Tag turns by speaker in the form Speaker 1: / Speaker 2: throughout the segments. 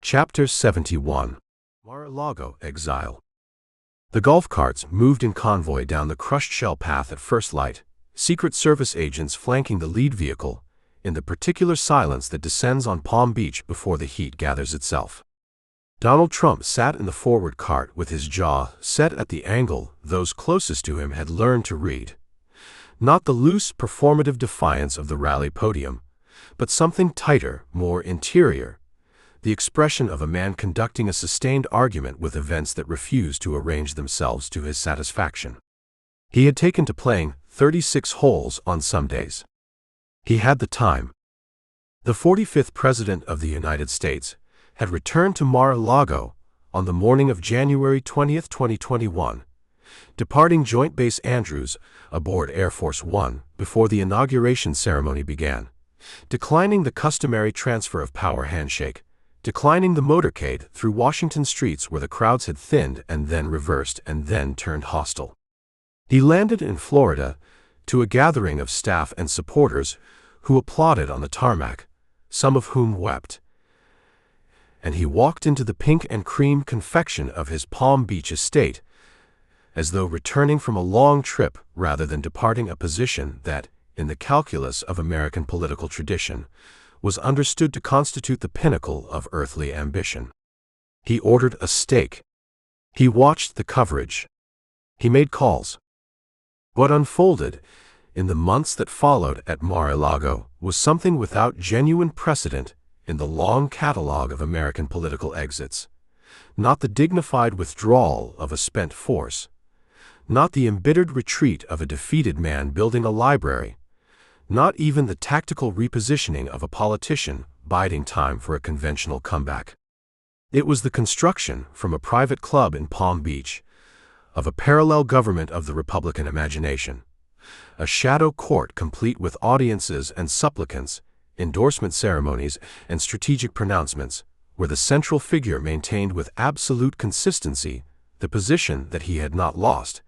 Speaker 1: Chapter 71. Mar-a-Lago, Exile. The golf carts moved in convoy down the crushed shell path at first light, Secret Service agents flanking the lead vehicle, in the particular silence that descends on Palm Beach before the heat gathers itself. Donald Trump sat in the forward cart with his jaw set at the angle those closest to him had learned to read. Not the loose, performative defiance of the rally podium, but something tighter, more interior, the expression of a man conducting a sustained argument with events that refuse to arrange themselves to his satisfaction. He had taken to playing 36 holes on some days. He had the time. The 45th President of the United States had returned to Mar-a-Lago on the morning of January 20, 2021, departing Joint Base Andrews aboard Air Force One before the inauguration ceremony began, declining the customary transfer of power handshake, declining the motorcade through Washington streets where the crowds had thinned and then reversed and then turned hostile. He landed in Florida to a gathering of staff and supporters who applauded on the tarmac, some of whom wept, and he walked into the pink and cream confection of his Palm Beach estate, as though returning from a long trip rather than departing a position that, in the calculus of American political tradition, was understood to constitute the pinnacle of earthly ambition. He ordered a steak. He watched the coverage. He made calls. What unfolded in the months that followed at Mar-a-Lago was something without genuine precedent in the long catalogue of American political exits. Not the dignified withdrawal of a spent force, not the embittered retreat of a defeated man building a library, not even the tactical repositioning of a politician biding time for a conventional comeback. It was the construction, from a private club in Palm Beach, of a parallel government of the Republican imagination, a shadow court complete with audiences and supplicants, endorsement ceremonies, and strategic pronouncements, where the central figure maintained with absolute consistency the position that he had not lost,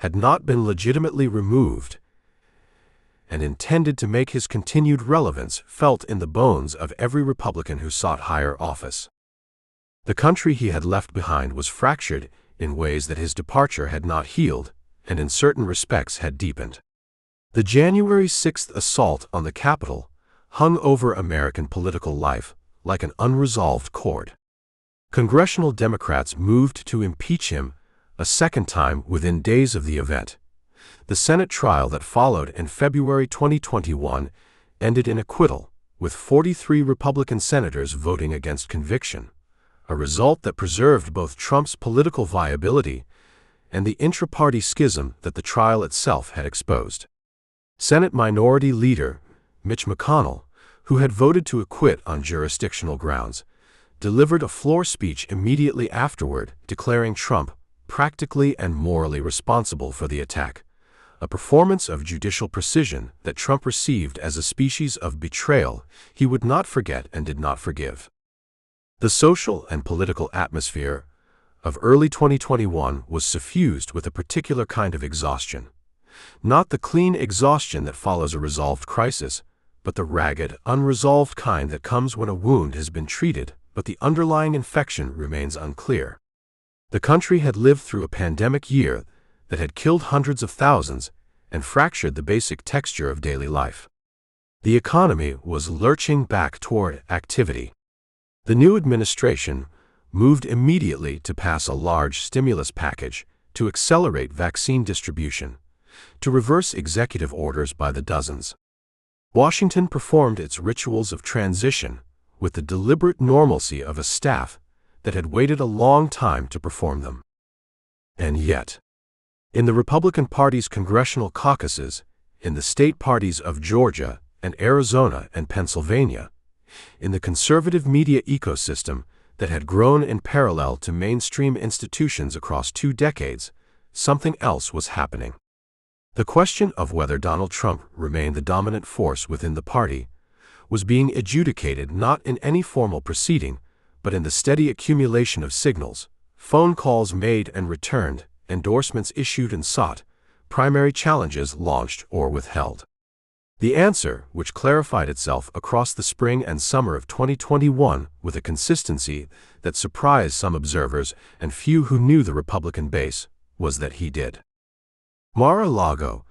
Speaker 1: had not been legitimately removed, and intended to make his continued relevance felt in the bones of every Republican who sought higher office. The country he had left behind was fractured in ways that his departure had not healed, and in certain respects had deepened. The January 6th assault on the Capitol hung over American political life like an unresolved chord. Congressional Democrats moved to impeach him a second time within days of the event. The Senate trial that followed in February 2021 ended in acquittal, with 43 Republican senators voting against conviction, a result that preserved both Trump's political viability and the intra-party schism that the trial itself had exposed. Senate Minority Leader Mitch McConnell, who had voted to acquit on jurisdictional grounds, delivered a floor speech immediately afterward declaring Trump practically and morally responsible for the attack, a performance of judicial precision that Trump received as a species of betrayal he would not forget and did not forgive. The social and political atmosphere of early 2021 was suffused with a particular kind of exhaustion, not the clean exhaustion that follows a resolved crisis, but the ragged, unresolved kind that comes when a wound has been treated, but the underlying infection remains unclear. The country had lived through a pandemic year that had killed hundreds of thousands and fractured the basic texture of daily life. The economy was lurching back toward activity. The new administration moved immediately to pass a large stimulus package to accelerate vaccine distribution, to reverse executive orders by the dozens. Washington performed its rituals of transition with the deliberate normalcy of a staff that had waited a long time to perform them. And yet, in the Republican Party's congressional caucuses, in the state parties of Georgia and Arizona and Pennsylvania, in the conservative media ecosystem that had grown in parallel to mainstream institutions across 2 decades, something else was happening. The question of whether Donald Trump remained the dominant force within the party was being adjudicated not in any formal proceeding, but in the steady accumulation of signals, phone calls made and returned, endorsements issued and sought, primary challenges launched or withheld. The answer, which clarified itself across the spring and summer of 2021 with a consistency that surprised some observers and few who knew the Republican base, was that he did. Mar-a-Lago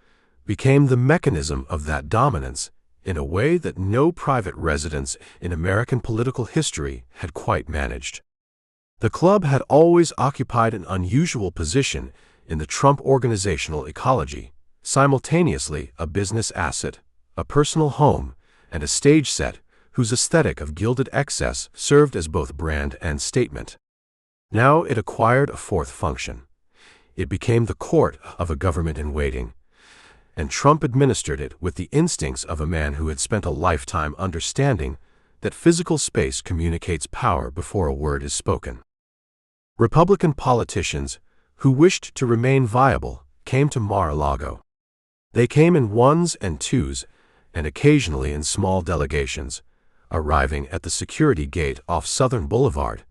Speaker 1: became the mechanism of that dominance in a way that no private residence in American political history had quite managed. The club had always occupied an unusual position in the Trump organizational ecology, simultaneously a business asset, a personal home, and a stage set whose aesthetic of gilded excess served as both brand and statement. Now it acquired a fourth function. It became the court of a government in waiting, and Trump administered it with the instincts of a man who had spent a lifetime understanding that physical space communicates power before a word is spoken. Republican politicians who wished to remain viable came to Mar-a-Lago. They came in ones and twos and occasionally in small delegations, arriving at the security gate off Southern Boulevard,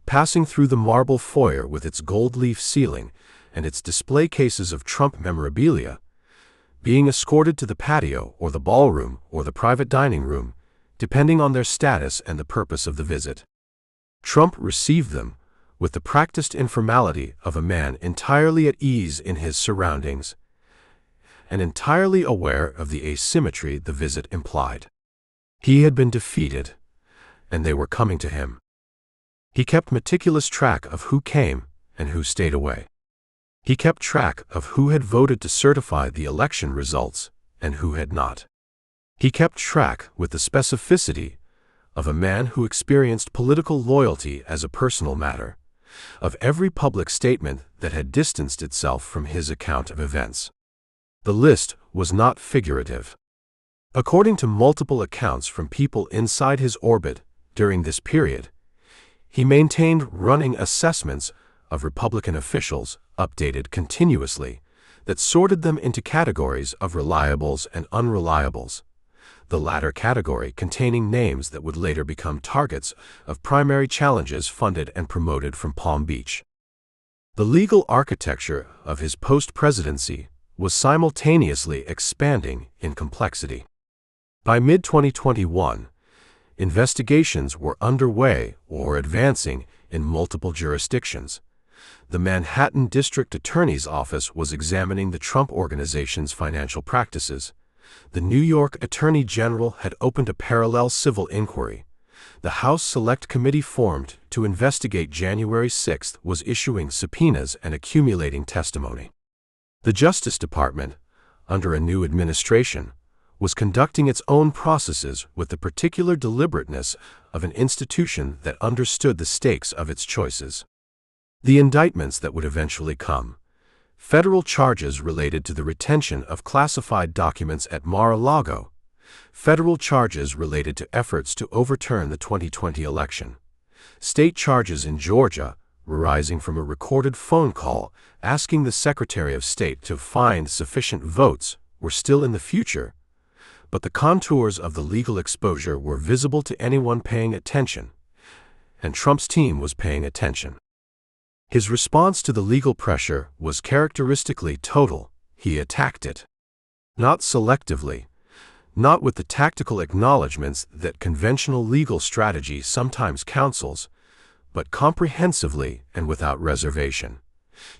Speaker 1: passing through the marble foyer with its gold leaf ceiling and its display cases of Trump memorabilia, being escorted to the patio or the ballroom or the private dining room, depending on their status and the purpose of the visit. Trump received them with the practiced informality of a man entirely at ease in his surroundings and entirely aware of the asymmetry the visit implied. He had been defeated, and they were coming to him. He kept meticulous track of who came and who stayed away. He kept track of who had voted to certify the election results and who had not. He kept track with the specificity of a man who experienced political loyalty as a personal matter, of every public statement that had distanced itself from his account of events. The list was not figurative. According to multiple accounts from people inside his orbit during this period, he maintained running assessments of Republican officials, updated continuously, that sorted them into categories of reliables and unreliables, the latter category containing names that would later become targets of primary challenges funded and promoted from Palm Beach. The legal architecture of his post-presidency was simultaneously expanding in complexity. By mid-2021, investigations were underway or advancing in multiple jurisdictions. The Manhattan District Attorney's Office was examining the Trump Organization's financial practices. The New York Attorney General had opened a parallel civil inquiry. The House Select Committee formed to investigate January 6 was issuing subpoenas and accumulating testimony. The Justice Department, under a new administration, was conducting its own processes with the particular deliberateness of an institution that understood the stakes of its choices. The indictments that would eventually come, federal charges related to the retention of classified documents at Mar-a-Lago, federal charges related to efforts to overturn the 2020 election, state charges in Georgia arising from a recorded phone call asking the Secretary of State to find sufficient votes were still in the future, but the contours of the legal exposure were visible to anyone paying attention, and Trump's team was paying attention. His response to the legal pressure was characteristically total. He attacked it. Not selectively, not with the tactical acknowledgments that conventional legal strategy sometimes counsels, but comprehensively and without reservation,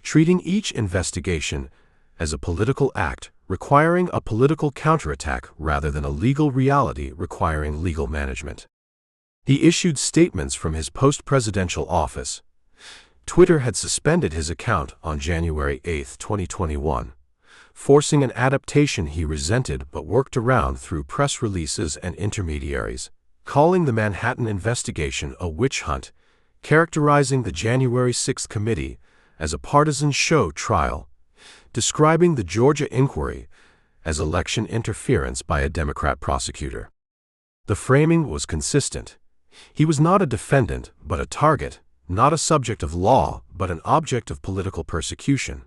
Speaker 1: treating each investigation as a political act requiring a political counterattack rather than a legal reality requiring legal management. He issued statements from his post-presidential office. Twitter had suspended his account on January 8, 2021, forcing an adaptation he resented but worked around through press releases and intermediaries, calling the Manhattan investigation a witch hunt, characterizing the January 6 committee as a partisan show trial, describing the Georgia inquiry as election interference by a Democrat prosecutor. The framing was consistent. He was not a defendant but a target, not a subject of law but an object of political persecution,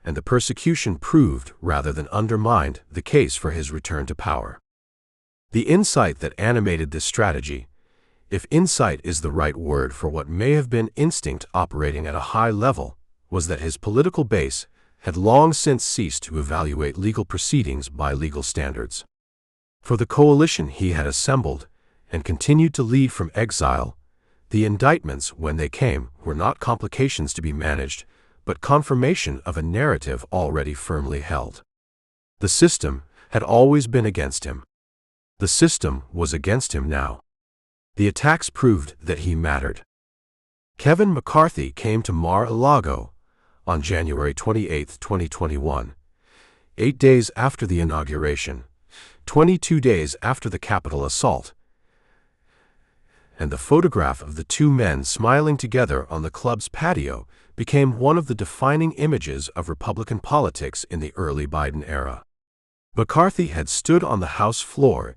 Speaker 1: and the persecution proved rather than undermined the case for his return to power. The insight that animated this strategy, if insight is the right word for what may have been instinct operating at a high level, was that his political base had long since ceased to evaluate legal proceedings by legal standards. For the coalition he had assembled and continued to lead from exile, the indictments, when they came, were not complications to be managed, but confirmation of a narrative already firmly held. The system had always been against him. The system was against him now. The attacks proved that he mattered. Kevin McCarthy came to Mar-a-Lago on January 28, 2021, 8 days after the inauguration, 22 days after the Capitol assault, and the photograph of the two men smiling together on the club's patio became one of the defining images of Republican politics in the early Biden era. McCarthy had stood on the House floor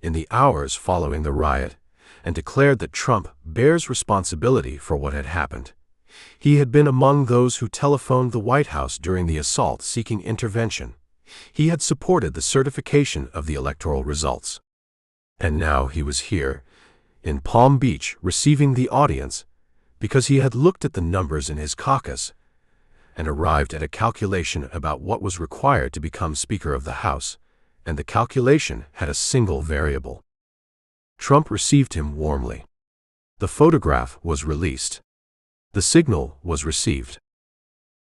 Speaker 1: in the hours following the riot and declared that Trump bears responsibility for what had happened. He had been among those who telephoned the White House during the assault seeking intervention. He had supported the certification of the electoral results. And now he was here, in Palm Beach, receiving the audience, because he had looked at the numbers in his caucus and arrived at a calculation about what was required to become Speaker of the House, and the calculation had a single variable. Trump received him warmly. The photograph was released. The signal was received.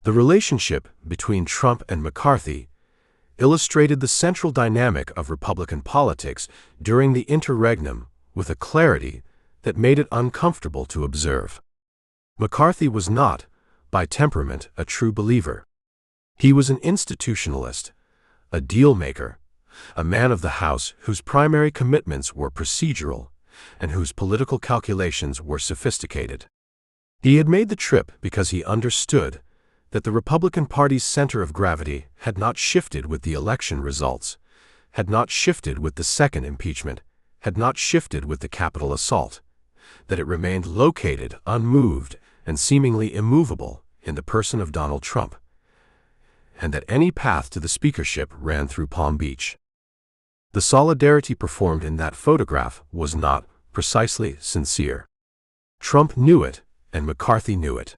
Speaker 1: The relationship between Trump and McCarthy illustrated the central dynamic of Republican politics during the Interregnum with a clarity that made it uncomfortable to observe. McCarthy was not, by temperament, a true believer. He was an institutionalist, a deal-maker, a man of the House whose primary commitments were procedural and whose political calculations were sophisticated. He had made the trip because he understood that the Republican Party's center of gravity had not shifted with the election results, had not shifted with the second impeachment, had not shifted with the Capitol assault, that it remained located, unmoved, and seemingly immovable in the person of Donald Trump, and that any path to the speakership ran through Palm Beach. The solidarity performed in that photograph was not precisely sincere. Trump knew it, and McCarthy knew it.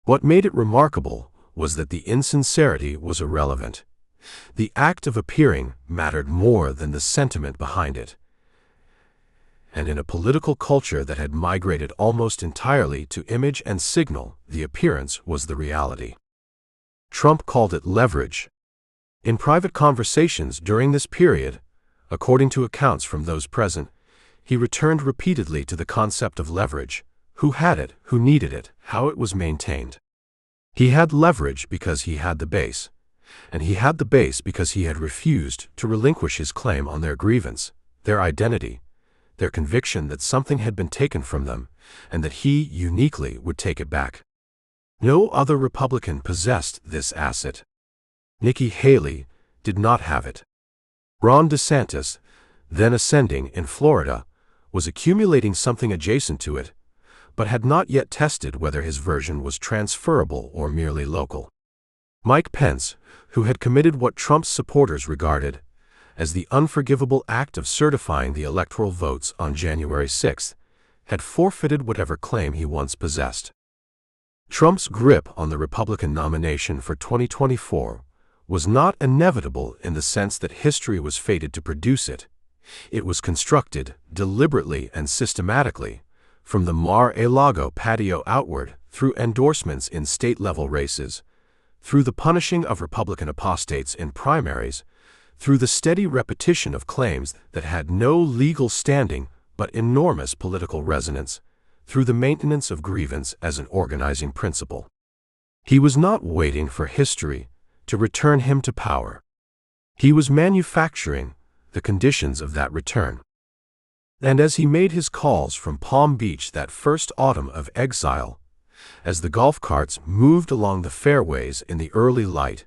Speaker 1: What made it remarkable was that the insincerity was irrelevant. The act of appearing mattered more than the sentiment behind it. And in a political culture that had migrated almost entirely to image and signal, the appearance was the reality. Trump called it leverage. In private conversations during this period, according to accounts from those present, he returned repeatedly to the concept of leverage: who had it, who needed it, how it was maintained. He had leverage because he had the base, and he had the base because he had refused to relinquish his claim on their grievance, their identity, their conviction that something had been taken from them, and that he uniquely would take it back. No other Republican possessed this asset. Nikki Haley did not have it. Ron DeSantis, then ascending in Florida, was accumulating something adjacent to it, but had not yet tested whether his version was transferable or merely local. Mike Pence, who had committed what Trump's supporters regarded as the unforgivable act of certifying the electoral votes on January 6, had forfeited whatever claim he once possessed. Trump's grip on the Republican nomination for 2024 was not inevitable in the sense that history was fated to produce it. It was constructed, deliberately and systematically, from the Mar-a-Lago patio outward, through endorsements in state-level races, through the punishing of Republican apostates in primaries, through the steady repetition of claims that had no legal standing but enormous political resonance, through the maintenance of grievance as an organizing principle. He was not waiting for history to return him to power. He was manufacturing the conditions of that return. And as he made his calls from Palm Beach that first autumn of exile, as the golf carts moved along the fairways in the early light,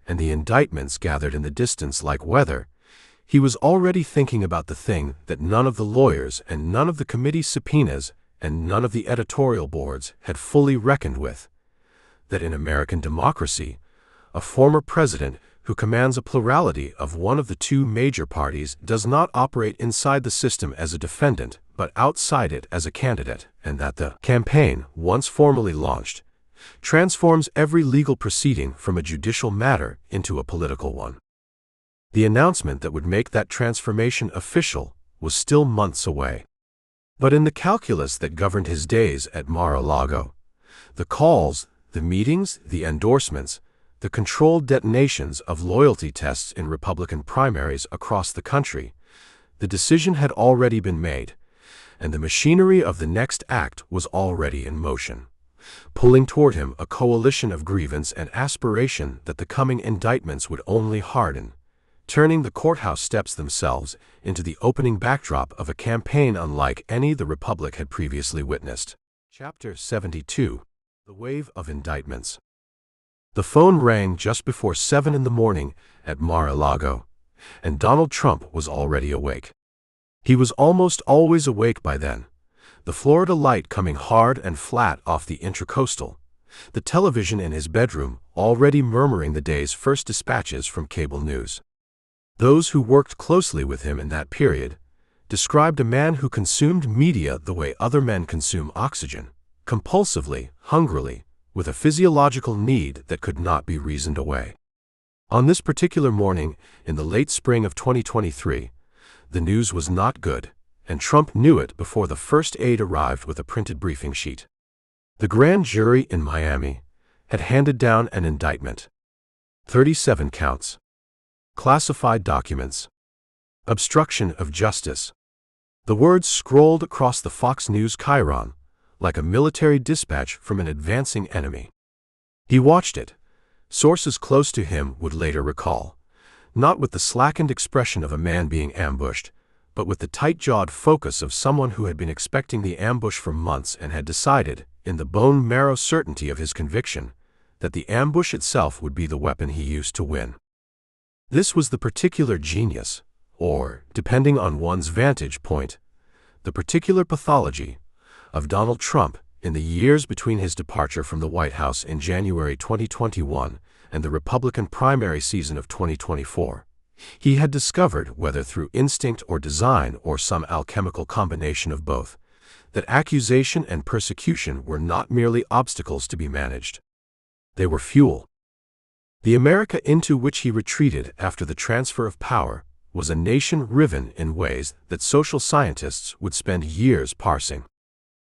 Speaker 1: and the indictments gathered in the distance like weather, he was already thinking about the thing that none of the lawyers and none of the committee subpoenas and none of the editorial boards had fully reckoned with, that in American democracy, a former president who commands a plurality of one of the two major parties does not operate inside the system as a defendant, but outside it as a candidate, and that the campaign, once formally launched, transforms every legal proceeding from a judicial matter into a political one. The announcement that would make that transformation official was still months away. But in the calculus that governed his days at Mar-a-Lago, the calls, the meetings, the endorsements, the controlled detonations of loyalty tests in Republican primaries across the country, the decision had already been made, and the machinery of the next act was already in motion, pulling toward him a coalition of grievance and aspiration that the coming indictments would only harden, turning the courthouse steps themselves into the opening backdrop of a campaign unlike any the Republic had previously witnessed. Chapter 72. The Wave of Indictments. The phone rang just before 7 in the morning at Mar-a-Lago, and Donald Trump was already awake. He was almost always awake by then, the Florida light coming hard and flat off the Intracoastal, the television in his bedroom already murmuring the day's first dispatches from cable news. Those who worked closely with him in that period described a man who consumed media the way other men consume oxygen, compulsively, hungrily, with a physiological need that could not be reasoned away. On this particular morning, in the late spring of 2023, the news was not good, and Trump knew it before the first aide arrived with a printed briefing sheet. The grand jury in Miami had handed down an indictment. 37 counts. Classified documents. Obstruction of justice. The words scrolled across the Fox News chyron like a military dispatch from an advancing enemy. He watched it, sources close to him would later recall, not with the slackened expression of a man being ambushed, but with the tight-jawed focus of someone who had been expecting the ambush for months and had decided, in the bone-marrow certainty of his conviction, that the ambush itself would be the weapon he used to win. This was the particular genius, or, depending on one's vantage point, the particular pathology, of Donald Trump in the years between his departure from the White House in January 2021 and the Republican primary season of 2024. He had discovered, whether through instinct or design or some alchemical combination of both, that accusation and persecution were not merely obstacles to be managed. They were fuel. The America into which he retreated after the transfer of power was a nation riven in ways that social scientists would spend years parsing.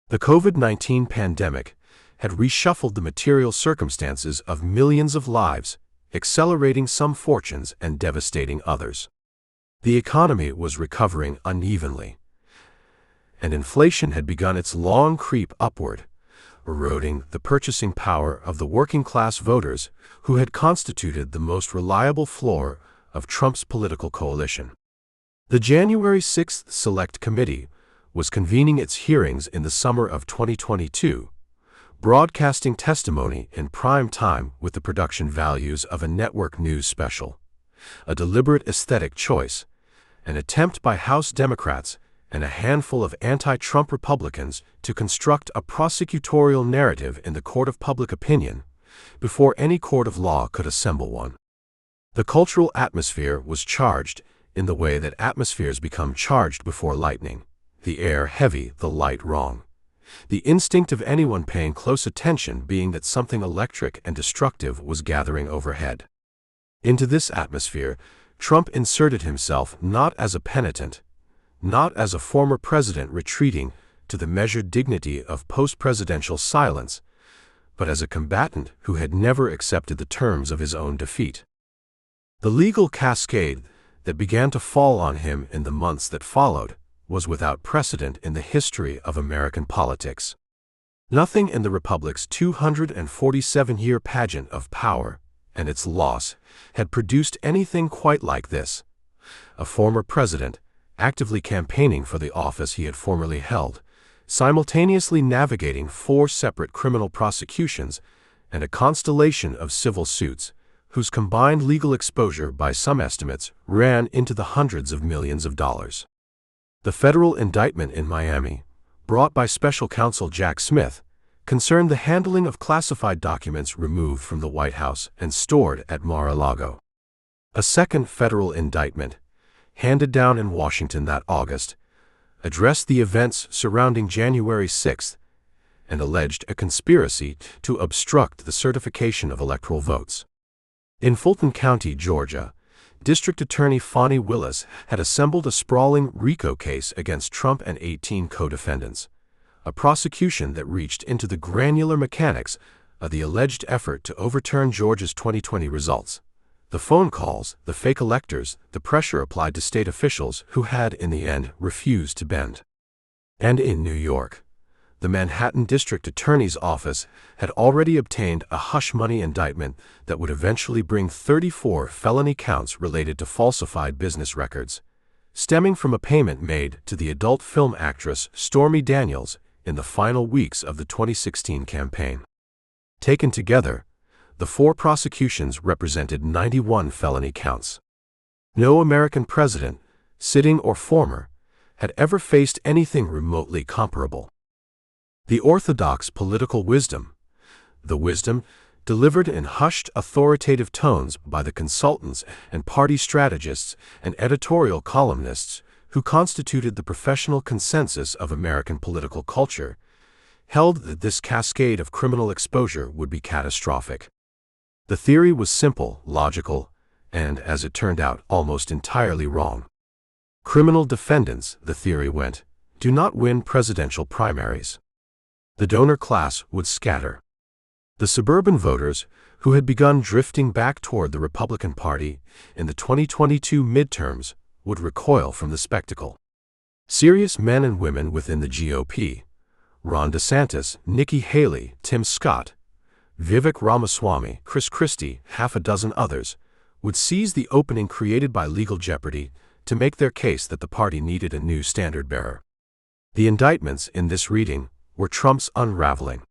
Speaker 1: The COVID-19 pandemic had reshuffled the material circumstances of millions of lives, accelerating some fortunes and devastating others. The economy was recovering unevenly, and inflation had begun its long creep upward, eroding the purchasing power of the working-class voters who had constituted the most reliable floor of Trump's political coalition. The January 6th Select Committee was convening its hearings in the summer of 2022, broadcasting testimony in prime time with the production values of a network news special, a deliberate aesthetic choice, an attempt by House Democrats and a handful of anti-Trump Republicans to construct a prosecutorial narrative in the court of public opinion before any court of law could assemble one. The cultural atmosphere was charged in the way that atmospheres become charged before lightning, the air heavy, the light wrong. The instinct of anyone paying close attention being that something electric and destructive was gathering overhead. Into this atmosphere, Trump inserted himself not as a penitent, not as a former president retreating to the measured dignity of post-presidential silence, but as a combatant who had never accepted the terms of his own defeat. The legal cascade that began to fall on him in the months that followed was without precedent in the history of American politics. Nothing in the Republic's 247-year pageant of power and its loss had produced anything quite like this. A former president, actively campaigning for the office he had formerly held, simultaneously navigating 4 separate criminal prosecutions and a constellation of civil suits, whose combined legal exposure by some estimates ran into the hundreds of millions of dollars. The federal indictment in Miami, brought by special counsel Jack Smith, concerned the handling of classified documents removed from the White House and stored at Mar-a-Lago. A second federal indictment, handed down in Washington that August, addressed the events surrounding January 6th and alleged a conspiracy to obstruct the certification of electoral votes. In Fulton County, Georgia, District Attorney Fani Willis had assembled a sprawling RICO case against Trump and 18 co-defendants, a prosecution that reached into the granular mechanics of the alleged effort to overturn Georgia's 2020 results. The phone calls, the fake electors, the pressure applied to state officials who had, in the end, refused to bend. And in New York, the Manhattan District Attorney's Office had already obtained a hush-money indictment that would eventually bring 34 felony counts related to falsified business records, stemming from a payment made to the adult film actress Stormy Daniels in the final weeks of the 2016 campaign. Taken together, the 4 prosecutions represented 91 felony counts. No American president, sitting or former, had ever faced anything remotely comparable. The orthodox political wisdom, the wisdom delivered in hushed, authoritative tones by the consultants and party strategists and editorial columnists who constituted the professional consensus of American political culture, held that this cascade of criminal exposure would be catastrophic. The theory was simple, logical, and, as it turned out, almost entirely wrong. Criminal defendants, the theory went, do not win presidential primaries. The donor class would scatter. The suburban voters, who had begun drifting back toward the Republican Party in the 2022 midterms, would recoil from the spectacle. Serious men and women within the GOP, Ron DeSantis, Nikki Haley, Tim Scott, Vivek Ramaswamy, Chris Christie, half a dozen others, would seize the opening created by legal jeopardy to make their case that the party needed a new standard-bearer. The indictments in this reading were Trump's unraveling.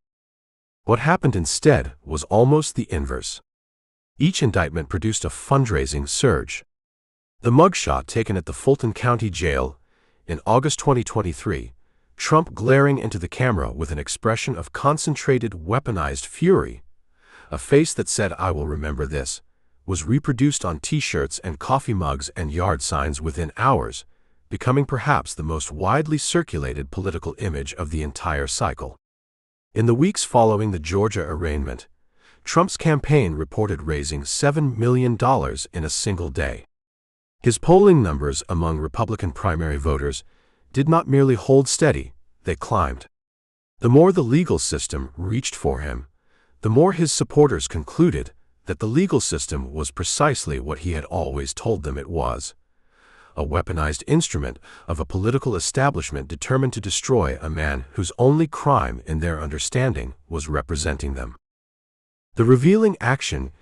Speaker 1: What happened instead was almost the inverse. Each indictment produced a fundraising surge. The mugshot taken at the Fulton County Jail in August 2023, Trump glaring into the camera with an expression of concentrated, weaponized fury, a face that said, "I will remember this," was reproduced on T-shirts and coffee mugs and yard signs within hours, becoming perhaps the most widely circulated political image of the entire cycle. In the weeks following the Georgia arraignment, Trump's campaign reported raising $7 million in a single day. His polling numbers among Republican primary voters did not merely hold steady, they climbed. The more the legal system reached for him, the more his supporters concluded that the legal system was precisely what he had always told them it was: a weaponized instrument of a political establishment determined to destroy a man whose only crime, in their understanding, was representing them. The revealing action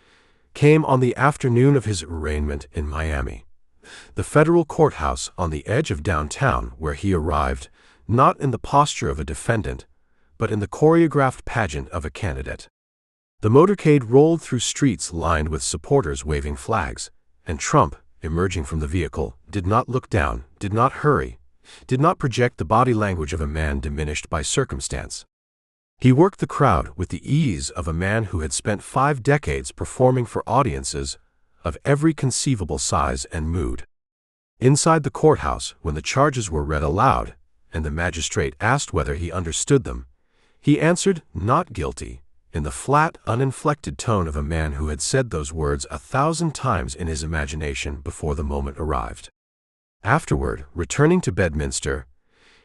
Speaker 1: came on the afternoon of his arraignment in Miami, the federal courthouse on the edge of downtown, where he arrived, not in the posture of a defendant, but in the choreographed pageant of a candidate. The motorcade rolled through streets lined with supporters waving flags, and Trump, emerging from the vehicle, did not look down, did not hurry, did not project the body language of a man diminished by circumstance. He worked the crowd with the ease of a man who had spent 5 decades performing for audiences of every conceivable size and mood. Inside the courthouse, when the charges were read aloud, and the magistrate asked whether he understood them, he answered, "Not guilty," in the flat, uninflected tone of a man who had said those words 1,000 times in his imagination before the moment arrived. Afterward, returning to Bedminster,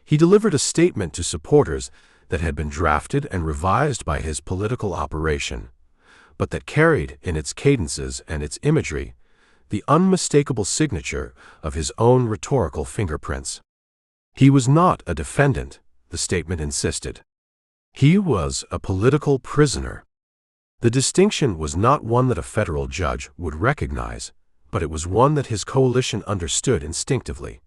Speaker 1: he delivered a statement to supporters that had been drafted and revised by his political operation, but that carried, in its cadences and its imagery, the unmistakable signature of his own rhetorical fingerprints. He was not a defendant, the statement insisted. He was a political prisoner. The distinction was not one that a federal judge would recognize, but it was one that his coalition understood instinctively,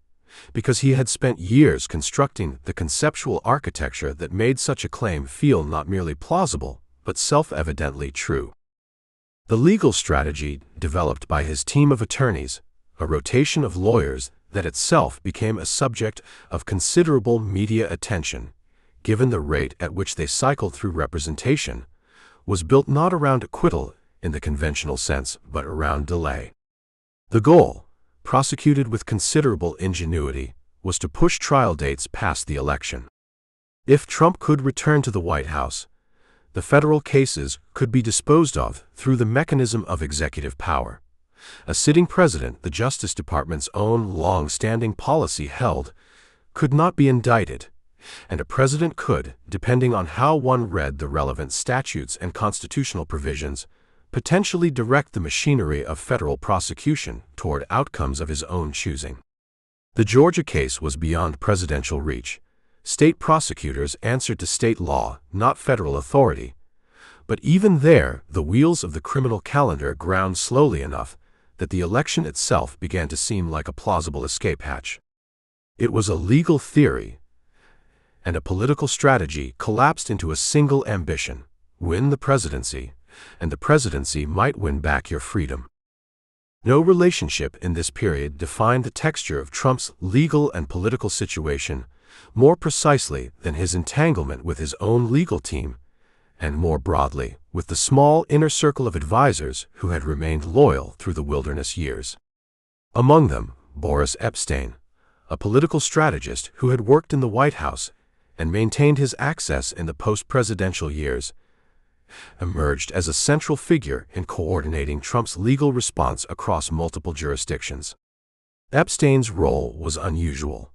Speaker 1: because he had spent years constructing the conceptual architecture that made such a claim feel not merely plausible, but self-evidently true. The legal strategy developed by his team of attorneys, a rotation of lawyers that itself became a subject of considerable media attention, given the rate at which they cycled through representation, was built not around acquittal in the conventional sense, but around delay. The goal, prosecuted with considerable ingenuity, was to push trial dates past the election. If Trump could return to the White House, the federal cases could be disposed of through the mechanism of executive power, A sitting president, the Justice Department's own long-standing policy held, could not be indicted, and a president could, depending on how one read the relevant statutes and constitutional provisions, potentially direct the machinery of federal prosecution toward outcomes of his own choosing. The Georgia case was beyond presidential reach. State prosecutors answered to state law, not federal authority. But even there, the wheels of the criminal calendar ground slowly enough that the election itself began to seem like a plausible escape hatch. It was a legal theory, and a political strategy collapsed into a single ambition: win the presidency, and the presidency might win back your freedom. No relationship in this period defined the texture of Trump's legal and political situation more precisely than his entanglement with his own legal team, and more broadly, with the small inner circle of advisers who had remained loyal through the wilderness years. Among them, Boris Epshteyn, a political strategist who had worked in the White House and maintained his access in the post-presidential years, emerged as a central figure in coordinating Trump's legal response across multiple jurisdictions. Epstein's role was unusual,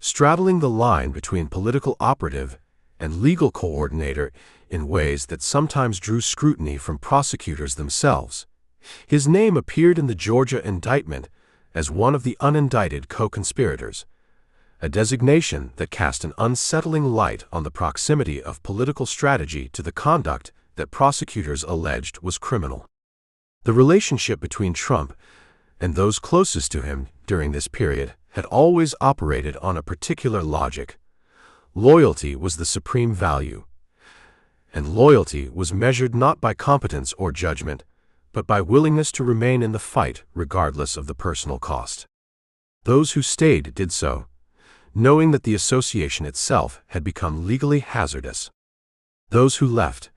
Speaker 1: straddling the line between political operative and legal coordinator in ways that sometimes drew scrutiny from prosecutors themselves. His name appeared in the Georgia indictment as one of the unindicted co-conspirators, a designation that cast an unsettling light on the proximity of political strategy to the conduct that prosecutors alleged was criminal. The relationship between Trump and those closest to him during this period had always operated on a particular logic. Loyalty was the supreme value, and loyalty was measured not by competence or judgment, but by willingness to remain in the fight regardless of the personal cost. Those who stayed did so, knowing that the association itself had become legally hazardous. Those who left,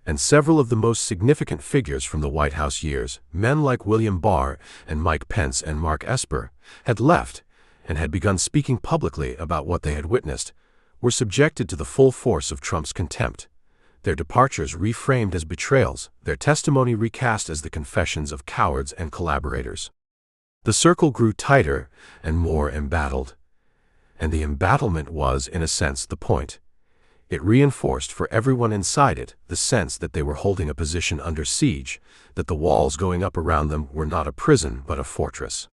Speaker 1: and several of the most significant figures from the White House years, men like William Barr and Mike Pence and Mark Esper, had left and had begun speaking publicly about what they had witnessed, were subjected to the full force of Trump's contempt, their departures reframed as betrayals, their testimony recast as the confessions of cowards and collaborators. The circle grew tighter and more embattled, and the embattlement was, in a sense, the point. It reinforced for everyone inside it the sense that they were holding a position under siege, that the walls going up around them were not a prison but a fortress.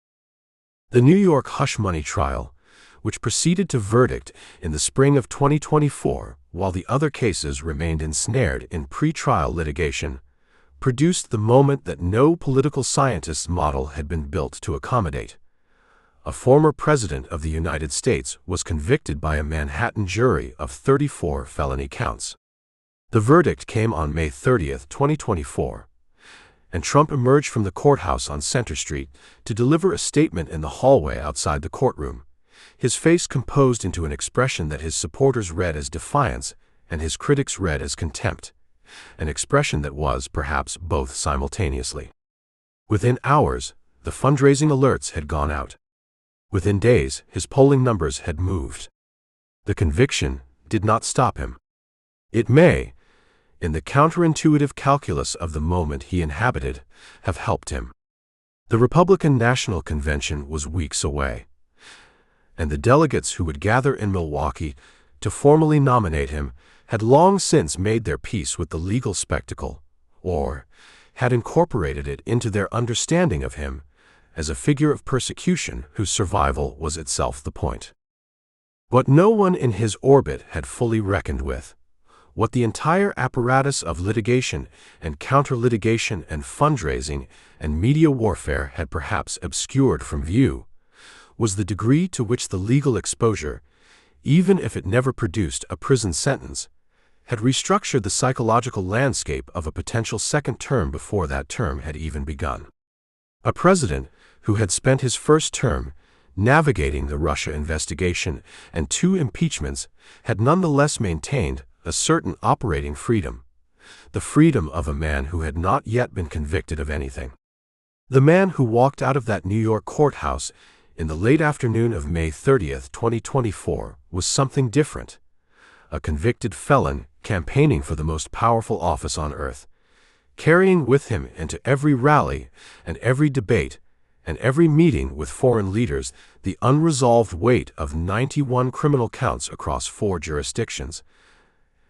Speaker 1: The New York hush money trial, which proceeded to verdict in the spring of 2024, while the other cases remained ensnared in pre-trial litigation, produced the moment that no political scientist's model had been built to accommodate. A former president of the United States was convicted by a Manhattan jury of 34 felony counts. The verdict came on May 30, 2024, and Trump emerged from the courthouse on Center Street to deliver a statement in the hallway outside the courtroom, his face composed into an expression that his supporters read as defiance and his critics read as contempt, an expression that was, perhaps, both simultaneously. Within hours, the fundraising alerts had gone out. Within days, his polling numbers had moved. The conviction did not stop him. It may, in the counterintuitive calculus of the moment he inhabited, have helped him. The Republican National Convention was weeks away, and the delegates who would gather in Milwaukee to formally nominate him had long since made their peace with the legal spectacle, or had incorporated it into their understanding of him as a figure of persecution whose survival was itself the point. What no one in his orbit had fully reckoned with, what the entire apparatus of litigation and counter-litigation and fundraising and media warfare had perhaps obscured from view, was the degree to which the legal exposure, even if it never produced a prison sentence, had restructured the psychological landscape of a potential second term before that term had even begun. A president who had spent his first term navigating the Russia investigation and 2 impeachments had nonetheless maintained a certain operating freedom, the freedom of a man who had not yet been convicted of anything. The man who walked out of that New York courthouse in the late afternoon of May 30, 2024, was something different, a convicted felon campaigning for the most powerful office on earth, carrying with him into every rally and every debate and every meeting with foreign leaders the unresolved weight of 91 criminal counts across 4 jurisdictions,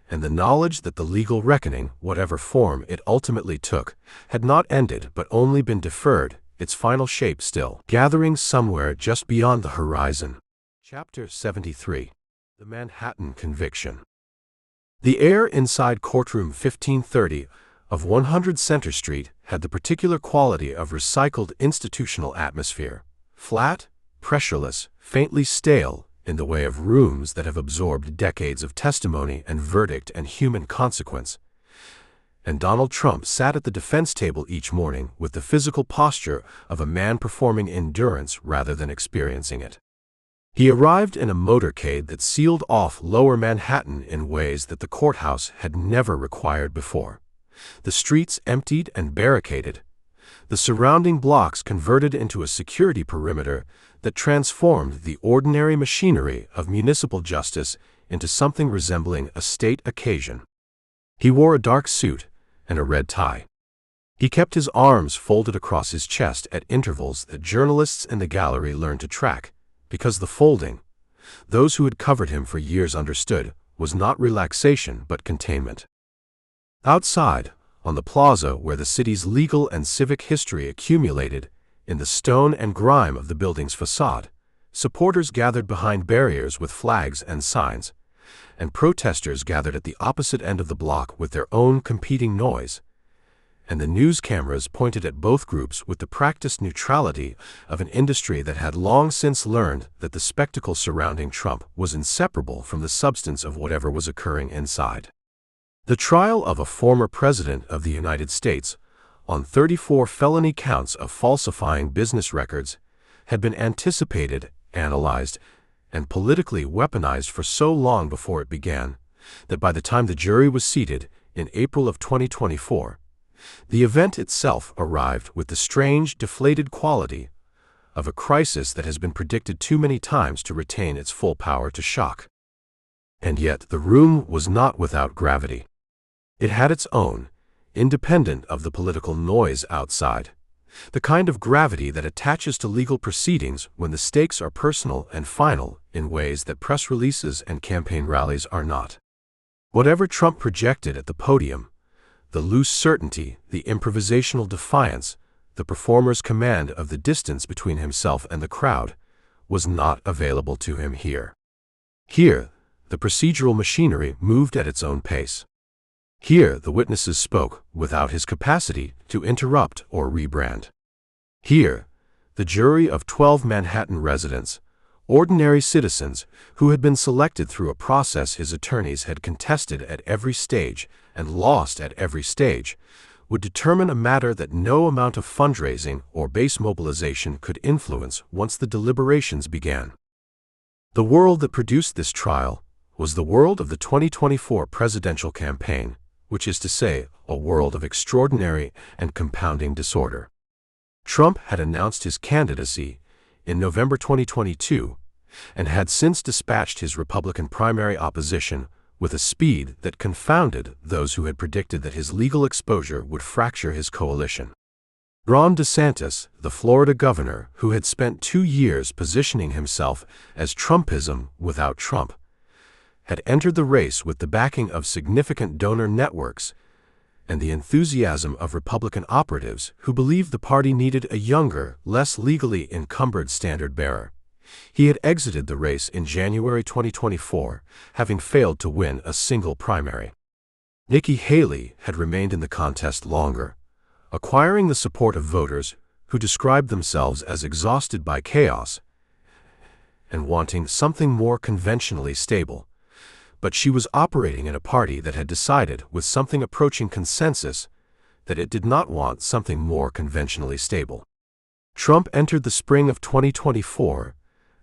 Speaker 1: and the knowledge that the legal reckoning, whatever form it ultimately took, had not ended but only been deferred, its final shape still gathering somewhere just beyond the horizon. Chapter 73. The Manhattan Conviction. The air inside courtroom 1530 of 100 Center Street had the particular quality of recycled institutional atmosphere, flat, pressureless, faintly stale, in the way of rooms that have absorbed decades of testimony and verdict and human consequence. And Donald Trump sat at the defense table each morning with the physical posture of a man performing endurance rather than experiencing it. He arrived in a motorcade that sealed off lower Manhattan in ways that the courthouse had never required before. The streets emptied and barricaded, the surrounding blocks converted into a security perimeter that transformed the ordinary machinery of municipal justice into something resembling a state occasion. He wore a dark suit and a red tie. He kept his arms folded across his chest at intervals that journalists in the gallery learned to track, because the folding, those who had covered him for years understood, was not relaxation but containment. Outside, on the plaza where the city's legal and civic history accumulated, in the stone and grime of the building's facade, supporters gathered behind barriers with flags and signs, and protesters gathered at the opposite end of the block with their own competing noise, and the news cameras pointed at both groups with the practiced neutrality of an industry that had long since learned that the spectacle surrounding Trump was inseparable from the substance of whatever was occurring inside. The trial of a former president of the United States on 34 felony counts of falsifying business records had been anticipated, analyzed, and politically weaponized for so long before it began that by the time the jury was seated in April of 2024, the event itself arrived with the strange, deflated quality of a crisis that has been predicted too many times to retain its full power to shock. And yet the room was not without gravity. It had its own, independent of the political noise outside, the kind of gravity that attaches to legal proceedings when the stakes are personal and final in ways that press releases and campaign rallies are not. Whatever Trump projected at the podium, the loose certainty, the improvisational defiance, the performer's command of the distance between himself and the crowd, was not available to him here. Here, the procedural machinery moved at its own pace. Here, the witnesses spoke without his capacity to interrupt or rebrand. Here, the jury of 12 Manhattan residents, ordinary citizens who had been selected through a process his attorneys had contested at every stage and lost at every stage, would determine a matter that no amount of fundraising or base mobilization could influence once the deliberations began. The world that produced this trial was the world of the 2024 presidential campaign, which is to say, a world of extraordinary and compounding disorder. Trump had announced his candidacy in November 2022 and had since dispatched his Republican primary opposition with a speed that confounded those who had predicted that his legal exposure would fracture his coalition. Ron DeSantis, the Florida governor who had spent 2 years positioning himself as Trumpism without Trump, had entered the race with the backing of significant donor networks and the enthusiasm of Republican operatives who believed the party needed a younger, less legally encumbered standard-bearer. He had exited the race in January 2024, having failed to win a single primary. Nikki Haley had remained in the contest longer, acquiring the support of voters who described themselves as exhausted by chaos and wanting something more conventionally stable. But she was operating in a party that had decided, with something approaching consensus, that it did not want something more conventionally stable. Trump entered the spring of 2024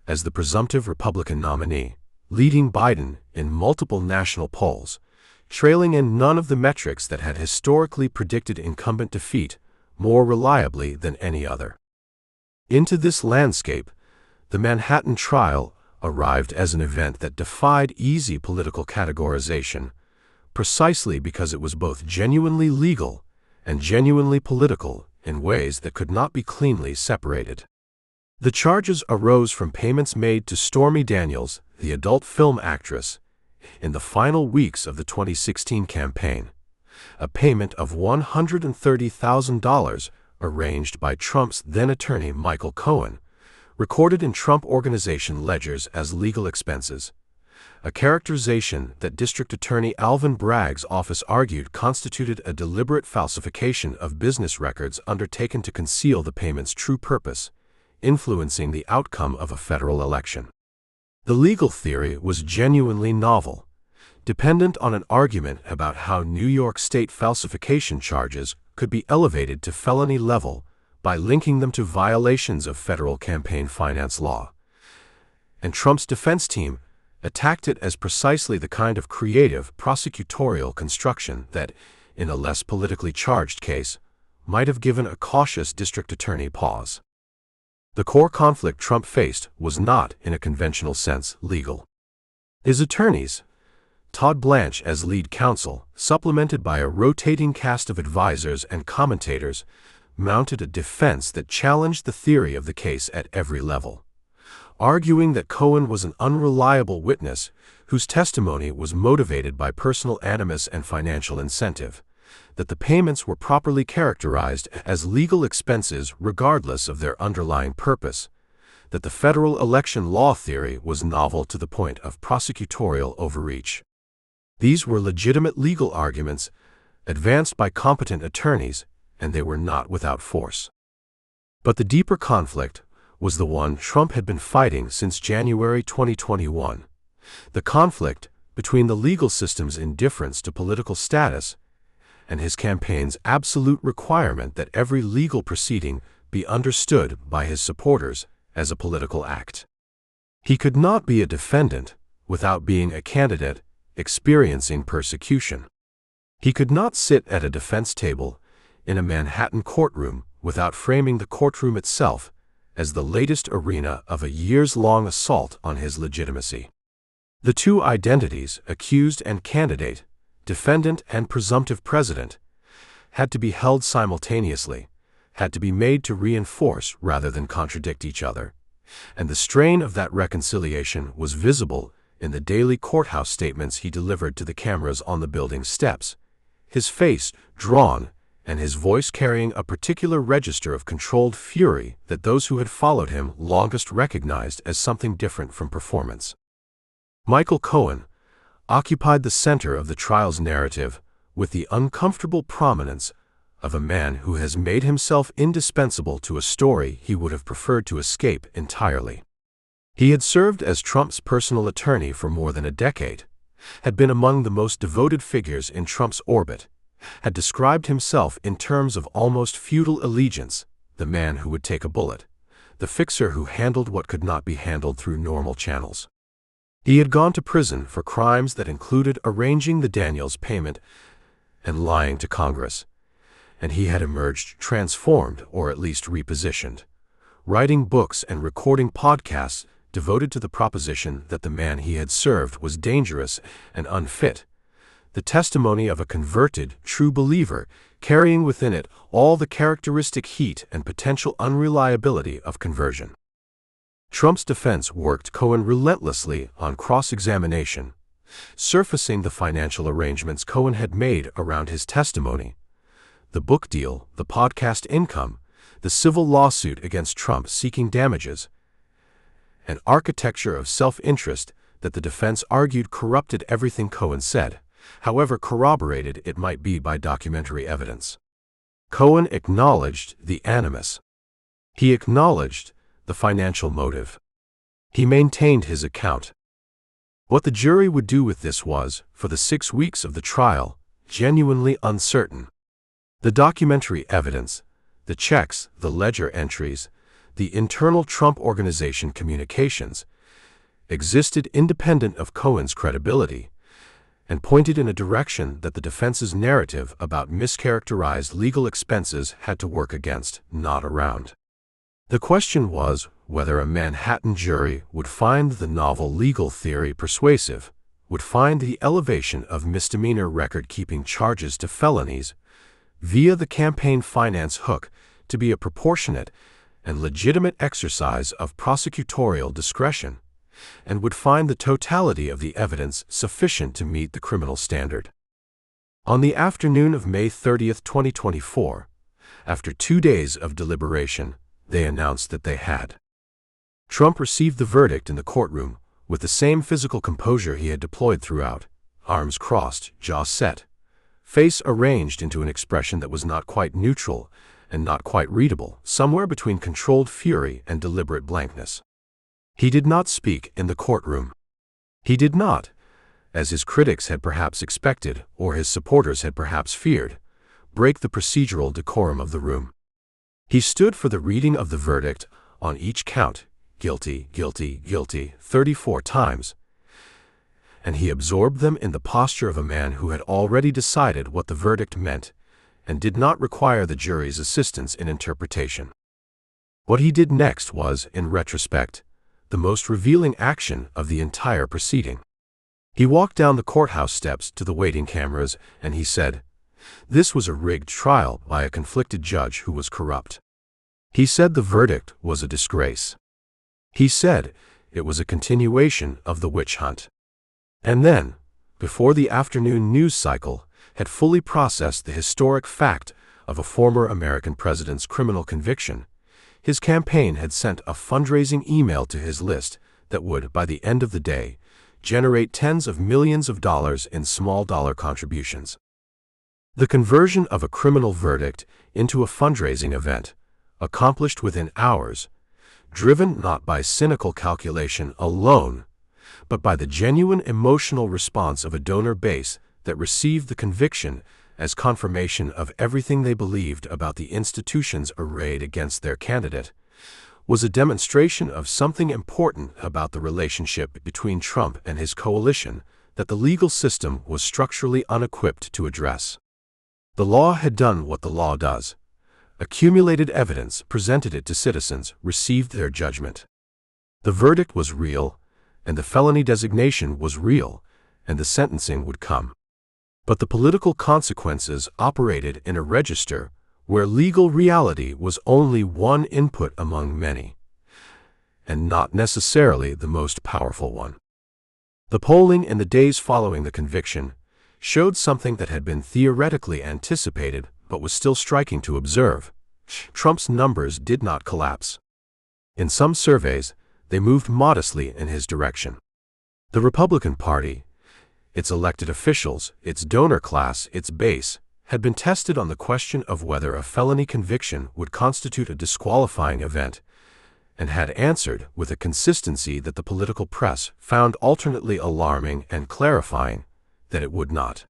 Speaker 1: as the presumptive Republican nominee, leading Biden in multiple national polls, trailing in none of the metrics that had historically predicted incumbent defeat more reliably than any other. Into this landscape, the Manhattan trial arrived as an event that defied easy political categorization, precisely because it was both genuinely legal and genuinely political in ways that could not be cleanly separated. The charges arose from payments made to Stormy Daniels, the adult film actress, in the final weeks of the 2016 campaign, a payment of $130,000 arranged by Trump's then-attorney Michael Cohen, recorded in Trump Organization ledgers as legal expenses, a characterization that District Attorney Alvin Bragg's office argued constituted a deliberate falsification of business records undertaken to conceal the payment's true purpose, influencing the outcome of a federal election. The legal theory was genuinely novel, dependent on an argument about how New York State falsification charges could be elevated to felony level by linking them to violations of federal campaign finance law. And Trump's defense team attacked it as precisely the kind of creative prosecutorial construction that, in a less politically charged case, might have given a cautious district attorney pause. The core conflict Trump faced was not, in a conventional sense, legal. His attorneys, Todd Blanche as lead counsel, supplemented by a rotating cast of advisors and commentators, mounted a defense that challenged the theory of the case at every level, arguing that Cohen was an unreliable witness whose testimony was motivated by personal animus and financial incentive, that the payments were properly characterized as legal expenses regardless of their underlying purpose, that the federal election law theory was novel to the point of prosecutorial overreach. These were legitimate legal arguments advanced by competent attorneys, and they were not without force. But the deeper conflict was the one Trump had been fighting since January 2021, the conflict between the legal system's indifference to political status and his campaign's absolute requirement that every legal proceeding be understood by his supporters as a political act. He could not be a defendant without being a candidate experiencing persecution. He could not sit at a defense table in a Manhattan courtroom without framing the courtroom itself as the latest arena of a years-long assault on his legitimacy. The two identities, accused and candidate, defendant and presumptive president, had to be held simultaneously, had to be made to reinforce rather than contradict each other, and the strain of that reconciliation was visible in the daily courthouse statements he delivered to the cameras on the building steps, his face drawn and his voice carrying a particular register of controlled fury that those who had followed him longest recognized as something different from performance. Michael Cohen occupied the center of the trial's narrative with the uncomfortable prominence of a man who has made himself indispensable to a story he would have preferred to escape entirely. He had served as Trump's personal attorney for more than a decade, had been among the most devoted figures in Trump's orbit, had described himself in terms of almost feudal allegiance, the man who would take a bullet, the fixer who handled what could not be handled through normal channels. He had gone to prison for crimes that included arranging the Daniels payment and lying to Congress, and he had emerged transformed or at least repositioned, writing books and recording podcasts devoted to the proposition that the man he had served was dangerous and unfit, the testimony of a converted, true believer, carrying within it all the characteristic heat and potential unreliability of conversion. Trump's defense worked Cohen relentlessly on cross-examination, surfacing the financial arrangements Cohen had made around his testimony, the book deal, the podcast income, the civil lawsuit against Trump seeking damages, an architecture of self-interest that the defense argued corrupted everything Cohen said, however corroborated it might be by documentary evidence. Cohen acknowledged the animus. He acknowledged the financial motive. He maintained his account. What the jury would do with this was, for the 6 weeks of the trial, genuinely uncertain. The documentary evidence, the checks, the ledger entries, the internal Trump Organization communications, existed independent of Cohen's credibility, and pointed in a direction that the defense's narrative about mischaracterized legal expenses had to work against, not around. The question was whether a Manhattan jury would find the novel legal theory persuasive, would find the elevation of misdemeanor record-keeping charges to felonies via the campaign finance hook to be a proportionate and legitimate exercise of prosecutorial discretion, and would find the totality of the evidence sufficient to meet the criminal standard. On the afternoon of May 30, 2024, after 2 days of deliberation, they announced that they had. Trump received the verdict in the courtroom with the same physical composure he had deployed throughout, arms crossed, jaw set, face arranged into an expression that was not quite neutral and not quite readable, somewhere between controlled fury and deliberate blankness. He did not speak in the courtroom. He did not, as his critics had perhaps expected or his supporters had perhaps feared, break the procedural decorum of the room. He stood for the reading of the verdict on each count, guilty, guilty, guilty, 34 times, and he absorbed them in the posture of a man who had already decided what the verdict meant and did not require the jury's assistance in interpretation. What he did next was, in retrospect, the most revealing action of the entire proceeding. He walked down the courthouse steps to the waiting cameras and he said, "This was a rigged trial by a conflicted judge who was corrupt." He said the verdict was a disgrace. He said it was a continuation of the witch hunt. And then, before the afternoon news cycle had fully processed the historic fact of a former American president's criminal conviction, his campaign had sent a fundraising email to his list that would, by the end of the day, generate tens of millions of dollars in small-dollar contributions. The conversion of a criminal verdict into a fundraising event, accomplished within hours, driven not by cynical calculation alone, but by the genuine emotional response of a donor base that received the conviction as confirmation of everything they believed about the institutions arrayed against their candidate, was a demonstration of something important about the relationship between Trump and his coalition that the legal system was structurally unequipped to address. The law had done what the law does. Accumulated evidence, presented it to citizens, received their judgment. The verdict was real, and the felony designation was real, and the sentencing would come. But the political consequences operated in a register where legal reality was only one input among many, and not necessarily the most powerful one. The polling in the days following the conviction showed something that had been theoretically anticipated but was still striking to observe. Trump's numbers did not collapse. In some surveys, they moved modestly in his direction. The Republican Party, its elected officials, its donor class, its base, had been tested on the question of whether a felony conviction would constitute a disqualifying event, and had answered with a consistency that the political press found alternately alarming and clarifying that it would not.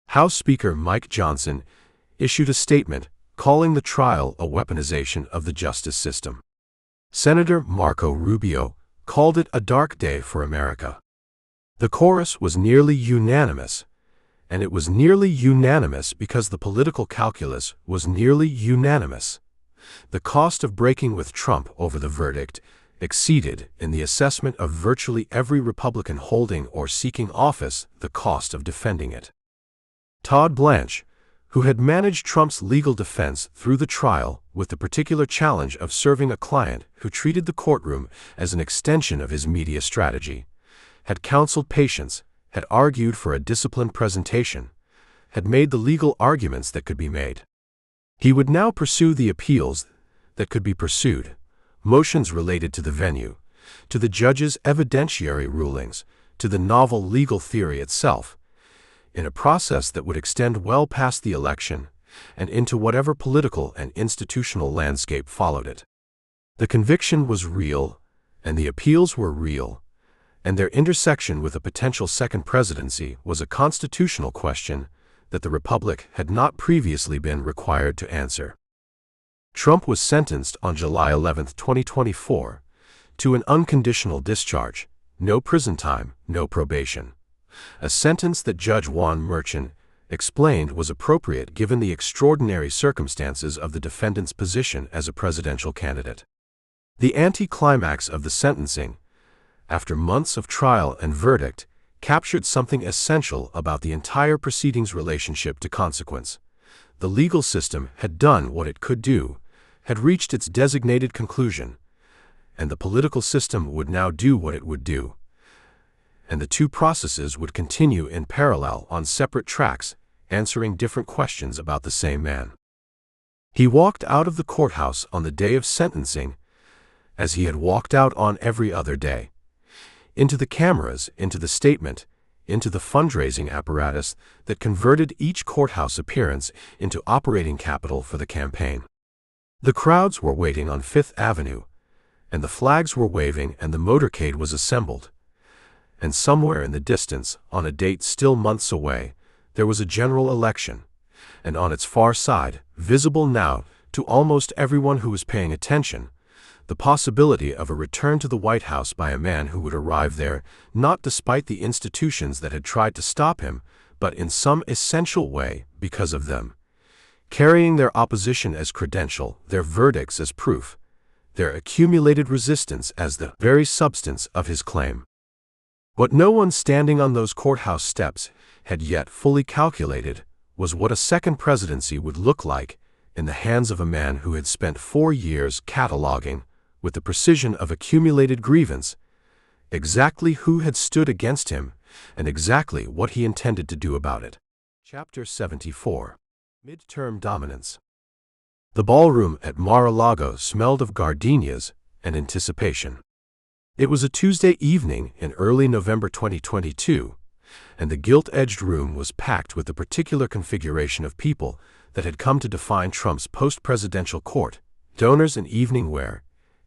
Speaker 1: House Speaker Mike Johnson issued a statement calling the trial a weaponization of the justice system. Senator Marco Rubio called it a dark day for America. The chorus was nearly unanimous, and it was nearly unanimous because the political calculus was nearly unanimous. The cost of breaking with Trump over the verdict exceeded, in the assessment of virtually every Republican holding or seeking office, the cost of defending it. Todd Blanche, who had managed Trump's legal defense through the trial with the particular challenge of serving a client who treated the courtroom as an extension of his media strategy, had counseled patience, had argued for a disciplined presentation, had made the legal arguments that could be made. He would now pursue the appeals that could be pursued, motions related to the venue, to the judge's evidentiary rulings, to the novel legal theory itself, in a process that would extend well past the election and into whatever political and institutional landscape followed it. The conviction was real, and the appeals were real, and their intersection with a potential second presidency was a constitutional question that the Republic had not previously been required to answer. Trump was sentenced on July 11, 2024, to an unconditional discharge, no prison time, no probation. A sentence that Judge Juan Merchan explained was appropriate given the extraordinary circumstances of the defendant's position as a presidential candidate. The anticlimax of the sentencing, after months of trial and verdict, captured something essential about the entire proceeding's relationship to consequence, The legal system had done what it could do, had reached its designated conclusion, and the political system would now do what it would do. And the two processes would continue in parallel on separate tracks, answering different questions about the same man. He walked out of the courthouse on the day of sentencing, as he had walked out on every other day. Into the cameras, into the statement, into the fundraising apparatus that converted each courthouse appearance into operating capital for the campaign. The crowds were waiting on Fifth Avenue, and the flags were waving and the motorcade was assembled. And somewhere in the distance, on a date still months away, there was a general election, and on its far side, visible now to almost everyone who was paying attention, the possibility of a return to the White House by a man who would arrive there, not despite the institutions that had tried to stop him, but in some essential way because of them, carrying their opposition as credential, their verdicts as proof, their accumulated resistance as the very substance of his claim. What no one standing on those courthouse steps had yet fully calculated was what a second presidency would look like in the hands of a man who had spent 4 years cataloging, with the precision of accumulated grievance, exactly who had stood against him and exactly what he intended to do about it. Chapter 74. Midterm Dominance. The ballroom at Mar-a-Lago smelled of gardenias and anticipation. It was a Tuesday evening in early November 2022, and the gilt-edged room was packed with the particular configuration of people that had come to define Trump's post-presidential court: donors in evening wear,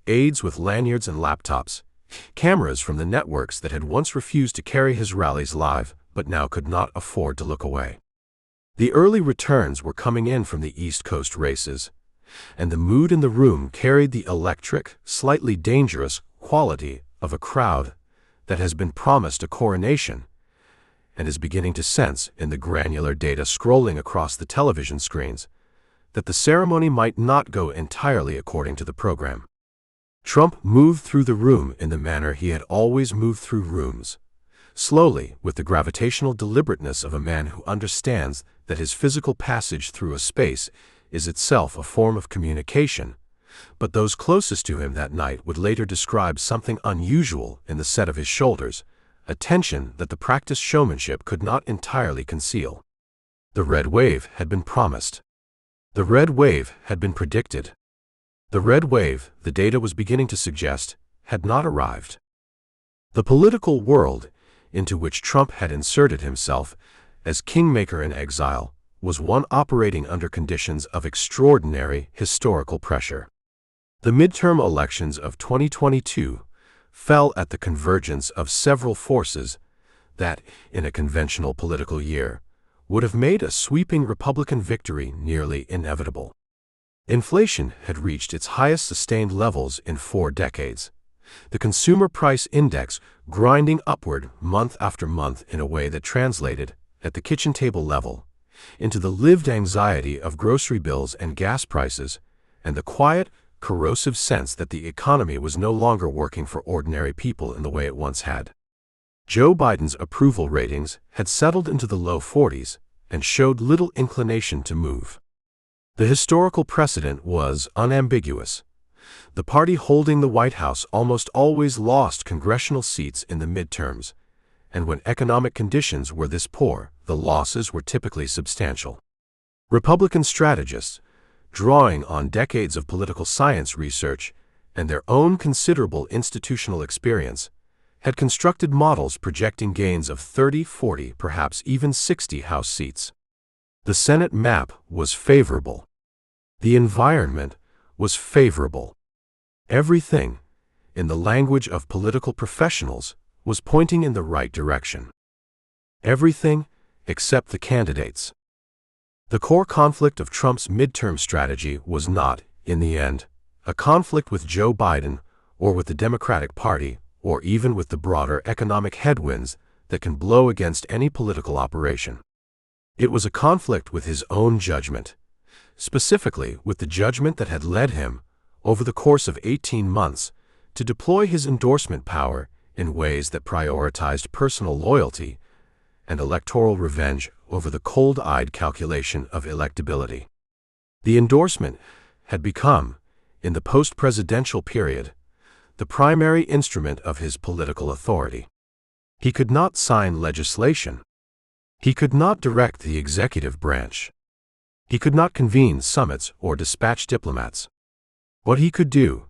Speaker 1: aides with lanyards and laptops, cameras from the networks that had once refused to carry his rallies live but now could not afford to look away. The early returns were coming in from the East Coast races, and the mood in the room carried the electric, slightly dangerous quality of a crowd that has been promised a coronation and is beginning to sense in the granular data scrolling across the television screens that the ceremony might not go entirely according to the program. Trump moved through the room in the manner he had always moved through rooms, slowly, with the gravitational deliberateness of a man who understands that his physical passage through a space is itself a form of communication, but those closest to him that night would later describe something unusual in the set of his shoulders, a tension that the practiced showmanship could not entirely conceal. The red wave had been promised. The red wave had been predicted. The red wave, the data was beginning to suggest, had not arrived. The political world into which Trump had inserted himself as kingmaker in exile was one operating under conditions of extraordinary historical pressure. The midterm elections of 2022 fell at the convergence of several forces that, in a conventional political year, would have made a sweeping Republican victory nearly inevitable. Inflation had reached its highest sustained levels in 4 decades. The consumer price index grinding upward month after month in a way that translated, at the kitchen table level, into the lived anxiety of grocery bills and gas prices, and the quiet, corrosive sense that the economy was no longer working for ordinary people in the way it once had. Joe Biden's approval ratings had settled into the low 40s and showed little inclination to move. The historical precedent was unambiguous. The party holding the White House almost always lost congressional seats in the midterms, and when economic conditions were this poor, the losses were typically substantial. Republican strategists, drawing on decades of political science research and their own considerable institutional experience, had constructed models projecting gains of 30, 40, perhaps even 60 House seats. The Senate map was favorable. The environment was favorable. Everything, in the language of political professionals, was pointing in the right direction. Everything except the candidates. The core conflict of Trump's midterm strategy was not, in the end, a conflict with Joe Biden or with the Democratic Party or even with the broader economic headwinds that can blow against any political operation. It was a conflict with his own judgment, specifically with the judgment that had led him, over the course of 18 months, to deploy his endorsement power in ways that prioritized personal loyalty and electoral revenge over the cold-eyed calculation of electability. The endorsement had become, in the post-presidential period, the primary instrument of his political authority. He could not sign legislation. He could not direct the executive branch. He could not convene summits or dispatch diplomats. What he could do,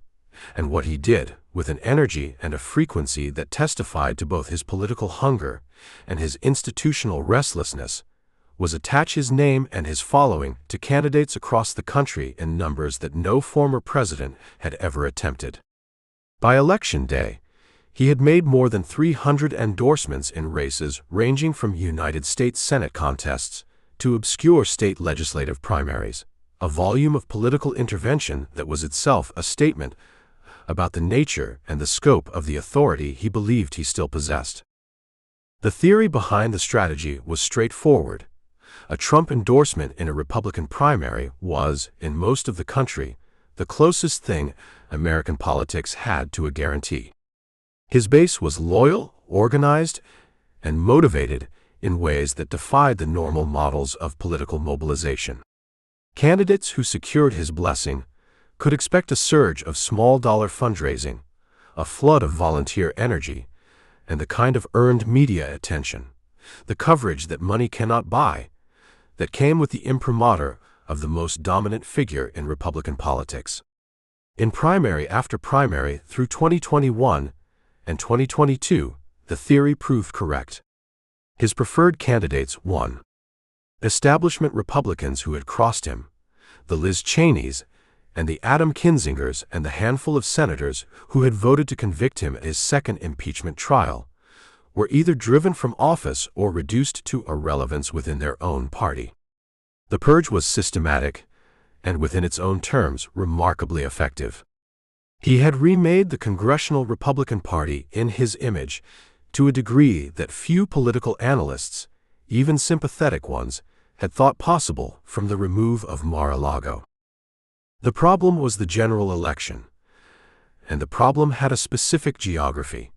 Speaker 1: and what he did, with an energy and a frequency that testified to both his political hunger and his institutional restlessness, was attach his name and his following to candidates across the country in numbers that no former president had ever attempted. By election day, he had made more than 300 endorsements in races ranging from United States Senate contests to obscure state legislative primaries, a volume of political intervention that was itself a statement about the nature and the scope of the authority he believed he still possessed. The theory behind the strategy was straightforward. A Trump endorsement in a Republican primary was, in most of the country, the closest thing American politics had to a guarantee. His base was loyal, organized, and motivated in ways that defied the normal models of political mobilization. Candidates who secured his blessing could expect a surge of small-dollar fundraising, a flood of volunteer energy, and the kind of earned media attention, the coverage that money cannot buy, that came with the imprimatur of the most dominant figure in Republican politics. In primary after primary through 2021 and 2022, the theory proved correct. His preferred candidates won. Establishment Republicans who had crossed him, the Liz Cheneys and the Adam Kinzingers and the handful of senators who had voted to convict him at his second impeachment trial, were either driven from office or reduced to irrelevance within their own party. The purge was systematic and, within its own terms, remarkably effective. He had remade the Congressional Republican Party in his image to a degree that few political analysts, even sympathetic ones, had thought possible from the remove of Mar-a-Lago. The problem was the general election, and the problem had a specific geography: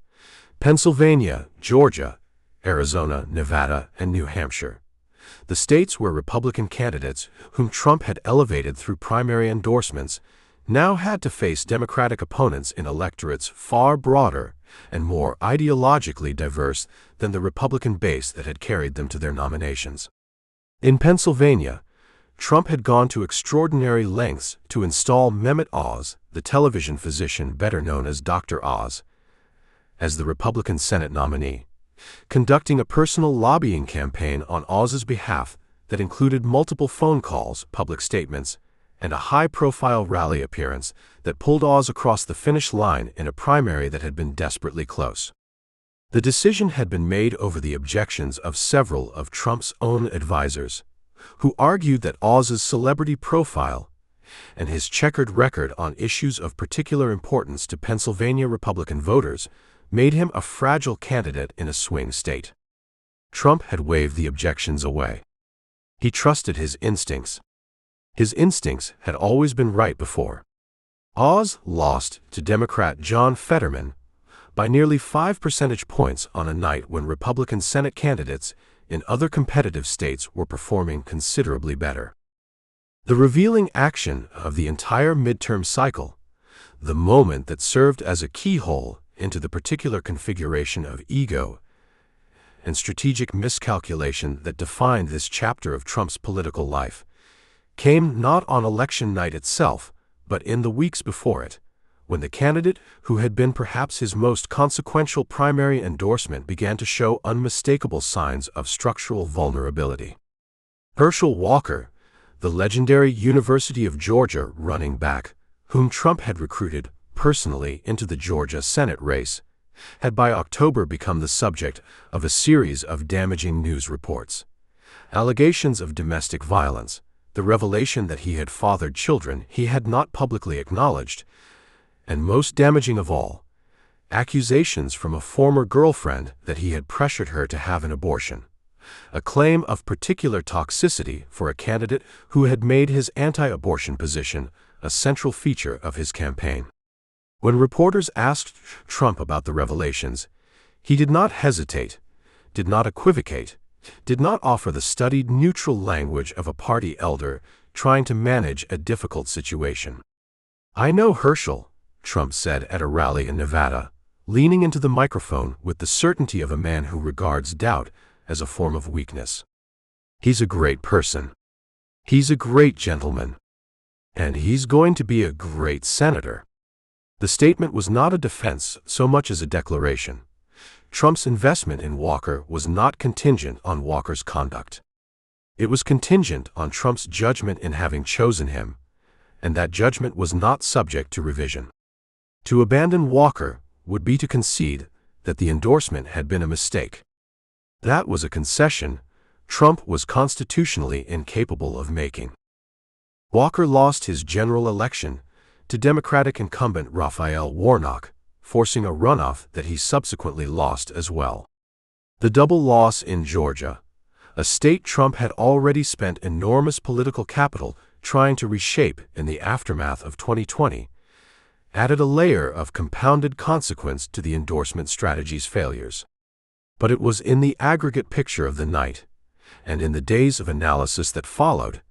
Speaker 1: Pennsylvania, Georgia, Arizona, Nevada, and New Hampshire. The states where Republican candidates, whom Trump had elevated through primary endorsements, now had to face Democratic opponents in electorates far broader and more ideologically diverse than the Republican base that had carried them to their nominations. In Pennsylvania, Trump had gone to extraordinary lengths to install Mehmet Oz, the television physician better known as Dr. Oz, as the Republican Senate nominee, conducting a personal lobbying campaign on Oz's behalf that included multiple phone calls, public statements, and a high-profile rally appearance that pulled Oz across the finish line in a primary that had been desperately close. The decision had been made over the objections of several of Trump's own advisors, who argued that Oz's celebrity profile and his checkered record on issues of particular importance to Pennsylvania Republican voters made him a fragile candidate in a swing state. Trump had waved the objections away. He trusted his instincts. His instincts had always been right before. Oz lost to Democrat John Fetterman by nearly 5 percentage points on a night when Republican Senate candidates in other competitive states were performing considerably better. The revealing action of the entire midterm cycle, the moment that served as a keyhole into the particular configuration of ego and strategic miscalculation that defined this chapter of Trump's political life, came not on election night itself, but in the weeks before it, when the candidate who had been perhaps his most consequential primary endorsement began to show unmistakable signs of structural vulnerability. Herschel Walker, the legendary University of Georgia running back, whom Trump had recruited personally into the Georgia Senate race, had by October become the subject of a series of damaging news reports. Allegations of domestic violence, the revelation that he had fathered children he had not publicly acknowledged, and most damaging of all, accusations from a former girlfriend that he had pressured her to have an abortion, a claim of particular toxicity for a candidate who had made his anti-abortion position a central feature of his campaign. When reporters asked Trump about the revelations, he did not hesitate, did not equivocate, did not offer the studied neutral language of a party elder trying to manage a difficult situation. "I know Herschel," Trump said at a rally in Nevada, leaning into the microphone with the certainty of a man who regards doubt as a form of weakness. "He's a great person. He's a great gentleman. And he's going to be a great senator." The statement was not a defense so much as a declaration. Trump's investment in Walker was not contingent on Walker's conduct. It was contingent on Trump's judgment in having chosen him, and that judgment was not subject to revision. To abandon Walker would be to concede that the endorsement had been a mistake. That was a concession Trump was constitutionally incapable of making. Walker lost his general election to Democratic incumbent Raphael Warnock, forcing a runoff that he subsequently lost as well. The double loss in Georgia, a state Trump had already spent enormous political capital trying to reshape in the aftermath of 2020, added a layer of compounded consequence to the endorsement strategy's failures. But it was in the aggregate picture of the night, and in the days of analysis that followed,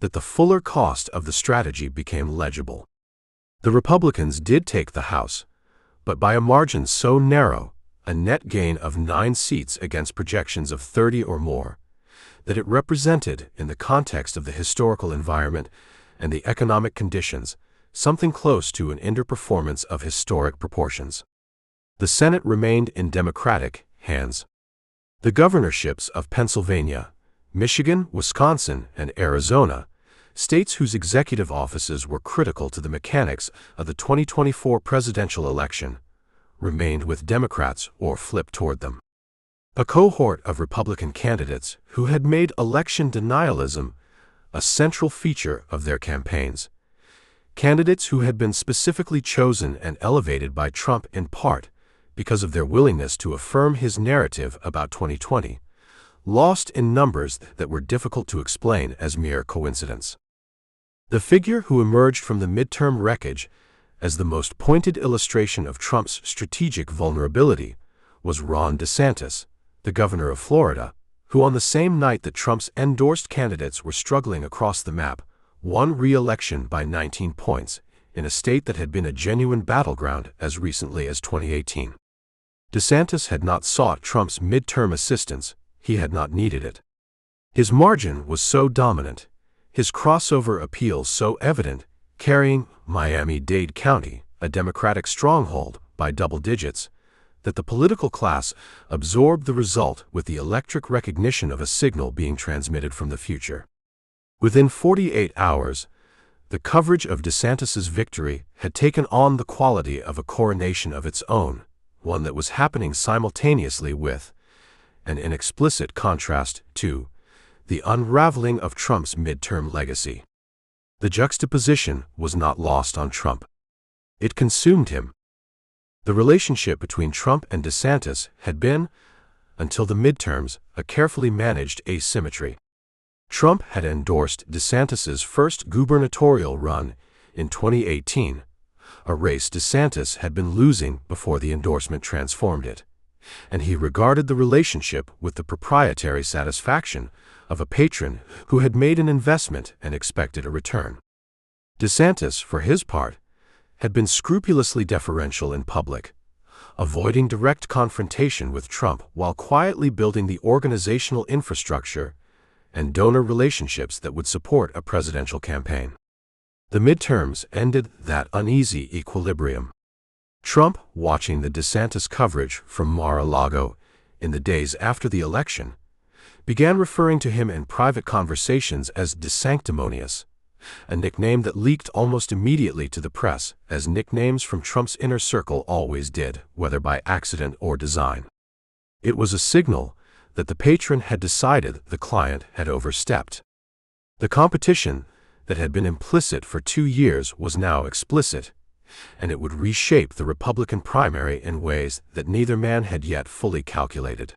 Speaker 1: that the fuller cost of the strategy became legible. The Republicans did take the House, but by a margin so narrow, a net gain of 9 seats against projections of 30 or more, that it represented, in the context of the historical environment and the economic conditions, something close to an underperformance of historic proportions. The Senate remained in Democratic hands. The governorships of Pennsylvania, Michigan, Wisconsin, and Arizona, states whose executive offices were critical to the mechanics of the 2024 presidential election, remained with Democrats or flipped toward them. A cohort of Republican candidates who had made election denialism a central feature of their campaigns, candidates who had been specifically chosen and elevated by Trump in part because of their willingness to affirm his narrative about 2020, lost in numbers that were difficult to explain as mere coincidence. The figure who emerged from the midterm wreckage as the most pointed illustration of Trump's strategic vulnerability was Ron DeSantis, the governor of Florida, who on the same night that Trump's endorsed candidates were struggling across the map, won re-election by 19 points in a state that had been a genuine battleground as recently as 2018. DeSantis had not sought Trump's midterm assistance, he had not needed it. His margin was so dominant, his crossover appeal so evident, carrying Miami-Dade County, a Democratic stronghold, by double digits, that the political class absorbed the result with the electric recognition of a signal being transmitted from the future. Within 48 hours, the coverage of DeSantis's victory had taken on the quality of a coronation of its own, one that was happening simultaneously with, and in explicit contrast to, the unraveling of Trump's midterm legacy. The juxtaposition was not lost on Trump. It consumed him. The relationship between Trump and DeSantis had been, until the midterms, a carefully managed asymmetry. Trump had endorsed DeSantis's first gubernatorial run in 2018, a race DeSantis had been losing before the endorsement transformed it, and he regarded the relationship with the proprietary satisfaction of a patron who had made an investment and expected a return. DeSantis, for his part, had been scrupulously deferential in public, avoiding direct confrontation with Trump while quietly building the organizational infrastructure and donor relationships that would support a presidential campaign. The midterms ended that uneasy equilibrium. Trump, watching the DeSantis coverage from Mar-a-Lago in the days after the election, began referring to him in private conversations as DeSanctimonious, a nickname that leaked almost immediately to the press, as nicknames from Trump's inner circle always did, whether by accident or design. It was a signal that the patron had decided the client had overstepped. The competition that had been implicit for 2 years was now explicit, and it would reshape the Republican primary in ways that neither man had yet fully calculated.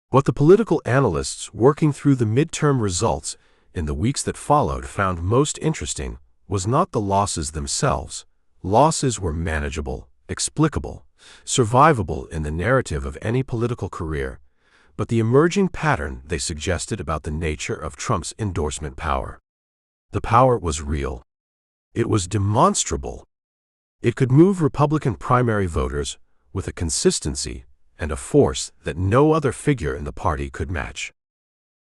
Speaker 1: What the political analysts working through the midterm results in the weeks that followed found most interesting was not the losses themselves. Losses were manageable, explicable, survivable in the narrative of any political career, but the emerging pattern they suggested about the nature of Trump's endorsement power. The power was real. It was demonstrable. It could move Republican primary voters with a consistency and a force that no other figure in the party could match.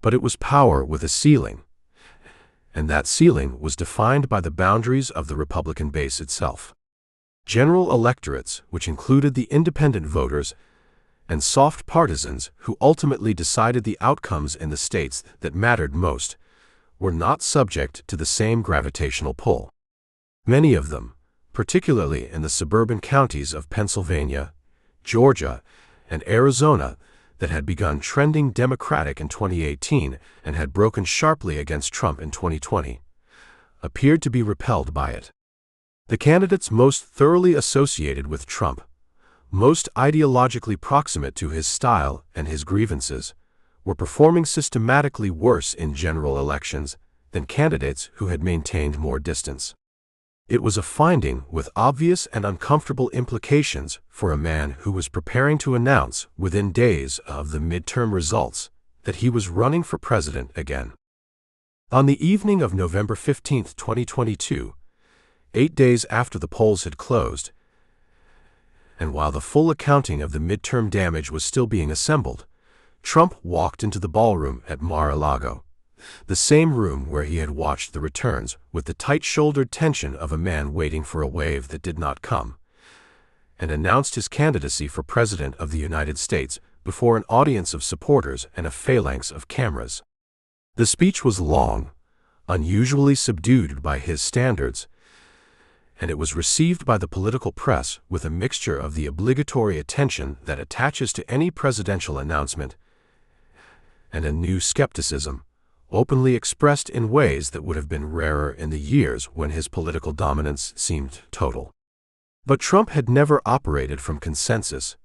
Speaker 1: But it was power with a ceiling, and that ceiling was defined by the boundaries of the Republican base itself. General electorates, which included the independent voters and soft partisans who ultimately decided the outcomes in the states that mattered most, were not subject to the same gravitational pull. Many of them, particularly in the suburban counties of Pennsylvania, Georgia, and Arizona that had begun trending Democratic in 2018 and had broken sharply against Trump in 2020, appeared to be repelled by it. The candidates most thoroughly associated with Trump, most ideologically proximate to his style and his grievances, were performing systematically worse in general elections than candidates who had maintained more distance. It was a finding with obvious and uncomfortable implications for a man who was preparing to announce within days of the midterm results that he was running for president again. On the evening of November 15, 2022, 8 days after the polls had closed, and while the full accounting of the midterm damage was still being assembled, Trump walked into the ballroom at Mar-a-Lago, the same room where he had watched the returns with the tight-shouldered tension of a man waiting for a wave that did not come, and announced his candidacy for President of the United States before an audience of supporters and a phalanx of cameras. The speech was long, unusually subdued by his standards, and it was received by the political press with a mixture of the obligatory attention that attaches to any presidential announcement and a new skepticism, openly expressed in ways that would have been rarer in the years when his political dominance seemed total. But Trump had never operated from consensus,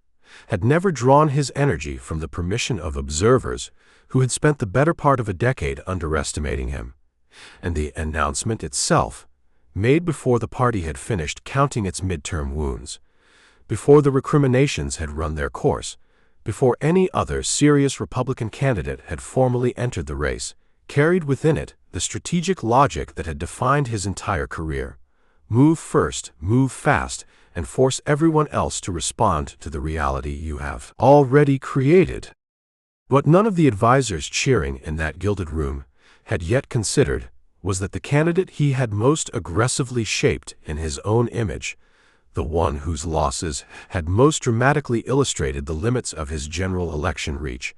Speaker 1: had never drawn his energy from the permission of observers who had spent the better part of a decade underestimating him, and the announcement itself, made before the party had finished counting its midterm wounds, before the recriminations had run their course, before any other serious Republican candidate had formally entered the race, carried within it the strategic logic that had defined his entire career: move first, move fast, and force everyone else to respond to the reality you have already created. What none of the advisors cheering in that gilded room had yet considered was that the candidate he had most aggressively shaped in his own image, the one whose losses had most dramatically illustrated the limits of his general election reach,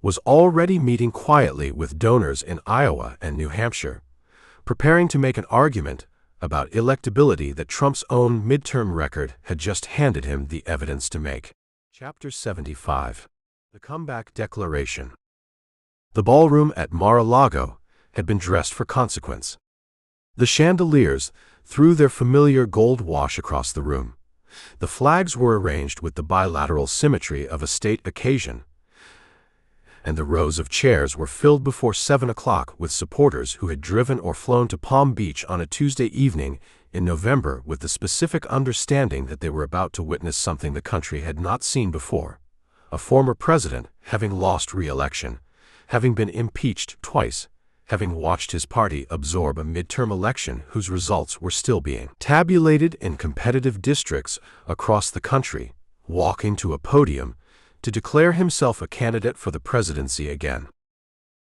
Speaker 1: was already meeting quietly with donors in Iowa and New Hampshire, preparing to make an argument about electability that Trump's own midterm record had just handed him the evidence to make. Chapter 75. The Comeback Declaration. The ballroom at Mar-a-Lago had been dressed for consequence. The chandeliers threw their familiar gold wash across the room. The flags were arranged with the bilateral symmetry of a state occasion, and the rows of chairs were filled before 7 o'clock with supporters who had driven or flown to Palm Beach on a Tuesday evening in November with the specific understanding that they were about to witness something the country had not seen before: a former president having lost re-election, having been impeached twice, having watched his party absorb a midterm election whose results were still being tabulated in competitive districts across the country, walking to a podium to declare himself a candidate for the presidency again.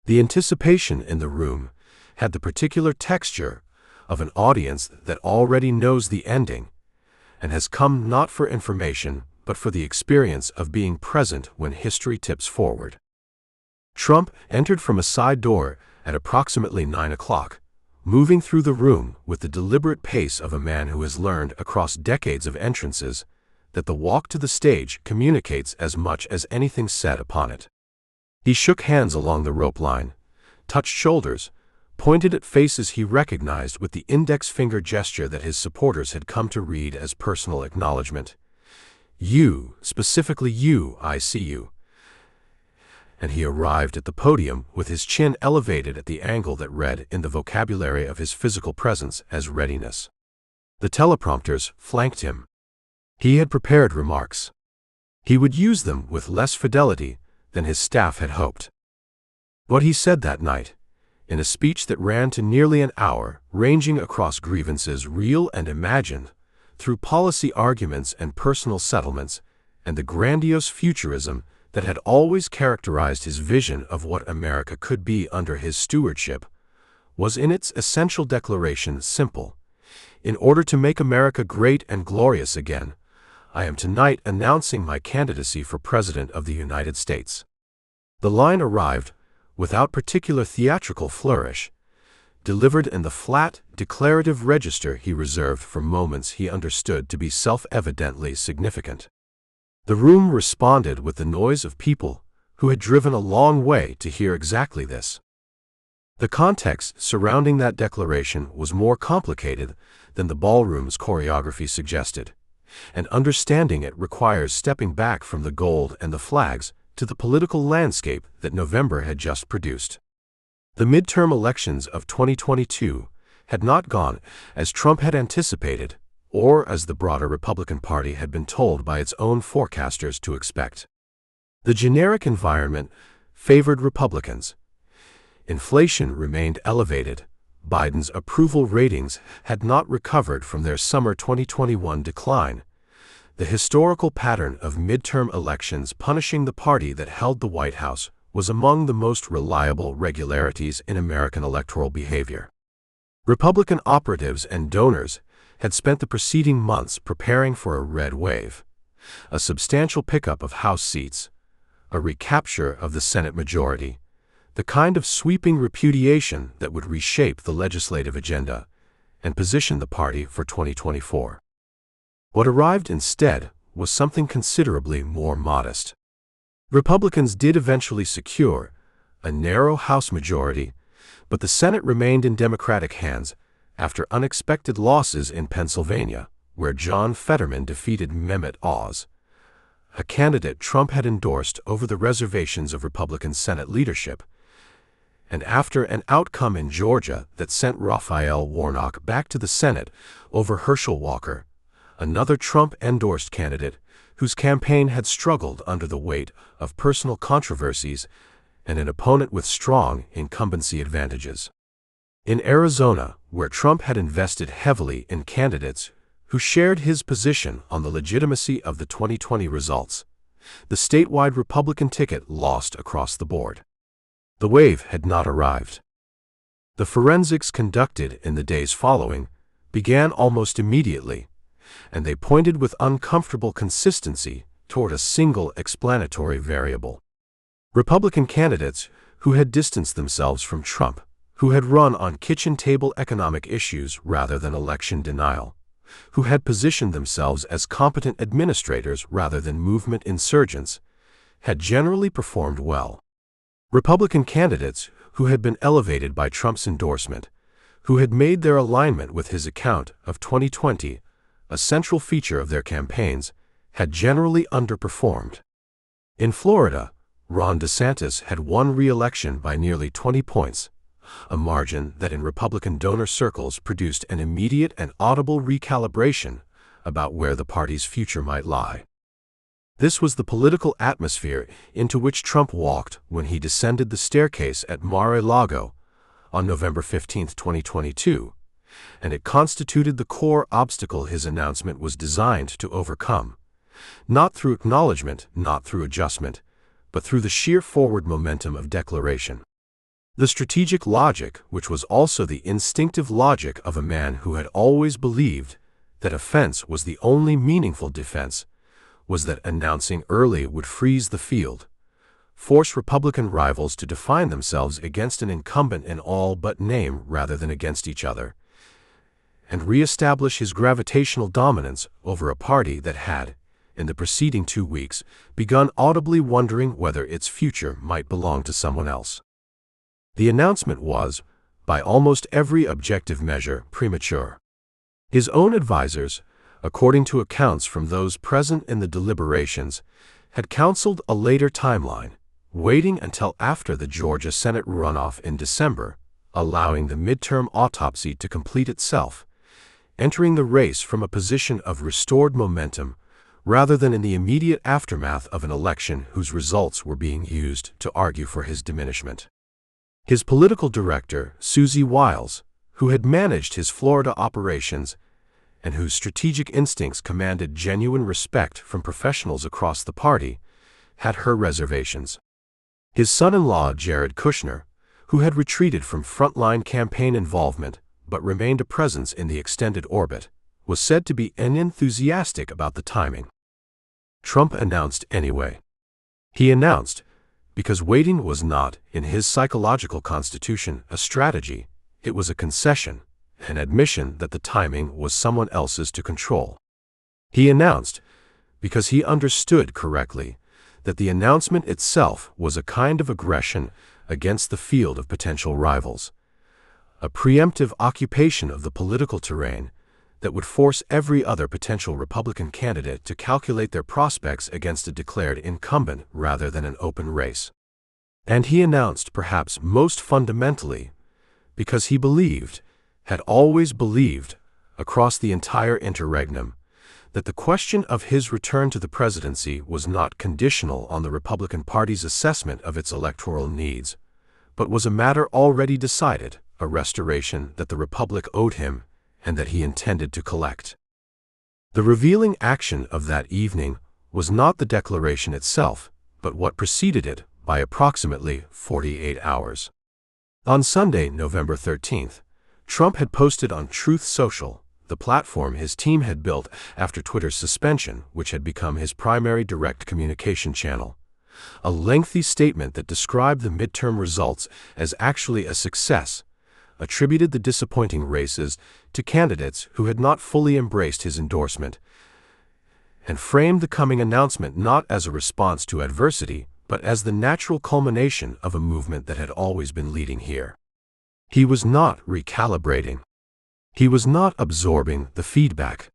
Speaker 1: The anticipation in the room had the particular texture of an audience that already knows the ending and has come not for information but for the experience of being present when history tips forward. Trump entered from a side door at approximately 9 o'clock, moving through the room with the deliberate pace of a man who has learned across decades of entrances that the walk to the stage communicates as much as anything said upon it. He shook hands along the rope line, touched shoulders, pointed at faces he recognized with the index finger gesture that his supporters had come to read as personal acknowledgement. "You, specifically you, I see you." And he arrived at the podium with his chin elevated at the angle that read in the vocabulary of his physical presence as readiness. The teleprompters flanked him. He had prepared remarks. He would use them with less fidelity than his staff had hoped. What he said that night, in a speech that ran to nearly an hour, ranging across grievances real and imagined, through policy arguments and personal settlements, and the grandiose futurism that had always characterized his vision of what America could be under his stewardship, was in its essential declaration simple. In order to make America great and glorious again, I am tonight announcing my candidacy for President of the United States. The line arrived, without particular theatrical flourish, delivered in the flat, declarative register he reserved for moments he understood to be self-evidently significant. The room responded with the noise of people who had driven a long way to hear exactly this. The context surrounding that declaration was more complicated than the ballroom's choreography suggested, and understanding it requires stepping back from the gold and the flags to the political landscape that November had just produced. The midterm elections of 2022 had not gone as Trump had anticipated, or as the broader Republican Party had been told by its own forecasters to expect. The generic environment favored Republicans. Inflation remained elevated. Biden's approval ratings had not recovered from their summer 2021 decline. The historical pattern of midterm elections punishing the party that held the White House was among the most reliable regularities in American electoral behavior. Republican operatives and donors had spent the preceding months preparing for a red wave, a substantial pickup of House seats, a recapture of the Senate majority, the kind of sweeping repudiation that would reshape the legislative agenda and position the party for 2024. What arrived instead was something considerably more modest. Republicans did eventually secure a narrow House majority, but the Senate remained in Democratic hands after unexpected losses in Pennsylvania, where John Fetterman defeated Mehmet Oz, a candidate Trump had endorsed over the reservations of Republican Senate leadership, and after an outcome in Georgia that sent Raphael Warnock back to the Senate over Herschel Walker, another Trump-endorsed candidate whose campaign had struggled under the weight of personal controversies and an opponent with strong incumbency advantages. In Arizona, where Trump had invested heavily in candidates who shared his position on the legitimacy of the 2020 results, the statewide Republican ticket lost across the board. The wave had not arrived. The forensics conducted in the days following began almost immediately, and they pointed with uncomfortable consistency toward a single explanatory variable. Republican candidates who had distanced themselves from Trump, who had run on kitchen-table economic issues rather than election denial, who had positioned themselves as competent administrators rather than movement insurgents, had generally performed well. Republican candidates who had been elevated by Trump's endorsement, who had made their alignment with his account of 2020 a central feature of their campaigns, had generally underperformed. In Florida, Ron DeSantis had won re-election by nearly 20 points, a margin that in Republican donor circles produced an immediate and audible recalibration about where the party's future might lie. This was the political atmosphere into which Trump walked when he descended the staircase at Mar-a-Lago on November 15, 2022, and it constituted the core obstacle his announcement was designed to overcome, not through acknowledgement, not through adjustment, but through the sheer forward momentum of declaration. The strategic logic, which was also the instinctive logic of a man who had always believed that offense was the only meaningful defense, was that announcing early would freeze the field, force Republican rivals to define themselves against an incumbent in all but name rather than against each other, and reestablish his gravitational dominance over a party that had, in the preceding 2 weeks, begun audibly wondering whether its future might belong to someone else. The announcement was, by almost every objective measure, premature. His own advisers, according to accounts from those present in the deliberations, had counseled a later timeline, waiting until after the Georgia Senate runoff in December, allowing the midterm autopsy to complete itself, entering the race from a position of restored momentum rather than in the immediate aftermath of an election whose results were being used to argue for his diminishment. His political director, Susie Wiles, who had managed his Florida operations and whose strategic instincts commanded genuine respect from professionals across the party, had her reservations. His son-in-law, Jared Kushner, who had retreated from frontline campaign involvement but remained a presence in the extended orbit, was said to be unenthusiastic about the timing. Trump announced anyway. He announced because waiting was not, in his psychological constitution, a strategy. It was a concession, an admission that the timing was someone else's to control. He announced because he understood correctly that the announcement itself was a kind of aggression against the field of potential rivals, a preemptive occupation of the political terrain that would force every other potential Republican candidate to calculate their prospects against a declared incumbent rather than an open race. And he announced, perhaps most fundamentally, because he believed, had always believed, across the entire interregnum, that the question of his return to the presidency was not conditional on the Republican Party's assessment of its electoral needs, but was a matter already decided, a restoration that the Republic owed him and that he intended to collect. The revealing action of that evening was not the declaration itself, but what preceded it by approximately 48 hours. On Sunday, November 13th, Trump had posted on Truth Social, the platform his team had built after Twitter's suspension, which had become his primary direct communication channel, a lengthy statement that described the midterm results as actually a success, attributed the disappointing races to candidates who had not fully embraced his endorsement, and framed the coming announcement not as a response to adversity, but as the natural culmination of a movement that had always been leading here. He was not recalibrating. He was not absorbing the feedback.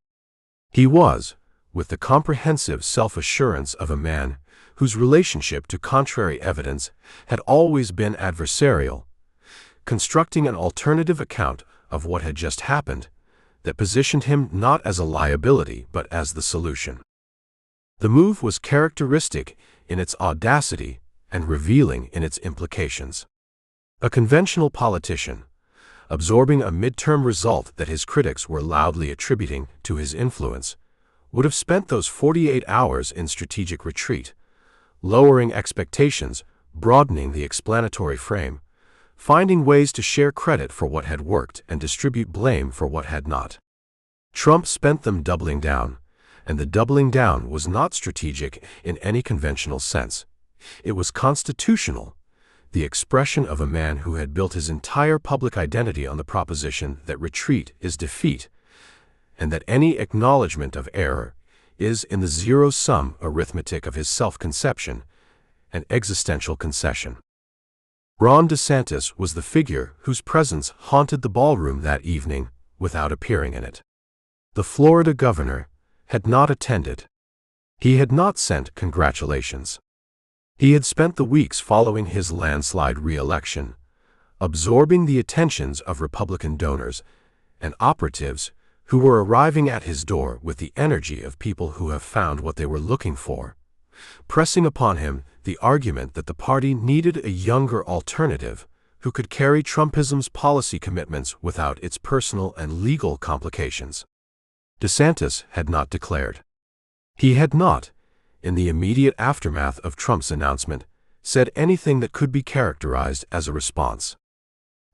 Speaker 1: He was, with the comprehensive self-assurance of a man whose relationship to contrary evidence had always been adversarial, constructing an alternative account of what had just happened that positioned him not as a liability but as the solution. The move was characteristic in its audacity and revealing in its implications. A conventional politician, absorbing a midterm result that his critics were loudly attributing to his influence, would have spent those 48 hours in strategic retreat, lowering expectations, broadening the explanatory frame, finding ways to share credit for what had worked and distribute blame for what had not. Trump spent them doubling down, and the doubling down was not strategic in any conventional sense. It was constitutional, the expression of a man who had built his entire public identity on the proposition that retreat is defeat, and that any acknowledgement of error is, in the zero-sum arithmetic of his self-conception, an existential concession. Ron DeSantis was the figure whose presence haunted the ballroom that evening without appearing in it. The Florida governor had not attended. He had not sent congratulations. He had spent the weeks following his landslide re-election, absorbing the attentions of Republican donors and operatives who were arriving at his door with the energy of people who have found what they were looking for, pressing upon him the argument that the party needed a younger alternative who could carry Trumpism's policy commitments without its personal and legal complications. DeSantis had not declared. He had not, in the immediate aftermath of Trump's announcement, said anything that could be characterized as a response.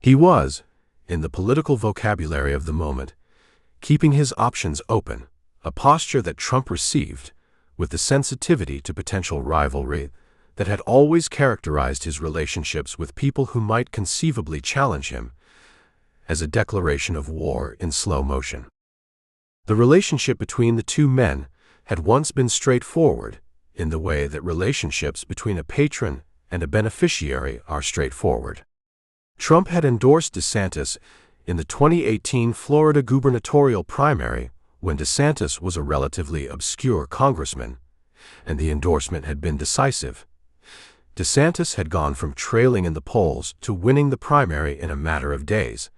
Speaker 1: He was, in the political vocabulary of the moment, keeping his options open, a posture that Trump received, with the sensitivity to potential rivalry that had always characterized his relationships with people who might conceivably challenge him, as a declaration of war in slow motion. The relationship between the two men had once been straightforward, in the way that relationships between a patron and a beneficiary are straightforward. Trump had endorsed DeSantis in the 2018 Florida gubernatorial primary when DeSantis was a relatively obscure congressman, and the endorsement had been decisive. DeSantis had gone from trailing in the polls to winning the primary in a matter of days,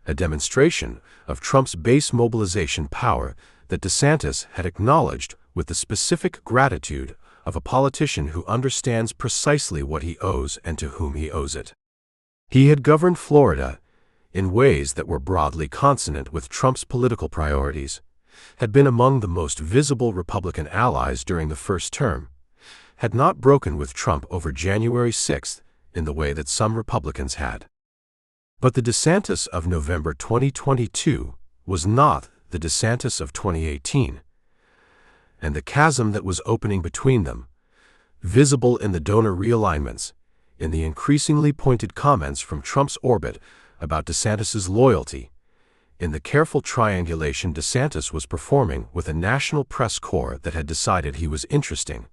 Speaker 1: a demonstration of Trump's base mobilization power that DeSantis had acknowledged with the specific gratitude of a politician who understands precisely what he owes and to whom he owes it. He had governed Florida in ways that were broadly consonant with Trump's political priorities, had been among the most visible Republican allies during the first term, had not broken with Trump over January 6th in the way that some Republicans had. But the DeSantis of November 2022 was not the DeSantis of 2018, and the chasm that was opening between them, visible in the donor realignments, in the increasingly pointed comments from Trump's orbit about DeSantis's loyalty, in the careful triangulation DeSantis was performing with a national press corps that had decided he was interesting,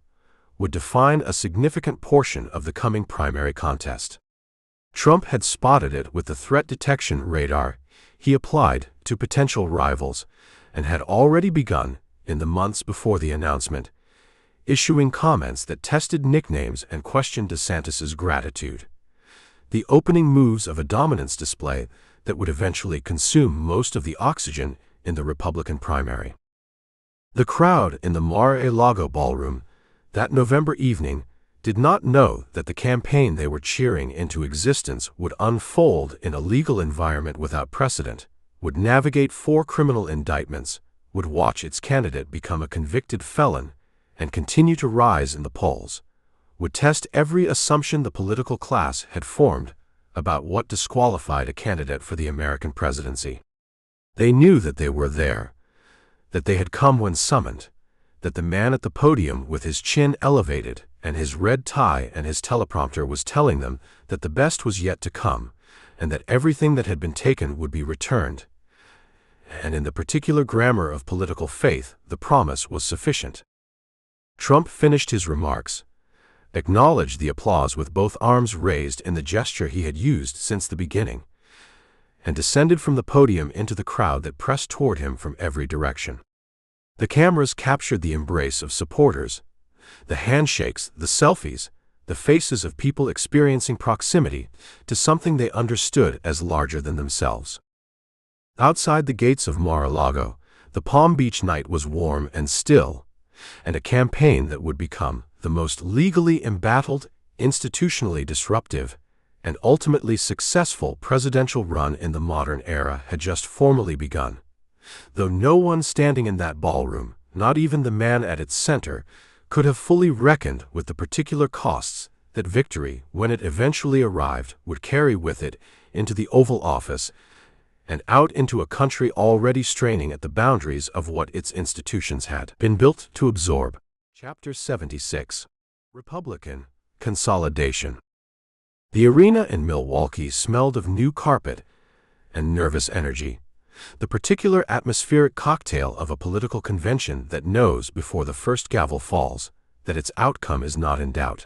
Speaker 1: would define a significant portion of the coming primary contest. Trump had spotted it with the threat detection radar he applied to potential rivals and had already begun, in the months before the announcement, issuing comments that tested nicknames and questioned DeSantis's gratitude. The opening moves of a dominance display that would eventually consume most of the oxygen in the Republican primary. The crowd in the Mar-a-Lago ballroom that November evening did not know that the campaign they were cheering into existence would unfold in a legal environment without precedent, would navigate 4 criminal indictments, would watch its candidate become a convicted felon and continue to rise in the polls, would test every assumption the political class had formed about what disqualified a candidate for the American presidency. They knew that they were there, that they had come when summoned, that the man at the podium with his chin elevated and his red tie and his teleprompter was telling them that the best was yet to come, and that everything that had been taken would be returned. And in the particular grammar of political faith, the promise was sufficient. Trump finished his remarks, acknowledged the applause with both arms raised in the gesture he had used since the beginning, and descended from the podium into the crowd that pressed toward him from every direction. The cameras captured the embrace of supporters, the handshakes, the selfies, the faces of people experiencing proximity to something they understood as larger than themselves. Outside the gates of Mar-a-Lago, the Palm Beach night was warm and still, and a campaign that would become the most legally embattled, institutionally disruptive, and ultimately successful presidential run in the modern era had just formally begun. Though no one standing in that ballroom, not even the man at its center, could have fully reckoned with the particular costs that victory, when it eventually arrived, would carry with it into the Oval Office and out into a country already straining at the boundaries of what its institutions had been built to absorb. Chapter 76. Republican Consolidation. The arena in Milwaukee smelled of new carpet and nervous energy, the particular atmospheric cocktail of a political convention that knows before the first gavel falls that its outcome is not in doubt.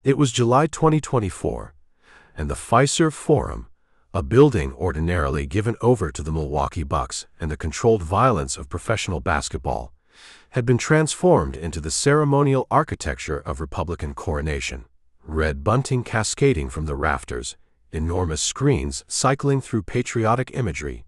Speaker 1: It was July 2024, and the Fiserv Forum, a building ordinarily given over to the Milwaukee Bucks and the controlled violence of professional basketball, had been transformed into the ceremonial architecture of Republican coronation. Red bunting cascading from the rafters, enormous screens cycling through patriotic imagery,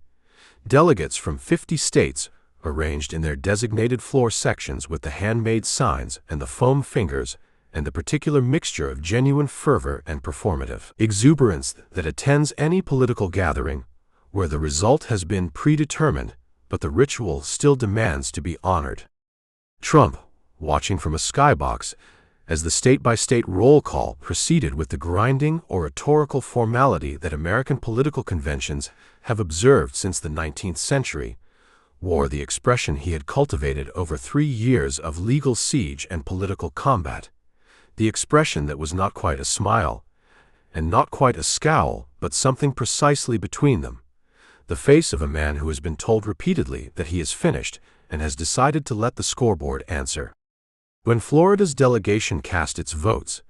Speaker 1: delegates from 50 states arranged in their designated floor sections with the handmade signs and the foam fingers and the particular mixture of genuine fervor and performative exuberance that attends any political gathering where the result has been predetermined but the ritual still demands to be honored. Trump, watching from a skybox as the state-by-state roll call proceeded with the grinding oratorical formality that American political conventions have observed since the 19th century, wore the expression he had cultivated over 3 years of legal siege and political combat, the expression that was not quite a smile, and not quite a scowl, but something precisely between them, the face of a man who has been told repeatedly that he is finished and has decided to let the scoreboard answer. When Florida's delegation cast its votes,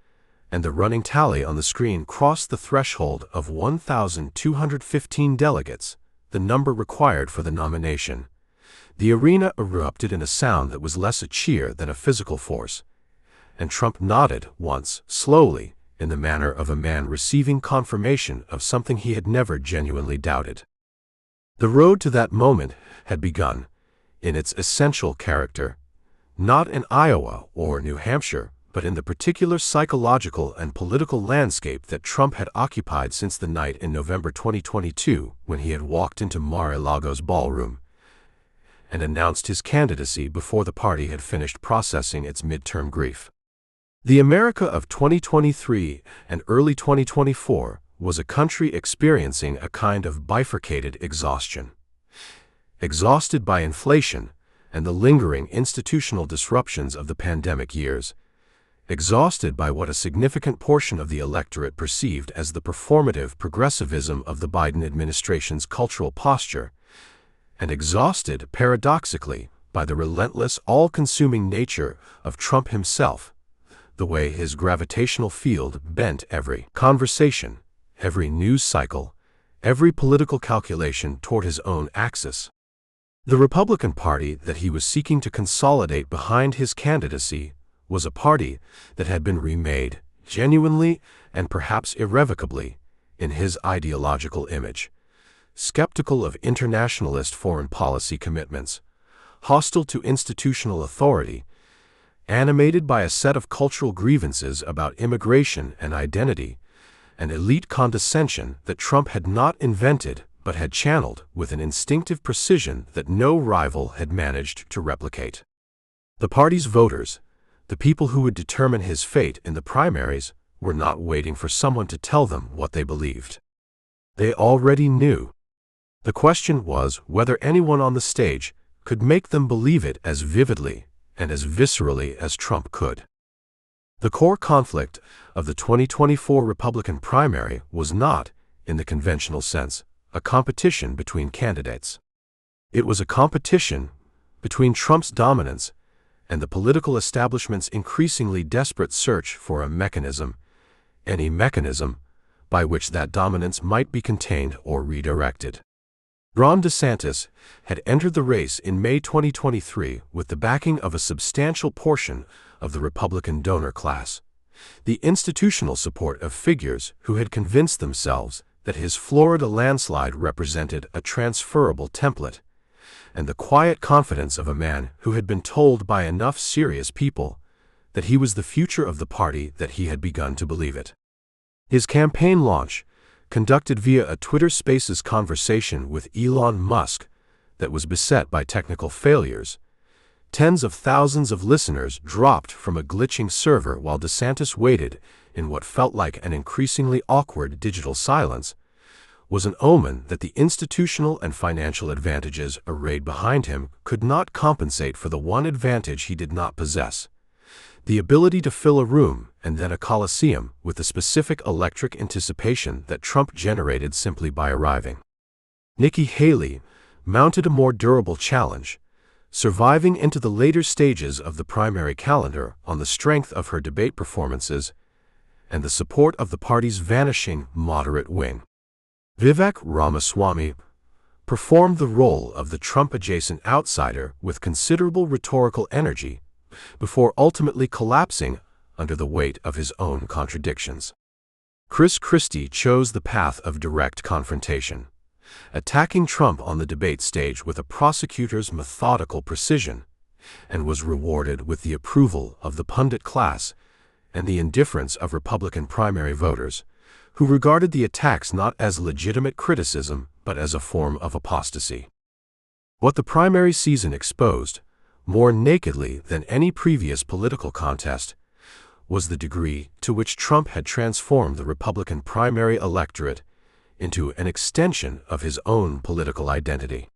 Speaker 1: and the running tally on the screen crossed the threshold of 1,215 delegates, the number required for the nomination, the arena erupted in a sound that was less a cheer than a physical force, and Trump nodded once, slowly, in the manner of a man receiving confirmation of something he had never genuinely doubted. The road to that moment had begun, in its essential character, not in Iowa or New Hampshire, but in the particular psychological and political landscape that Trump had occupied since the night in November 2022 when he had walked into Mar-a-Lago's ballroom and announced his candidacy before the party had finished processing its midterm grief. The America of 2023 and early 2024 was a country experiencing a kind of bifurcated exhaustion. Exhausted by inflation and the lingering institutional disruptions of the pandemic years, exhausted by what a significant portion of the electorate perceived as the performative progressivism of the Biden administration's cultural posture, and exhausted, paradoxically, by the relentless, all-consuming nature of Trump himself, the way his gravitational field bent every conversation, every news cycle, every political calculation toward his own axis. The Republican Party that he was seeking to consolidate behind his candidacy was a party that had been remade, genuinely and perhaps irrevocably, in his ideological image, skeptical of internationalist foreign policy commitments, hostile to institutional authority, animated by a set of cultural grievances about immigration and identity, an elite condescension that Trump had not invented but had channeled with an instinctive precision that no rival had managed to replicate. The party's voters, the people who would determine his fate in the primaries, were not waiting for someone to tell them what they believed. They already knew. The question was whether anyone on the stage could make them believe it as vividly and as viscerally as Trump could. The core conflict of the 2024 Republican primary was not, in the conventional sense, a competition between candidates. It was a competition between Trump's dominance and the political establishment's increasingly desperate search for a mechanism, any mechanism, by which that dominance might be contained or redirected. Ron DeSantis had entered the race in May 2023 with the backing of a substantial portion of the Republican donor class, the institutional support of figures who had convinced themselves that his Florida landslide represented a transferable template, and the quiet confidence of a man who had been told by enough serious people that he was the future of the party that he had begun to believe it. His campaign launch, conducted via a Twitter Spaces conversation with Elon Musk that was beset by technical failures, tens of thousands of listeners dropped from a glitching server while DeSantis waited in what felt like an increasingly awkward digital silence, was an omen that the institutional and financial advantages arrayed behind him could not compensate for the one advantage he did not possess: the ability to fill a room and then a coliseum with the specific electric anticipation that Trump generated simply by arriving. Nikki Haley mounted a more durable challenge, surviving into the later stages of the primary calendar on the strength of her debate performances and the support of the party's vanishing moderate wing. Vivek Ramaswamy performed the role of the Trump-adjacent outsider with considerable rhetorical energy before ultimately collapsing under the weight of his own contradictions. Chris Christie chose the path of direct confrontation, attacking Trump on the debate stage with a prosecutor's methodical precision, and was rewarded with the approval of the pundit class and the indifference of Republican primary voters, who regarded the attacks not as legitimate criticism but as a form of apostasy. What the primary season exposed, more nakedly than any previous political contest, was the degree to which Trump had transformed the Republican primary electorate into an extension of his own political identity.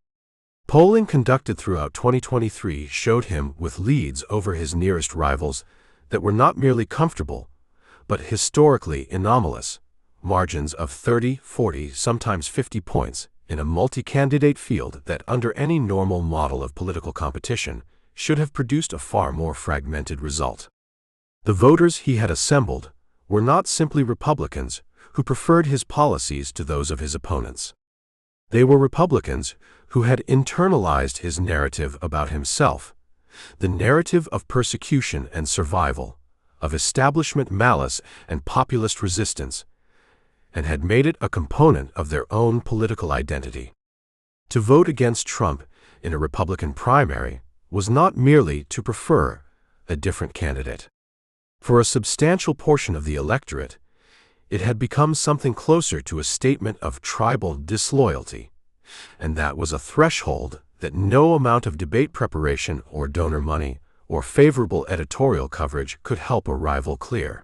Speaker 1: Polling conducted throughout 2023 showed him with leads over his nearest rivals that were not merely comfortable, but historically anomalous, margins of 30, 40, sometimes 50 points in a multi-candidate field that under any normal model of political competition should have produced a far more fragmented result. The voters he had assembled were not simply Republicans who preferred his policies to those of his opponents. They were Republicans who had internalized his narrative about himself, the narrative of persecution and survival, of establishment malice and populist resistance, and had made it a component of their own political identity. To vote against Trump in a Republican primary was not merely to prefer a different candidate. For a substantial portion of the electorate, it had become something closer to a statement of tribal disloyalty, and that was a threshold that no amount of debate preparation or donor money or favorable editorial coverage could help a rival clear.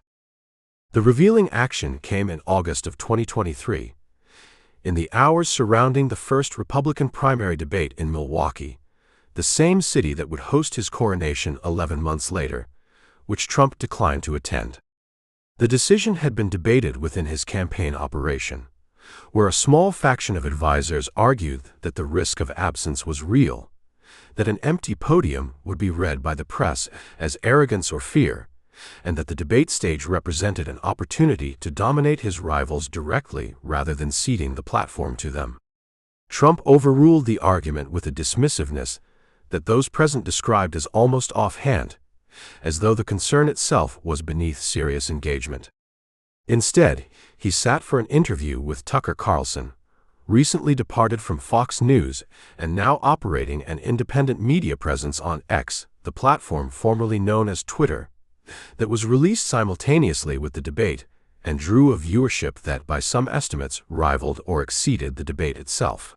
Speaker 1: The revealing action came in August of 2023, in the hours surrounding the first Republican primary debate in Milwaukee, the same city that would host his coronation 11 months later, which Trump declined to attend. The decision had been debated within his campaign operation, where a small faction of advisers argued that the risk of absence was real, that an empty podium would be read by the press as arrogance or fear, and that the debate stage represented an opportunity to dominate his rivals directly rather than ceding the platform to them. Trump overruled the argument with a dismissiveness that those present described as almost offhand, as though the concern itself was beneath serious engagement. Instead, he sat for an interview with Tucker Carlson, recently departed from Fox News and now operating an independent media presence on X, the platform formerly known as Twitter, that was released simultaneously with the debate and drew a viewership that, by some estimates, rivaled or exceeded the debate itself.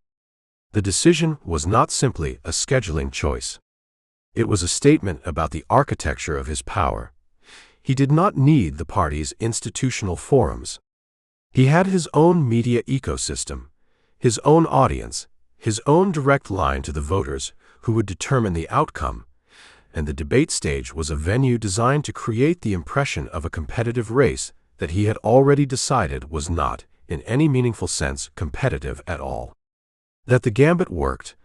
Speaker 1: The decision was not simply a scheduling choice. It was a statement about the architecture of his power. He did not need the party's institutional forums. He had his own media ecosystem, his own audience, his own direct line to the voters who would determine the outcome, and the debate stage was a venue designed to create the impression of a competitive race that he had already decided was not, in any meaningful sense, competitive at all. That the gambit worked,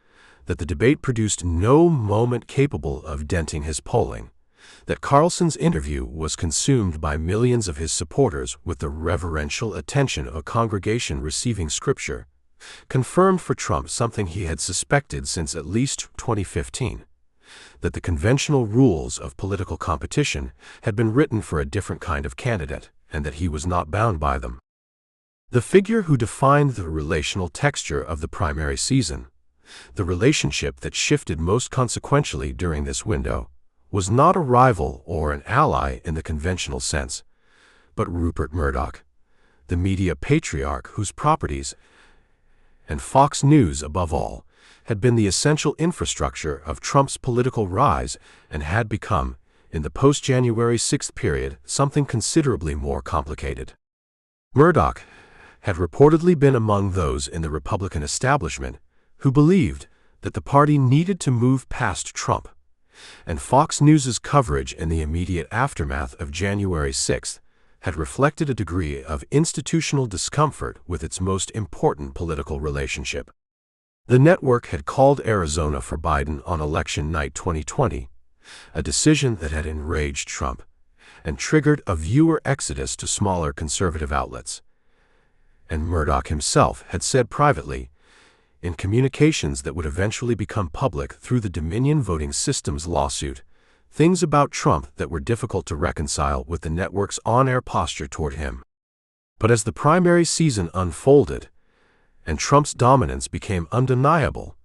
Speaker 1: that the debate produced no moment capable of denting his polling, that Carlson's interview was consumed by millions of his supporters with the reverential attention of a congregation receiving scripture, confirmed for Trump something he had suspected since at least 2015, that the conventional rules of political competition had been written for a different kind of candidate, and that he was not bound by them. The figure who defined the relational texture of the primary season, the relationship that shifted most consequentially during this window, was not a rival or an ally in the conventional sense, but Rupert Murdoch, the media patriarch whose properties, and Fox News above all, had been the essential infrastructure of Trump's political rise and had become, in the post-January 6th period, something considerably more complicated. Murdoch had reportedly been among those in the Republican establishment who believed that the party needed to move past Trump, and Fox News's coverage in the immediate aftermath of January 6th had reflected a degree of institutional discomfort with its most important political relationship. The network had called Arizona for Biden on election night 2020, a decision that had enraged Trump and triggered a viewer exodus to smaller conservative outlets. And Murdoch himself had said privately, in communications that would eventually become public through the Dominion Voting Systems lawsuit, things about Trump that were difficult to reconcile with the network's on-air posture toward him. But as the primary season unfolded, and Trump's dominance became undeniable,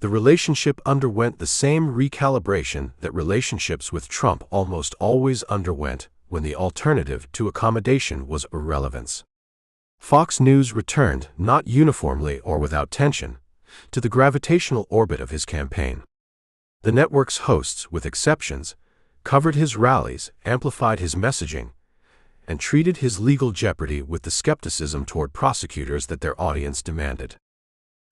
Speaker 1: the relationship underwent the same recalibration that relationships with Trump almost always underwent when the alternative to accommodation was irrelevance. Fox News returned, not uniformly or without tension, to the gravitational orbit of his campaign. The network's hosts, with exceptions, covered his rallies, amplified his messaging, and treated his legal jeopardy with the skepticism toward prosecutors that their audience demanded.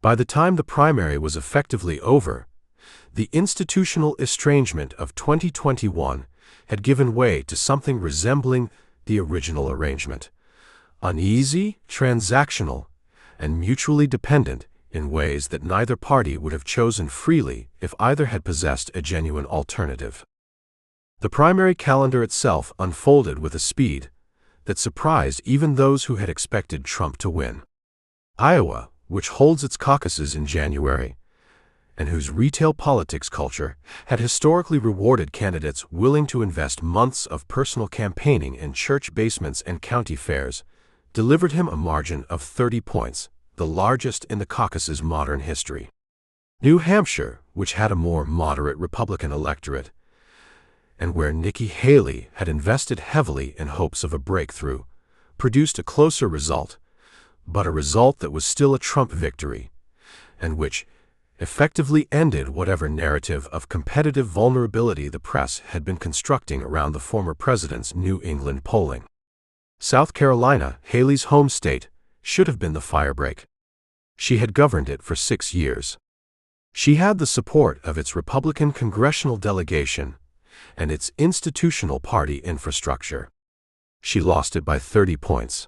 Speaker 1: By the time the primary was effectively over, the institutional estrangement of 2021 had given way to something resembling the original arrangement, uneasy, transactional, and mutually dependent in ways that neither party would have chosen freely if either had possessed a genuine alternative. The primary calendar itself unfolded with a speed that surprised even those who had expected Trump to win. Iowa, which holds its caucuses in January, and whose retail politics culture had historically rewarded candidates willing to invest months of personal campaigning in church basements and county fairs, delivered him a margin of 30 points, the largest in the caucus's modern history. New Hampshire, which had a more moderate Republican electorate, and where Nikki Haley had invested heavily in hopes of a breakthrough, produced a closer result, but a result that was still a Trump victory, and which effectively ended whatever narrative of competitive vulnerability the press had been constructing around the former president's New England polling. South Carolina, Haley's home state, should have been the firebreak. She had governed it for 6 years. She had the support of its Republican congressional delegation and its institutional party infrastructure. She lost it by 30 points.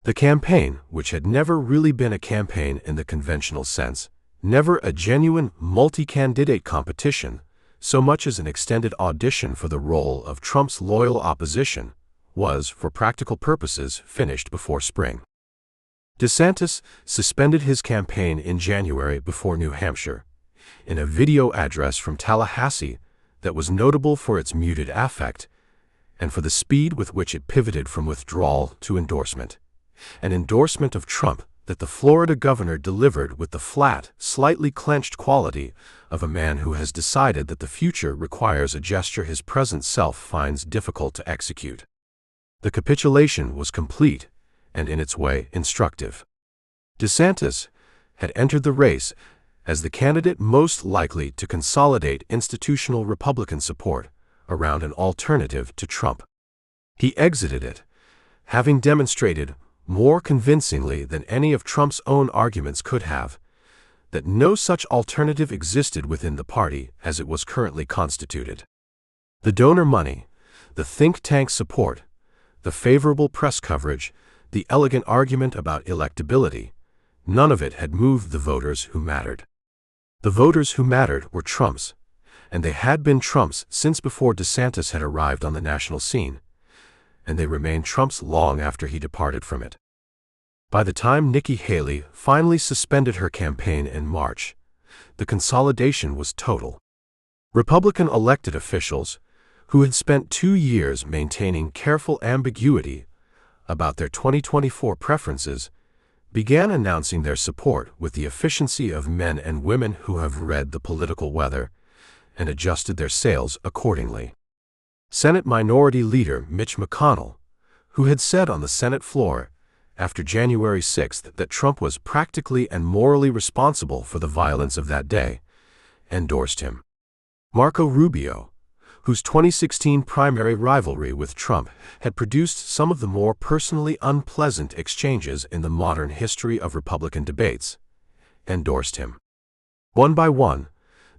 Speaker 1: The campaign, which had never really been a campaign in the conventional sense, never a genuine multi-candidate competition, so much as an extended audition for the role of Trump's loyal opposition, was, for practical purposes, finished before spring. DeSantis suspended his campaign in January before New Hampshire, in a video address from Tallahassee that was notable for its muted affect and for the speed with which it pivoted from withdrawal to endorsement. An endorsement of Trump that the Florida governor delivered with the flat, slightly clenched quality of a man who has decided that the future requires a gesture his present self finds difficult to execute. The capitulation was complete and, in its way, instructive. DeSantis had entered the race as the candidate most likely to consolidate institutional Republican support around an alternative to Trump. He exited it, having demonstrated more convincingly than any of Trump's own arguments could have, that no such alternative existed within the party as it was currently constituted. The donor money, the think tank support, the favorable press coverage, the elegant argument about electability, none of it had moved the voters who mattered. The voters who mattered were Trump's, and they had been Trump's since before DeSantis had arrived on the national scene, and they remained Trump's long after he departed from it. By the time Nikki Haley finally suspended her campaign in March, the consolidation was total. Republican elected officials, who had spent 2 years maintaining careful ambiguity about their 2024 preferences, began announcing their support with the efficiency of men and women who have read the political weather and adjusted their sails accordingly. Senate Minority Leader Mitch McConnell, who had said on the Senate floor after January 6 that Trump was practically and morally responsible for the violence of that day, endorsed him. Marco Rubio, whose 2016 primary rivalry with Trump had produced some of the more personally unpleasant exchanges in the modern history of Republican debates, endorsed him. One by one,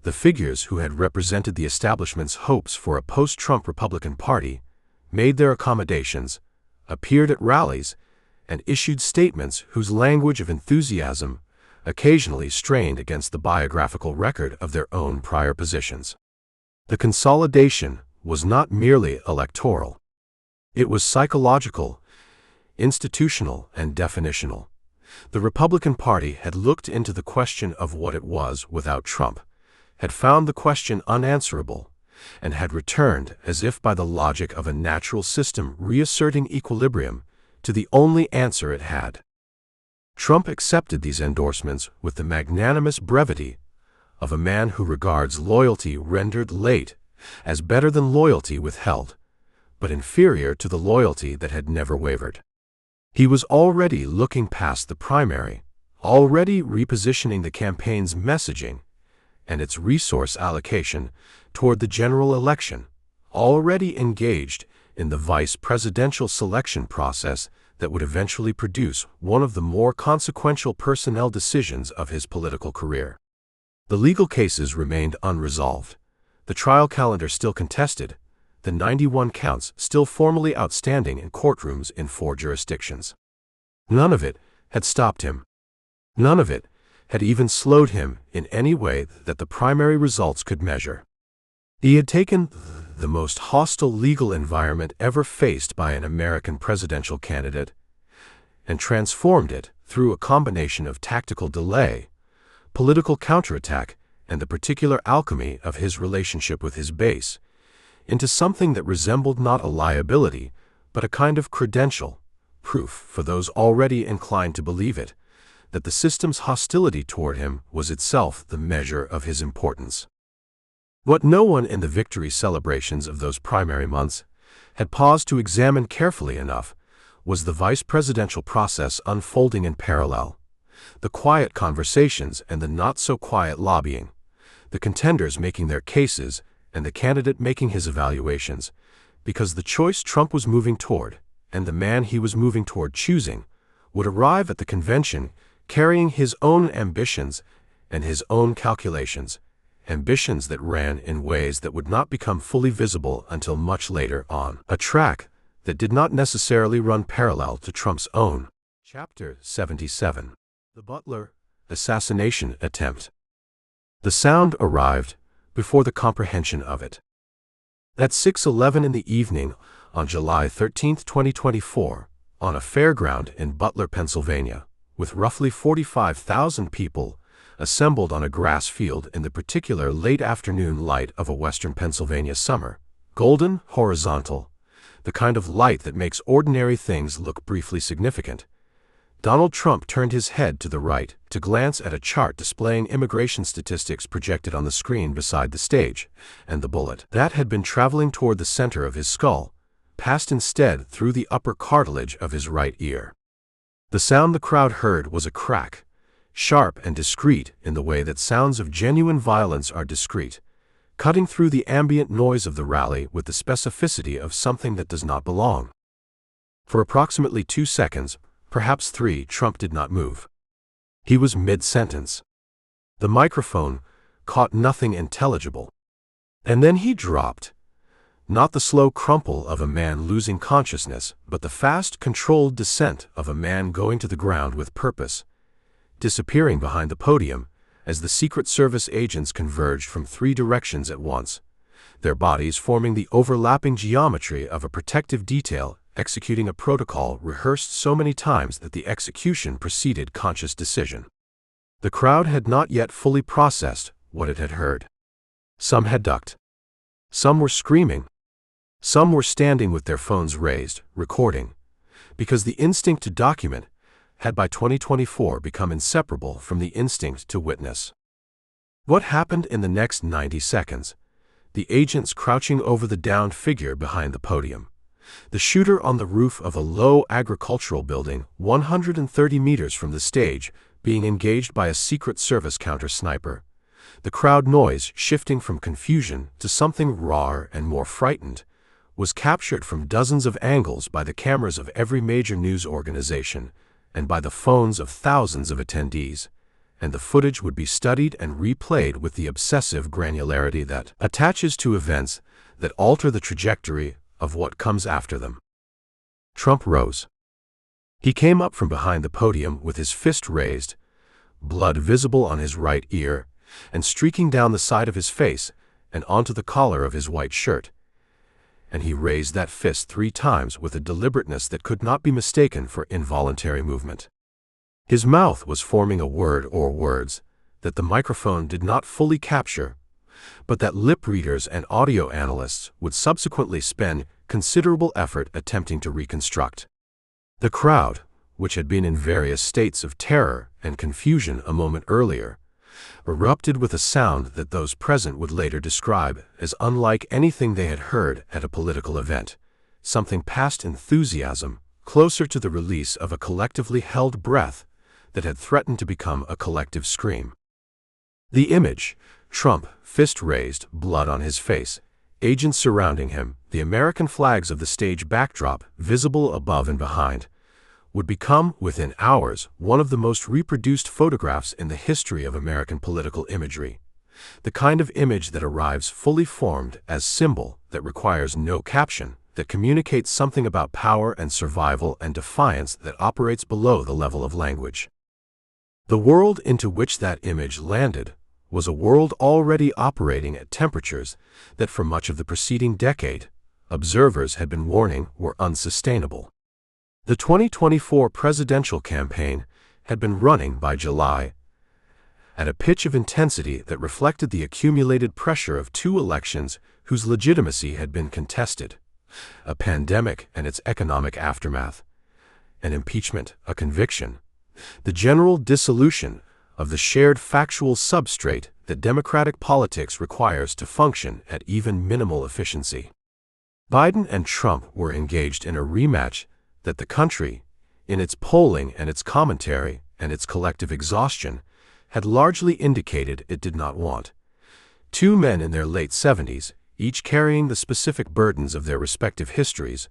Speaker 1: the figures who had represented the establishment's hopes for a post-Trump Republican Party made their accommodations, appeared at rallies, and issued statements whose language of enthusiasm occasionally strained against the biographical record of their own prior positions. The consolidation was not merely electoral. It was psychological, institutional, and definitional. The Republican Party had looked into the question of what it was without Trump, had found the question unanswerable, and had returned, as if by the logic of a natural system reasserting equilibrium, to the only answer it had. Trump accepted these endorsements with the magnanimous brevity of a man who regards loyalty rendered late as better than loyalty withheld, but inferior to the loyalty that had never wavered. He was already looking past the primary, already repositioning the campaign's messaging and its resource allocation toward the general election, already engaged in the vice presidential selection process that would eventually produce one of the more consequential personnel decisions of his political career. The legal cases remained unresolved, the trial calendar still contested, the 91 counts still formally outstanding in courtrooms in 4 jurisdictions. None of it had stopped him. None of it had even slowed him in any way that the primary results could measure. He had taken the most hostile legal environment ever faced by an American presidential candidate and transformed it through a combination of tactical delay, political counterattack, and the particular alchemy of his relationship with his base, into something that resembled not a liability, but a kind of credential, proof for those already inclined to believe it, that the system's hostility toward him was itself the measure of his importance. What no one in the victory celebrations of those primary months had paused to examine carefully enough was the vice presidential process unfolding in parallel, the quiet conversations and the not-so-quiet lobbying, the contenders making their cases and the candidate making his evaluations, because the choice Trump was moving toward, and the man he was moving toward choosing, would arrive at the convention carrying his own ambitions and his own calculations, ambitions that ran in ways that would not become fully visible until much later on a track that did not necessarily run parallel to Trump's own. Chapter 77. The Butler Assassination Attempt. The sound arrived before the comprehension of it. At 6:11 in the evening on July 13, 2024, on a fairground in Butler, Pennsylvania, with roughly 45,000 people assembled on a grass field in the particular late afternoon light of a western Pennsylvania summer, golden, horizontal, the kind of light that makes ordinary things look briefly significant, Donald Trump turned his head to the right to glance at a chart displaying immigration statistics projected on the screen beside the stage, and the bullet that had been traveling toward the center of his skull passed instead through the upper cartilage of his right ear. The sound the crowd heard was a crack, sharp and discreet in the way that sounds of genuine violence are discreet, cutting through the ambient noise of the rally with the specificity of something that does not belong. For approximately 2 seconds, perhaps 3, Trump did not move. He was mid-sentence. The microphone caught nothing intelligible. And then he dropped. Not the slow crumple of a man losing consciousness, but the fast, controlled descent of a man going to the ground with purpose, disappearing behind the podium as the Secret Service agents converged from 3 directions at once, their bodies forming the overlapping geometry of a protective detail executing a protocol rehearsed so many times that the execution preceded conscious decision. The crowd had not yet fully processed what it had heard. Some had ducked. Some were screaming. Some were standing with their phones raised, recording, because the instinct to document had by 2024 become inseparable from the instinct to witness. What happened in the next 90 seconds? The agents crouching over the downed figure behind the podium. The shooter on the roof of a low agricultural building 130 meters from the stage being engaged by a Secret Service counter-sniper. The crowd noise shifting from confusion to something rawer and more frightened was captured from dozens of angles by the cameras of every major news organization and by the phones of thousands of attendees, and the footage would be studied and replayed with the obsessive granularity that attaches to events that alter the trajectory of what comes after them. Trump rose. He came up from behind the podium with his fist raised, blood visible on his right ear and streaking down the side of his face and onto the collar of his white shirt. And he raised that fist 3 times with a deliberateness that could not be mistaken for involuntary movement. His mouth was forming a word or words that the microphone did not fully capture, but that lip readers and audio analysts would subsequently spend considerable effort attempting to reconstruct. The crowd, which had been in various states of terror and confusion a moment earlier, erupted with a sound that those present would later describe as unlike anything they had heard at a political event, something past enthusiasm, closer to the release of a collectively held breath that had threatened to become a collective scream. The image, Trump, fist raised, blood on his face, agents surrounding him, the American flags of the stage backdrop visible above and behind, would become, within hours, one of the most reproduced photographs in the history of American political imagery, the kind of image that arrives fully formed as symbol that requires no caption, that communicates something about power and survival and defiance that operates below the level of language. The world into which that image landed was a world already operating at temperatures that for much of the preceding decade, observers had been warning were unsustainable. The 2024 presidential campaign had been running by July at a pitch of intensity that reflected the accumulated pressure of 2 elections whose legitimacy had been contested, a pandemic and its economic aftermath, an impeachment, a conviction, the general dissolution of the shared factual substrate that democratic politics requires to function at even minimal efficiency. Biden and Trump were engaged in a rematch that the country, in its polling and its commentary and its collective exhaustion, had largely indicated it did not want. Two men in their late 70s, each carrying the specific burdens of their respective histories,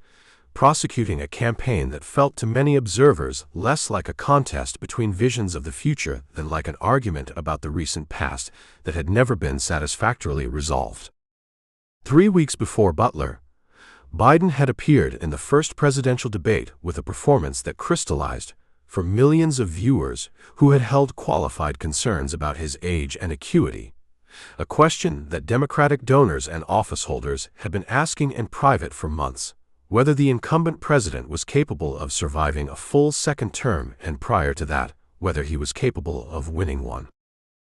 Speaker 1: prosecuting a campaign that felt to many observers less like a contest between visions of the future than like an argument about the recent past that had never been satisfactorily resolved. 3 weeks before Butler, Biden had appeared in the first presidential debate with a performance that crystallized, for millions of viewers who had held qualified concerns about his age and acuity, a question that Democratic donors and office holders had been asking in private for months: whether the incumbent president was capable of surviving a full second term, and prior to that, whether he was capable of winning one.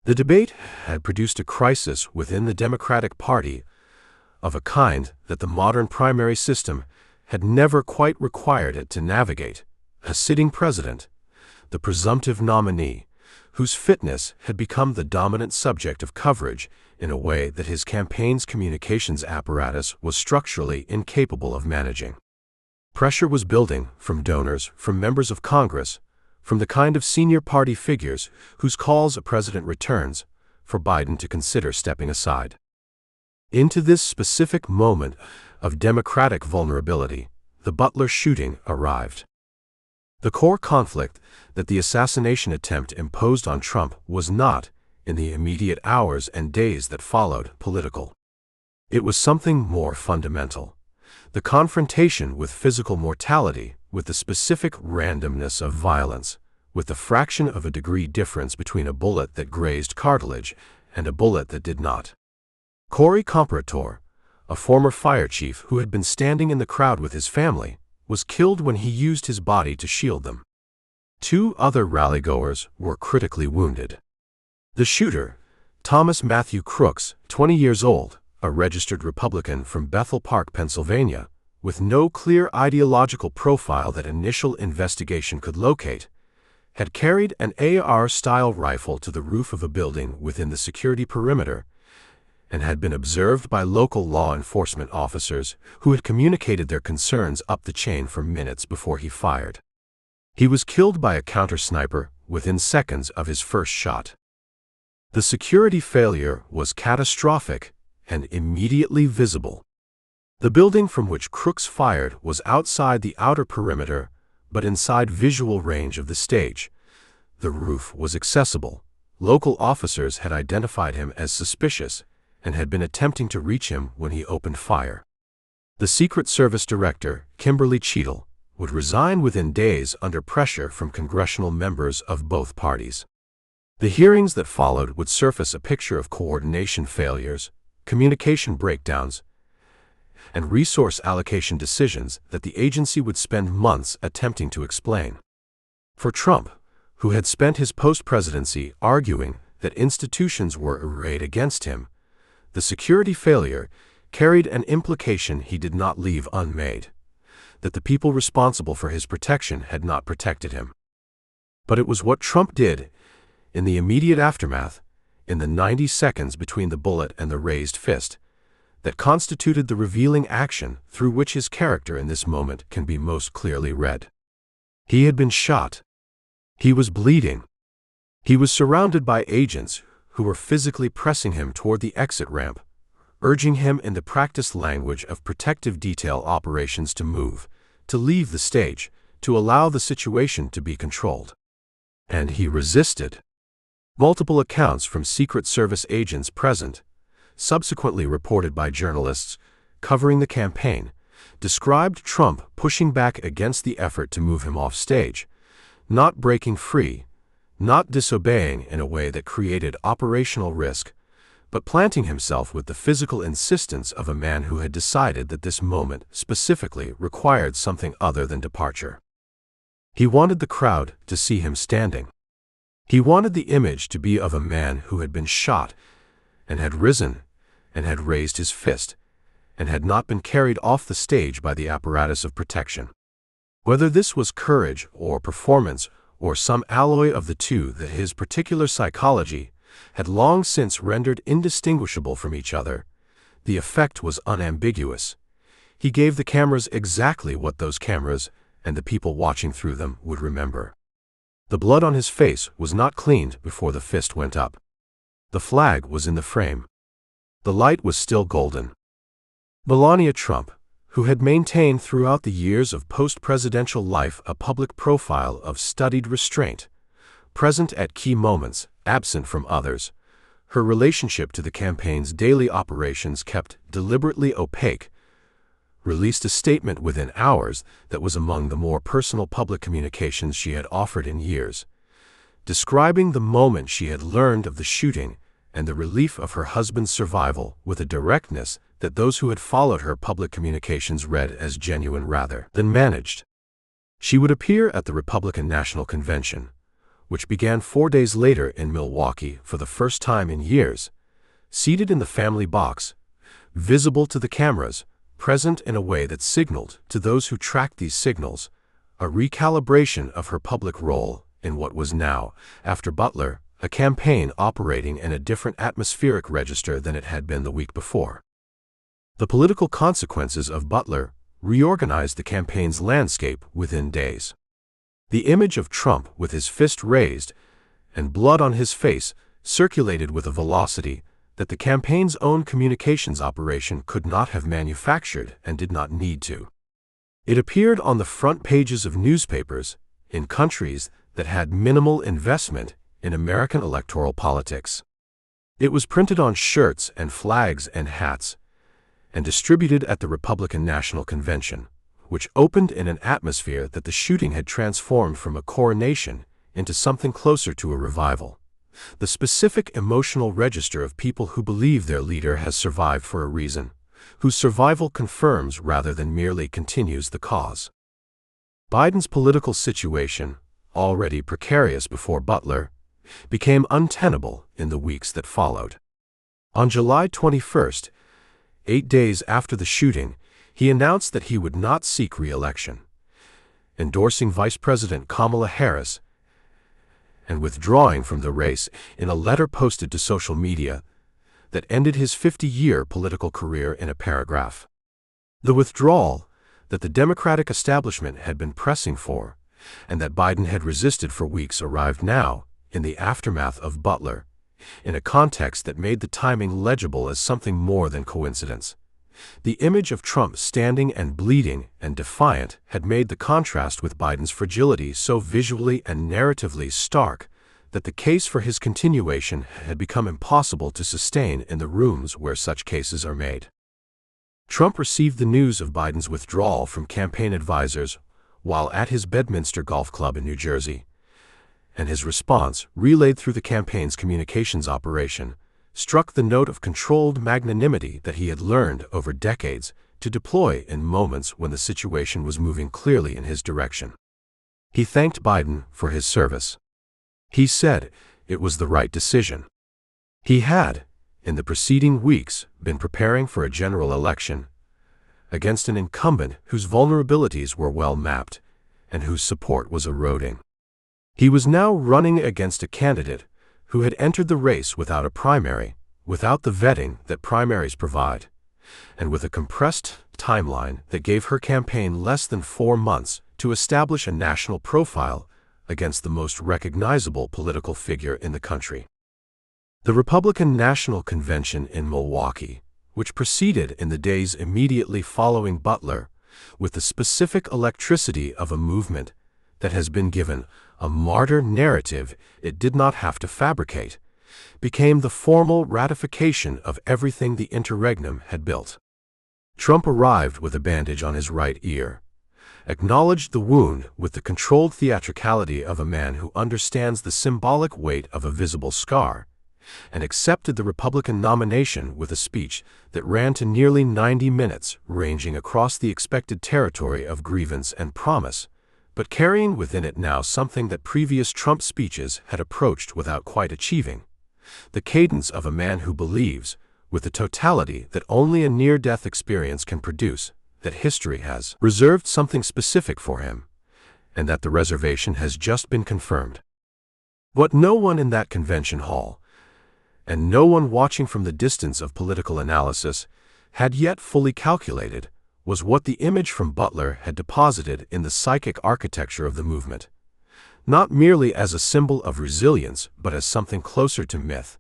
Speaker 1: The debate had produced a crisis within the Democratic Party of a kind that the modern primary system had never quite required it to navigate: a sitting president, the presumptive nominee, whose fitness had become the dominant subject of coverage in a way that his campaign's communications apparatus was structurally incapable of managing. Pressure was building from donors, from members of Congress, from the kind of senior party figures whose calls a president returns, for Biden to consider stepping aside. Into this specific moment of Democratic vulnerability, the Butler shooting arrived. The core conflict that the assassination attempt imposed on Trump was not, in the immediate hours and days that followed, political. It was something more fundamental: the confrontation with physical mortality, with the specific randomness of violence, with the fraction of a degree difference between a bullet that grazed cartilage and a bullet that did not. Corey Comparator, a former fire chief who had been standing in the crowd with his family, was killed when he used his body to shield them. 2 other rallygoers were critically wounded. The shooter, Thomas Matthew Crooks, 20 years old, a registered Republican from Bethel Park, Pennsylvania, with no clear ideological profile that initial investigation could locate, had carried an AR-style rifle to the roof of a building within the security perimeter and had been observed by local law enforcement officers who had communicated their concerns up the chain for minutes before he fired. He was killed by a counter-sniper within seconds of his first shot. The security failure was catastrophic and immediately visible. The building from which Crooks fired was outside the outer perimeter, but inside visual range of the stage. The roof was accessible. Local officers had identified him as suspicious and had been attempting to reach him when he opened fire. The Secret Service Director, Kimberly Cheadle, would resign within days under pressure from congressional members of both parties. The hearings that followed would surface a picture of coordination failures, communication breakdowns, and resource allocation decisions that the agency would spend months attempting to explain. For Trump, who had spent his post-presidency arguing that institutions were arrayed against him, the security failure carried an implication he did not leave unmade: that the people responsible for his protection had not protected him. But it was what Trump did in the immediate aftermath, in the 90 seconds between the bullet and the raised fist, that constituted the revealing action through which his character in this moment can be most clearly read. He had been shot. He was bleeding. He was surrounded by agents who were physically pressing him toward the exit ramp, urging him in the practiced language of protective detail operations to move, to leave the stage, to allow the situation to be controlled. And he resisted. Multiple accounts from Secret Service agents present, subsequently reported by journalists covering the campaign, described Trump pushing back against the effort to move him off stage, not breaking free, not disobeying in a way that created operational risk, but planting himself with the physical insistence of a man who had decided that this moment specifically required something other than departure. He wanted the crowd to see him standing. He wanted the image to be of a man who had been shot and had risen and had raised his fist and had not been carried off the stage by the apparatus of protection. Whether this was courage or performance or some alloy of the two that his particular psychology had long since rendered indistinguishable from each other, the effect was unambiguous. He gave the cameras exactly what those cameras and the people watching through them would remember. The blood on his face was not cleaned before the fist went up. The flag was in the frame. The light was still golden. Melania Trump, who had maintained throughout the years of post-presidential life a public profile of studied restraint, present at key moments, absent from others, her relationship to the campaign's daily operations kept deliberately opaque, released a statement within hours that was among the more personal public communications she had offered in years, describing the moment she had learned of the shooting and the relief of her husband's survival with a directness that those who had followed her public communications read as genuine rather than managed. She would appear at the Republican National Convention, which began 4 days later in Milwaukee for the first time in years, seated in the family box, visible to the cameras, present in a way that signaled to those who tracked these signals a recalibration of her public role in what was now, after Butler, a campaign operating in a different atmospheric register than it had been the week before. The political consequences of Butler reorganized the campaign's landscape within days. The image of Trump with his fist raised and blood on his face circulated with a velocity that the campaign's own communications operation could not have manufactured and did not need to. It appeared on the front pages of newspapers in countries that had minimal investment in American electoral politics. It was printed on shirts and flags and hats, and distributed at the Republican National Convention, which opened in an atmosphere that the shooting had transformed from a coronation into something closer to a revival. The specific emotional register of people who believe their leader has survived for a reason, whose survival confirms rather than merely continues the cause. Biden's political situation, already precarious before Butler, became untenable in the weeks that followed. On July 21st, 8 days after the shooting, he announced that he would not seek re-election, endorsing Vice President Kamala Harris and withdrawing from the race in a letter posted to social media that ended his 50-year political career in a paragraph. The withdrawal that the Democratic establishment had been pressing for and that Biden had resisted for weeks arrived now, in the aftermath of Butler, in a context that made the timing legible as something more than coincidence. The image of Trump standing and bleeding and defiant had made the contrast with Biden's fragility so visually and narratively stark that the case for his continuation had become impossible to sustain in the rooms where such cases are made. Trump received the news of Biden's withdrawal from campaign advisors while at his Bedminster Golf Club in New Jersey, and his response, relayed through the campaign's communications operation, struck the note of controlled magnanimity that he had learned over decades to deploy in moments when the situation was moving clearly in his direction. He thanked Biden for his service. He said it was the right decision. He had, in the preceding weeks, been preparing for a general election against an incumbent whose vulnerabilities were well mapped and whose support was eroding. He was now running against a candidate who had entered the race without a primary, without the vetting that primaries provide, and with a compressed timeline that gave her campaign less than 4 months to establish a national profile against the most recognizable political figure in the country. The Republican National Convention in Milwaukee, which proceeded in the days immediately following Butler, with the specific electricity of a movement that has been given a martyr narrative it did not have to fabricate, became the formal ratification of everything the Interregnum had built. Trump arrived with a bandage on his right ear, acknowledged the wound with the controlled theatricality of a man who understands the symbolic weight of a visible scar, and accepted the Republican nomination with a speech that ran to nearly 90 minutes, ranging across the expected territory of grievance and promise, but carrying within it now something that previous Trump speeches had approached without quite achieving: the cadence of a man who believes, with the totality that only a near-death experience can produce, that history has reserved something specific for him, and that the reservation has just been confirmed. What no one in that convention hall, and no one watching from the distance of political analysis, had yet fully calculated was what the image from Butler had deposited in the psychic architecture of the movement, not merely as a symbol of resilience but as something closer to myth,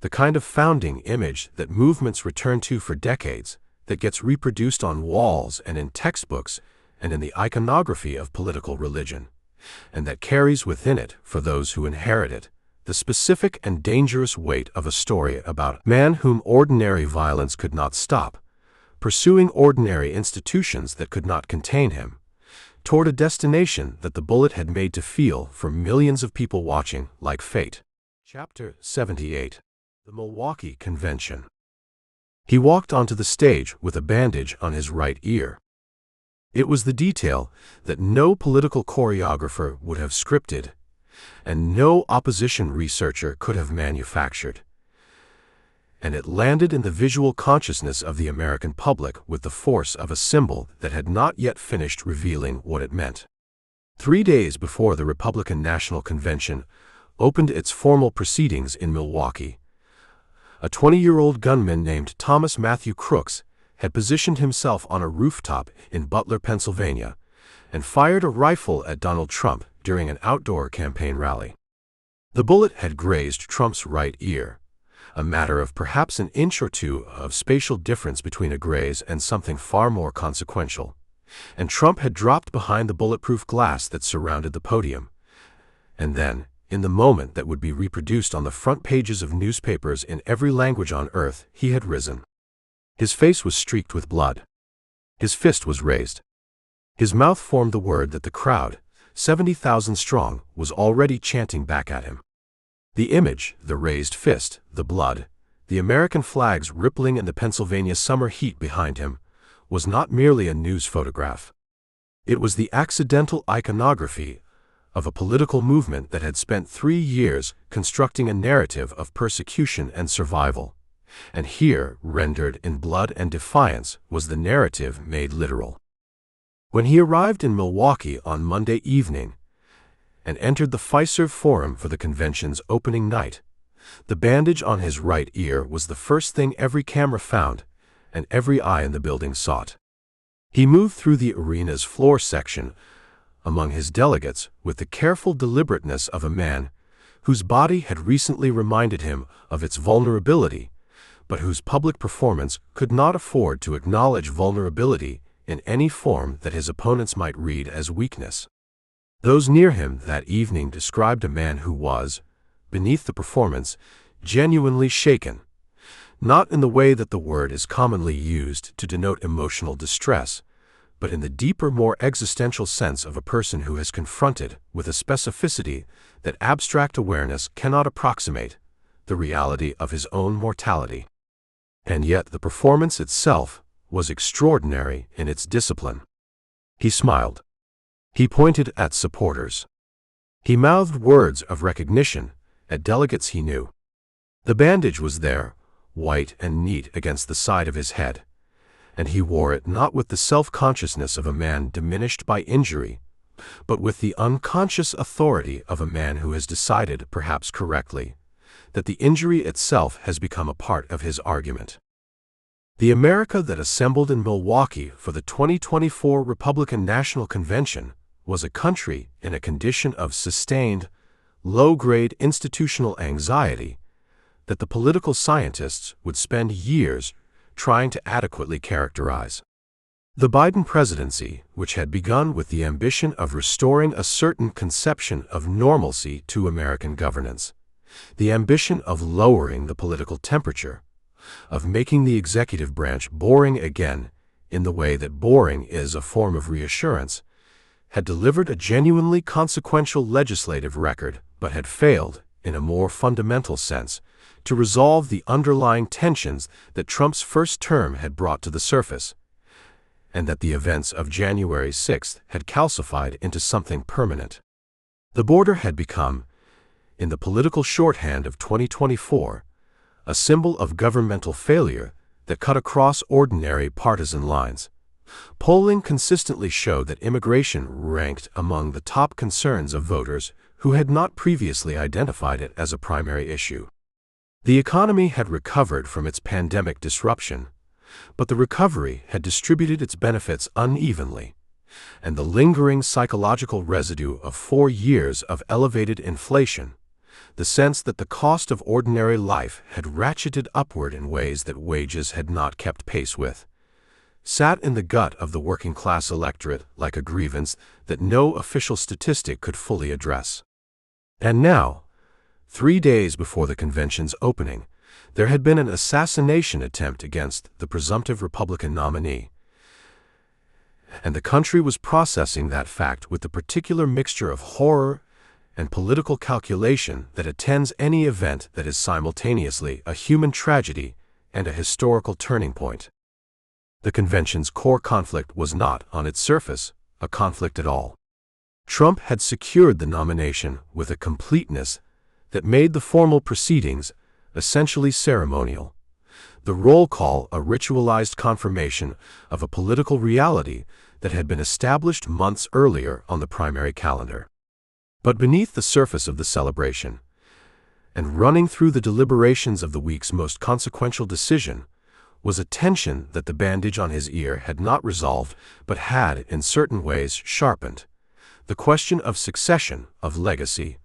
Speaker 1: the kind of founding image that movements return to for decades, that gets reproduced on walls and in textbooks and in the iconography of political religion, and that carries within it, for those who inherit it, the specific and dangerous weight of a story about a man whom ordinary violence could not stop, pursuing ordinary institutions that could not contain him, toward a destination that the bullet had made to feel for millions of people watching like fate. Chapter 78. The Milwaukee Convention. He walked onto the stage with a bandage on his right ear. It was the detail that no political choreographer would have scripted, and no opposition researcher could have manufactured. And it landed in the visual consciousness of the American public with the force of a symbol that had not yet finished revealing what it meant. 3 days before the Republican National Convention opened its formal proceedings in Milwaukee, a 20-year-old gunman named Thomas Matthew Crooks had positioned himself on a rooftop in Butler, Pennsylvania, and fired a rifle at Donald Trump during an outdoor campaign rally. The bullet had grazed Trump's right ear, a matter of perhaps an inch or two of spatial difference between a graze and something far more consequential, and Trump had dropped behind the bulletproof glass that surrounded the podium. And then, in the moment that would be reproduced on the front pages of newspapers in every language on earth, he had risen. His face was streaked with blood. His fist was raised. His mouth formed the word that the crowd, 70,000 strong, was already chanting back at him. The image, the raised fist, the blood, the American flags rippling in the Pennsylvania summer heat behind him, was not merely a news photograph. It was the accidental iconography of a political movement that had spent 3 years constructing a narrative of persecution and survival. And here, rendered in blood and defiance, was the narrative made literal. When he arrived in Milwaukee on Monday evening and entered the Fiserv Forum for the convention's opening night, the bandage on his right ear was the first thing every camera found and every eye in the building sought. He moved through the arena's floor section among his delegates with the careful deliberateness of a man whose body had recently reminded him of its vulnerability, but whose public performance could not afford to acknowledge vulnerability in any form that his opponents might read as weakness. Those near him that evening described a man who was, beneath the performance, genuinely shaken, not in the way that the word is commonly used to denote emotional distress, but in the deeper, more existential sense of a person who has confronted, with a specificity that abstract awareness cannot approximate, the reality of his own mortality. And yet the performance itself was extraordinary in its discipline. He smiled. He pointed at supporters. He mouthed words of recognition at delegates he knew. The bandage was there, white and neat against the side of his head, and he wore it not with the self-consciousness of a man diminished by injury, but with the unconscious authority of a man who has decided, perhaps correctly, that the injury itself has become a part of his argument. The America that assembled in Milwaukee for the 2024 Republican National Convention was a country in a condition of sustained, low-grade institutional anxiety that the political scientists would spend years trying to adequately characterize. The Biden presidency, which had begun with the ambition of restoring a certain conception of normalcy to American governance, the ambition of lowering the political temperature, of making the executive branch boring again in the way that boring is a form of reassurance, had delivered a genuinely consequential legislative record, but had failed, in a more fundamental sense, to resolve the underlying tensions that Trump's first term had brought to the surface, and that the events of January 6th had calcified into something permanent. The border had become, in the political shorthand of 2024, a symbol of governmental failure that cut across ordinary partisan lines, Polling consistently showed that immigration ranked among the top concerns of voters who had not previously identified it as a primary issue. The economy had recovered from its pandemic disruption, but the recovery had distributed its benefits unevenly, and the lingering psychological residue of 4 years of elevated inflation, the sense that the cost of ordinary life had ratcheted upward in ways that wages had not kept pace with, sat in the gut of the working-class electorate like a grievance that no official statistic could fully address. And now, 3 days before the convention's opening, there had been an assassination attempt against the presumptive Republican nominee, and the country was processing that fact with the particular mixture of horror and political calculation that attends any event that is simultaneously a human tragedy and a historical turning point. The convention's core conflict was not, on its surface, a conflict at all. Trump had secured the nomination with a completeness that made the formal proceedings essentially ceremonial, the roll call a ritualized confirmation of a political reality that had been established months earlier on the primary calendar. But beneath the surface of the celebration, and running through the deliberations of the week's most consequential decision, was a tension that the bandage on his ear had not resolved but had, in certain ways, sharpened. The question of succession, of legacy,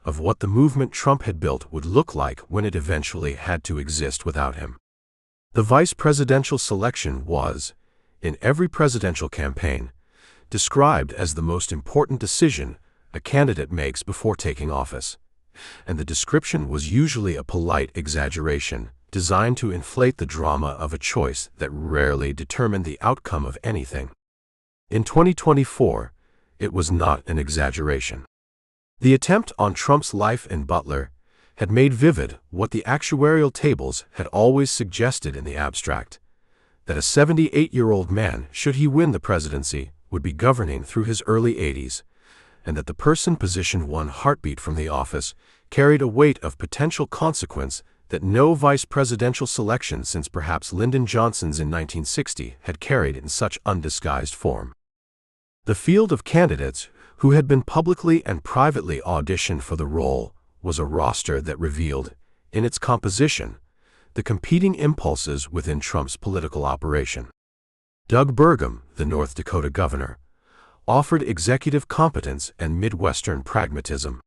Speaker 1: of what the movement Trump had built would look like when it eventually had to exist without him. The vice presidential selection was, in every presidential campaign, described as the most important decision a candidate makes before taking office, and the description was usually a polite exaggeration designed to inflate the drama of a choice that rarely determined the outcome of anything. In 2024, it was not an exaggeration. The attempt on Trump's life in Butler had made vivid what the actuarial tables had always suggested in the abstract, that a 78-year-old man, should he win the presidency, would be governing through his early 80s, and that the person positioned 1 heartbeat from the office carried a weight of potential consequence that no vice presidential selection since perhaps Lyndon Johnson's in 1960 had carried in such undisguised form. The field of candidates who had been publicly and privately auditioned for the role was a roster that revealed, in its composition, the competing impulses within Trump's political operation. Doug Burgum, the North Dakota governor, offered executive competence and Midwestern pragmatism.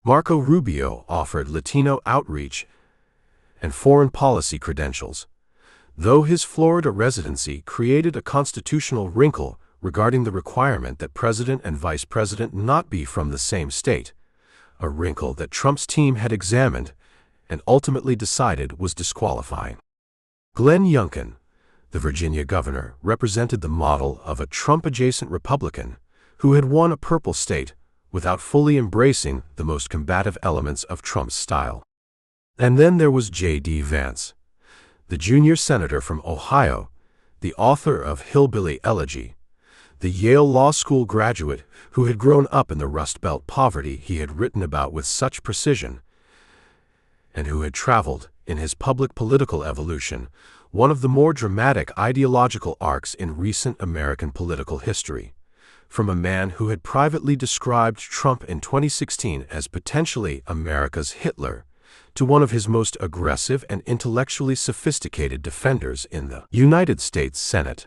Speaker 1: Marco Rubio offered Latino outreach and foreign policy credentials, though his Florida residency created a constitutional wrinkle regarding the requirement that president and vice president not be from the same state, a wrinkle that Trump's team had examined and ultimately decided was disqualifying. Glenn Youngkin, the Virginia governor, represented the model of a Trump-adjacent Republican who had won a purple state without fully embracing the most combative elements of Trump's style. And then there was JD Vance, the junior senator from Ohio, the author of Hillbilly Elegy, the Yale Law School graduate who had grown up in the Rust Belt poverty he had written about with such precision, and who had traveled, in his public political evolution, one of the more dramatic ideological arcs in recent American political history, from a man who had privately described Trump in 2016 as potentially America's Hitler, to one of his most aggressive and intellectually sophisticated defenders in the United States Senate.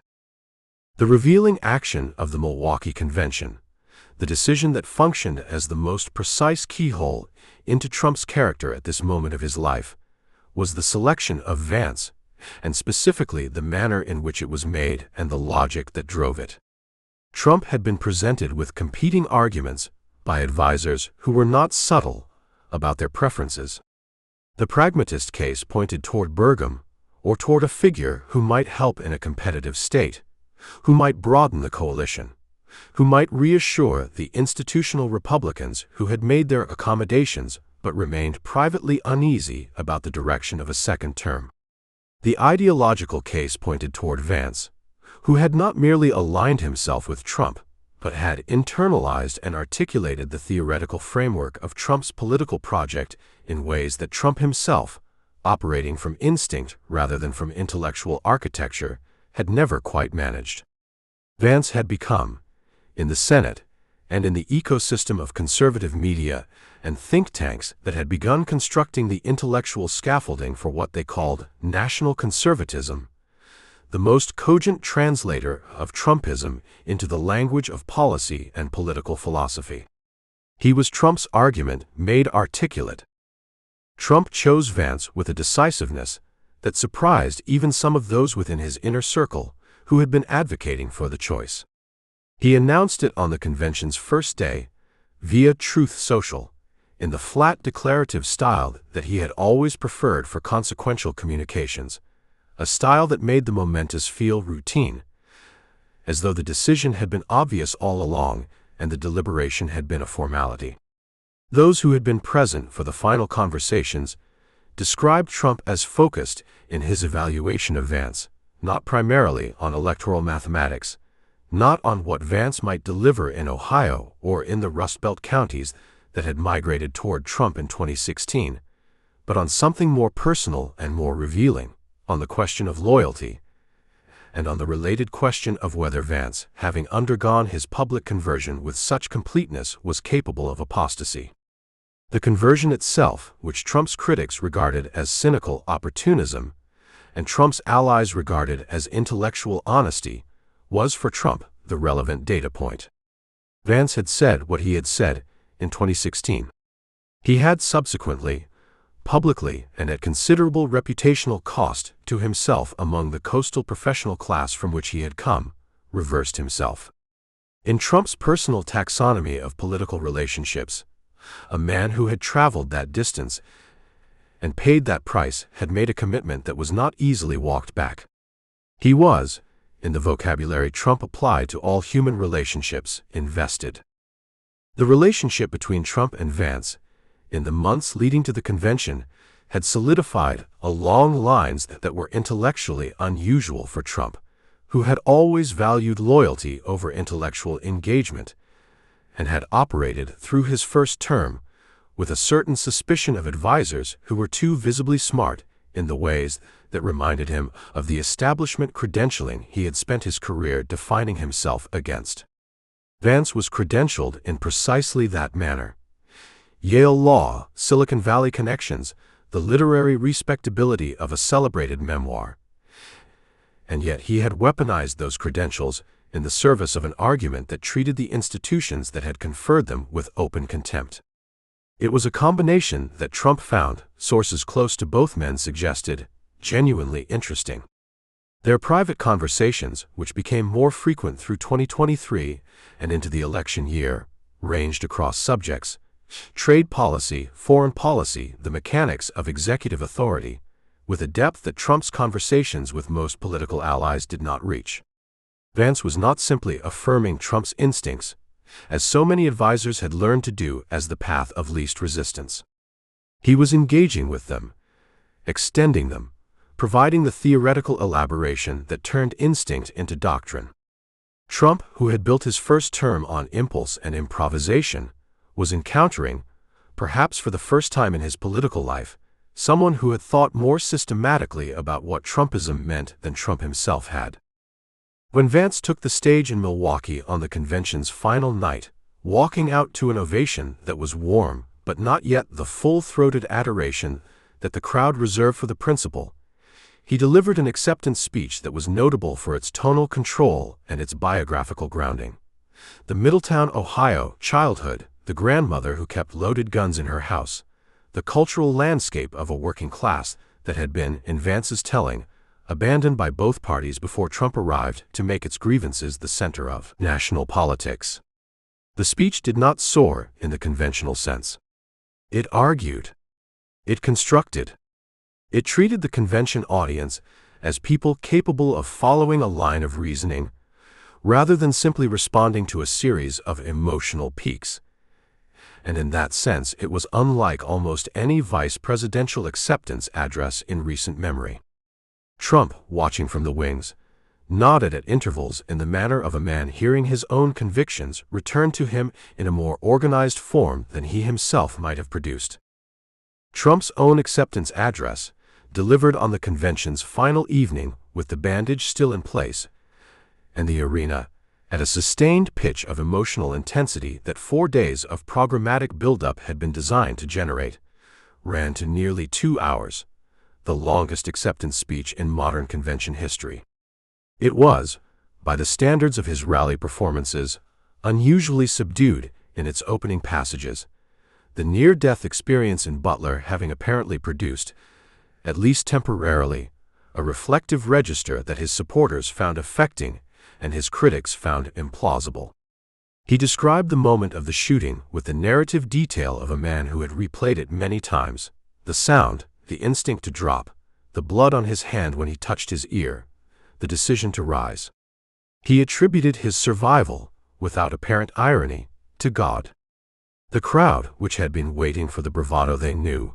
Speaker 1: The revealing action of the Milwaukee Convention, the decision that functioned as the most precise keyhole into Trump's character at this moment of his life, was the selection of Vance, and specifically the manner in which it was made and the logic that drove it. Trump had been presented with competing arguments by advisors who were not subtle about their preferences. The pragmatist case pointed toward Burgum, or toward a figure who might help in a competitive state, who might broaden the coalition, who might reassure the institutional Republicans who had made their accommodations but remained privately uneasy about the direction of a second term. The ideological case pointed toward Vance, who had not merely aligned himself with Trump, but had internalized and articulated the theoretical framework of Trump's political project in ways that Trump himself, operating from instinct rather than from intellectual architecture, had never quite managed. Vance had become, in the Senate and in the ecosystem of conservative media and think tanks that had begun constructing the intellectual scaffolding for what they called national conservatism, the most cogent translator of Trumpism into the language of policy and political philosophy. He was Trump's argument made articulate. Trump chose Vance with a decisiveness that surprised even some of those within his inner circle who had been advocating for the choice. He announced it on the convention's first day, via Truth Social, in the flat declarative style that he had always preferred for consequential communications, a style that made the momentous feel routine, as though the decision had been obvious all along and the deliberation had been a formality. Those who had been present for the final conversations described Trump as focused in his evaluation of Vance, not primarily on electoral mathematics, not on what Vance might deliver in Ohio or in the Rust Belt counties that had migrated toward Trump in 2016, but on something more personal and more revealing, on the question of loyalty, and on the related question of whether Vance, having undergone his public conversion with such completeness, was capable of apostasy. The conversion itself, which Trump's critics regarded as cynical opportunism, and Trump's allies regarded as intellectual honesty, was for Trump the relevant data point. Vance had said what he had said in 2016. He had subsequently, publicly and at considerable reputational cost to himself among the coastal professional class from which he had come, reversed himself. In Trump's personal taxonomy of political relationships, a man who had traveled that distance and paid that price had made a commitment that was not easily walked back. He was, in the vocabulary Trump applied to all human relationships, invested. The relationship between Trump and Vance, in the months leading to the convention, had solidified along lines that were intellectually unusual for Trump, who had always valued loyalty over intellectual engagement, and had operated through his first term with a certain suspicion of advisers who were too visibly smart in the ways that reminded him of the establishment credentialing he had spent his career defining himself against. Vance was credentialed in precisely that manner. Yale Law, Silicon Valley connections, the literary respectability of a celebrated memoir. And yet he had weaponized those credentials in the service of an argument that treated the institutions that had conferred them with open contempt. It was a combination that Trump found, sources close to both men suggested, genuinely interesting. Their private conversations, which became more frequent through 2023 and into the election year, ranged across subjects: trade policy, foreign policy, the mechanics of executive authority, with a depth that Trump's conversations with most political allies did not reach. Vance was not simply affirming Trump's instincts, as so many advisers had learned to do as the path of least resistance. He was engaging with them, extending them, providing the theoretical elaboration that turned instinct into doctrine. Trump, who had built his first term on impulse and improvisation, was encountering, perhaps for the first time in his political life, someone who had thought more systematically about what Trumpism meant than Trump himself had. When Vance took the stage in Milwaukee on the convention's final night, walking out to an ovation that was warm but not yet the full-throated adoration that the crowd reserved for the principal, he delivered an acceptance speech that was notable for its tonal control and its biographical grounding. The Middletown, Ohio childhood, the grandmother who kept loaded guns in her house, the cultural landscape of a working class that had been, in Vance's telling, abandoned by both parties before Trump arrived to make its grievances the center of national politics. The speech did not soar in the conventional sense. It argued. It constructed. It treated the convention audience as people capable of following a line of reasoning, rather than simply responding to a series of emotional peaks. And in that sense it was unlike almost any vice presidential acceptance address in recent memory. Trump, watching from the wings, nodded at intervals in the manner of a man hearing his own convictions return to him in a more organized form than he himself might have produced. Trump's own acceptance address, delivered on the convention's final evening with the bandage still in place, and the arena, At a sustained pitch of emotional intensity that 4 days of programmatic buildup had been designed to generate, ran to nearly 2 hours, the longest acceptance speech in modern convention history. It was, by the standards of his rally performances, unusually subdued in its opening passages, the near-death experience in Butler having apparently produced, at least temporarily, a reflective register that his supporters found affecting and his critics found implausible. He described the moment of the shooting with the narrative detail of a man who had replayed it many times: the sound, the instinct to drop, the blood on his hand when he touched his ear, the decision to rise. He attributed his survival, without apparent irony, to God. The crowd, which had been waiting for the bravado they knew,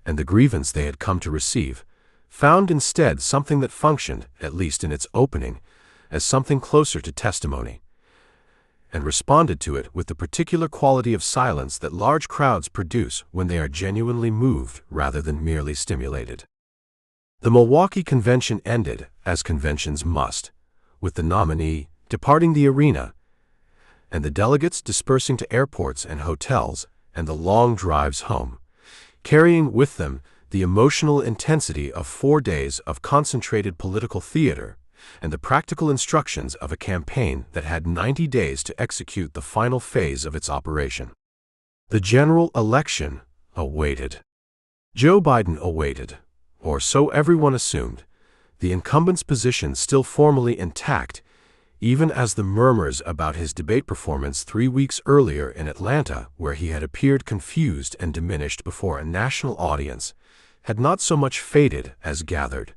Speaker 1: and the grievance they had come to receive, found instead something that functioned, at least in its opening, as something closer to testimony, and responded to it with the particular quality of silence that large crowds produce when they are genuinely moved rather than merely stimulated. The Milwaukee convention ended, as conventions must, with the nominee departing the arena, and the delegates dispersing to airports and hotels and the long drives home, carrying with them the emotional intensity of 4 days of concentrated political theater and the practical instructions of a campaign that had 90 days to execute the final phase of its operation. The general election awaited. Joe Biden awaited, or so everyone assumed, the incumbent's position still formally intact, even as the murmurs about his debate performance 3 weeks earlier in Atlanta, where he had appeared confused and diminished before a national audience, had not so much faded as gathered,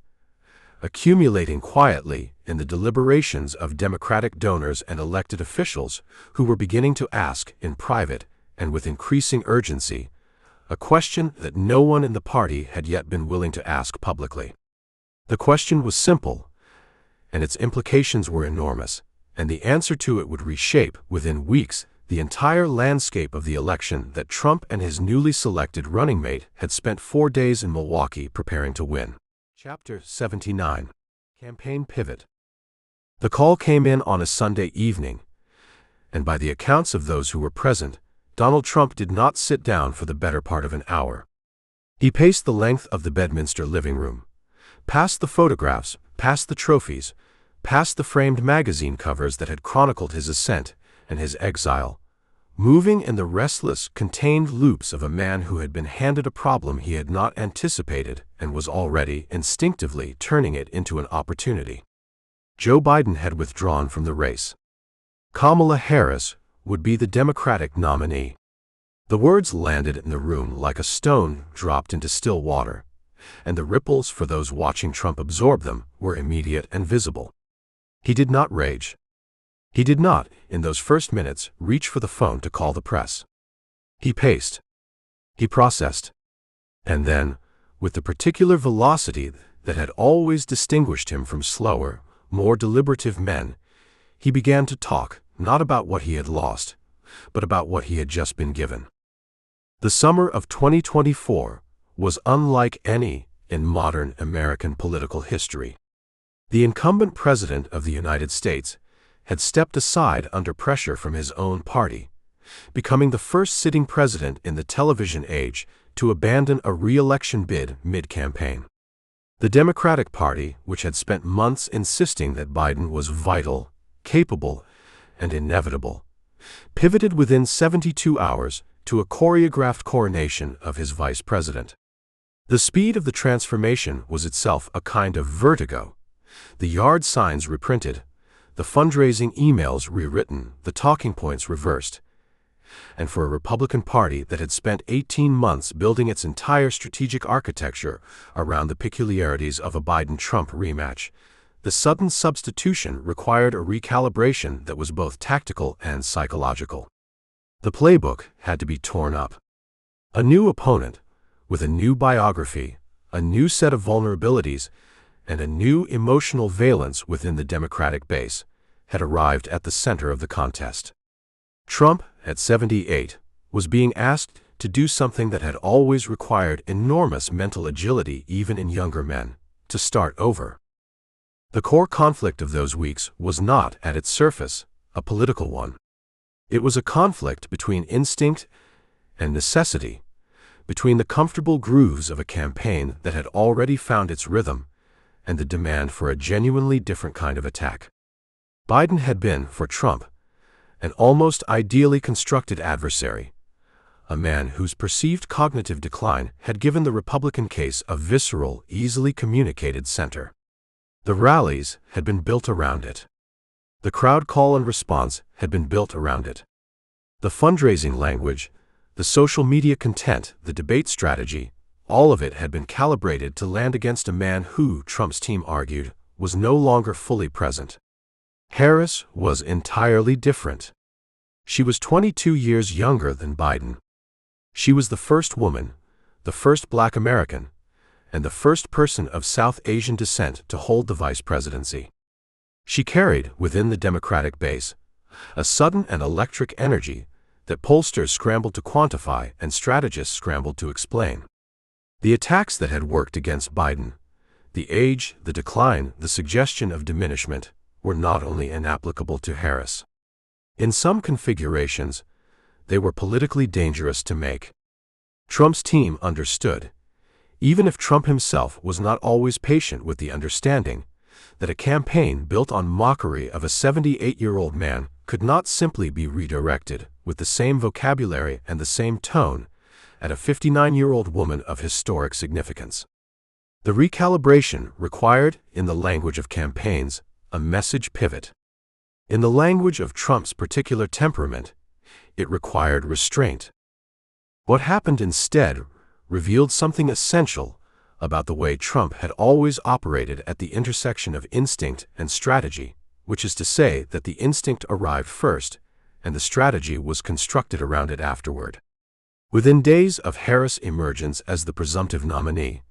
Speaker 1: accumulating quietly in the deliberations of Democratic donors and elected officials who were beginning to ask in private and with increasing urgency a question that no one in the party had yet been willing to ask publicly. The question was simple, and its implications were enormous, and the answer to it would reshape, within weeks, the entire landscape of the election that Trump and his newly selected running mate had spent 4 days in Milwaukee preparing to win. Chapter 79. Campaign Pivot. The call came in on a Sunday evening, and by the accounts of those who were present, Donald Trump did not sit down for the better part of an hour. He paced the length of the Bedminster living room, past the photographs, past the trophies, past the framed magazine covers that had chronicled his ascent and his exile, moving in the restless, contained loops of a man who had been handed a problem he had not anticipated and was already instinctively turning it into an opportunity. Joe Biden had withdrawn from the race. Kamala Harris would be the Democratic nominee. The words landed in the room like a stone dropped into still water, and the ripples for those watching Trump absorb them were immediate and visible. He did not rage. He did not, in those first minutes, reach for the phone to call the press. He paced. He processed. And then, with the particular velocity that had always distinguished him from slower, more deliberative men, he began to talk, not about what he had lost, but about what he had just been given. The summer of 2024 was unlike any in modern American political history. The incumbent president of the United States had stepped aside under pressure from his own party, becoming the first sitting president in the television age to abandon a re-election bid mid-campaign. The Democratic Party, which had spent months insisting that Biden was vital, capable, and inevitable, pivoted within 72 hours to a choreographed coronation of his vice president. The speed of the transformation was itself a kind of vertigo. The yard signs reprinted, the fundraising emails rewritten, the talking points reversed. And for a Republican Party that had spent 18 months building its entire strategic architecture around the peculiarities of a Biden-Trump rematch, the sudden substitution required a recalibration that was both tactical and psychological. The playbook had to be torn up. A new opponent, with a new biography, a new set of vulnerabilities, and a new emotional valence within the Democratic base, had arrived at the center of the contest. Trump, at 78, was being asked to do something that had always required enormous mental agility even in younger men: to start over. The core conflict of those weeks was not, at its surface, a political one. It was a conflict between instinct and necessity, between the comfortable grooves of a campaign that had already found its rhythm and the demand for a genuinely different kind of attack. Biden had been, for Trump, an almost ideally constructed adversary, a man whose perceived cognitive decline had given the Republican case a visceral, easily communicated center. The rallies had been built around it. The crowd call and response had been built around it. The fundraising language, the social media content, the debate strategy, all of it had been calibrated to land against a man who, Trump's team argued, was no longer fully present. Harris was entirely different. She was 22 years younger than Biden. She was the first woman, the first Black American, and the first person of South Asian descent to hold the vice presidency. She carried, within the Democratic base, a sudden and electric energy that pollsters scrambled to quantify and strategists scrambled to explain. The attacks that had worked against Biden, the age, the decline, the suggestion of diminishment, were not only inapplicable to Harris. In some configurations, they were politically dangerous to make. Trump's team understood, even if Trump himself was not always patient with the understanding, that a campaign built on mockery of a 78-year-old man could not simply be redirected with the same vocabulary and the same tone at a 59-year-old woman of historic significance. The recalibration required, in the language of campaigns, a message pivot. In the language of Trump's particular temperament, it required restraint. What happened instead revealed something essential about the way Trump had always operated at the intersection of instinct and strategy, which is to say that the instinct arrived first and the strategy was constructed around it afterward. Within days of Harris' emergence as the presumptive nominee,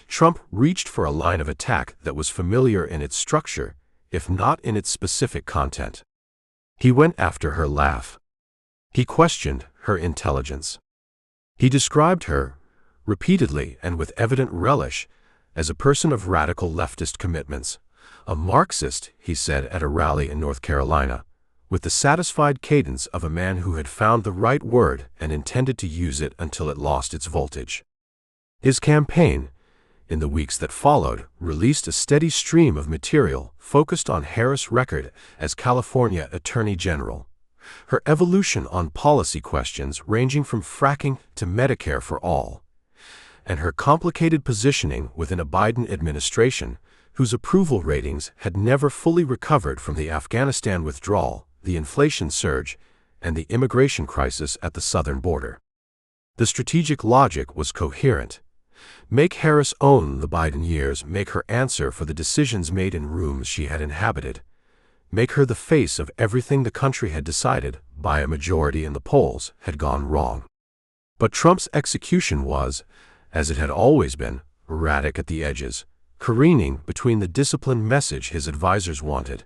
Speaker 1: Trump reached for a line of attack that was familiar in its structure, if not in its specific content. He went after her laugh. He questioned her intelligence. He described her, repeatedly and with evident relish, as a person of radical leftist commitments, a Marxist, he said at a rally in North Carolina, with the satisfied cadence of a man who had found the right word and intended to use it until it lost its voltage. His campaign, in the weeks that followed, released a steady stream of material focused on Harris' record as California Attorney General, her evolution on policy questions ranging from fracking to Medicare for all, and her complicated positioning within a Biden administration whose approval ratings had never fully recovered from the Afghanistan withdrawal, the inflation surge, and the immigration crisis at the southern border. The strategic logic was coherent. Make Harris own the Biden years, make her answer for the decisions made in rooms she had inhabited, make her the face of everything the country had decided, by a majority in the polls, had gone wrong. But Trump's execution was, as it had always been, erratic at the edges, careening between the disciplined message his advisers wanted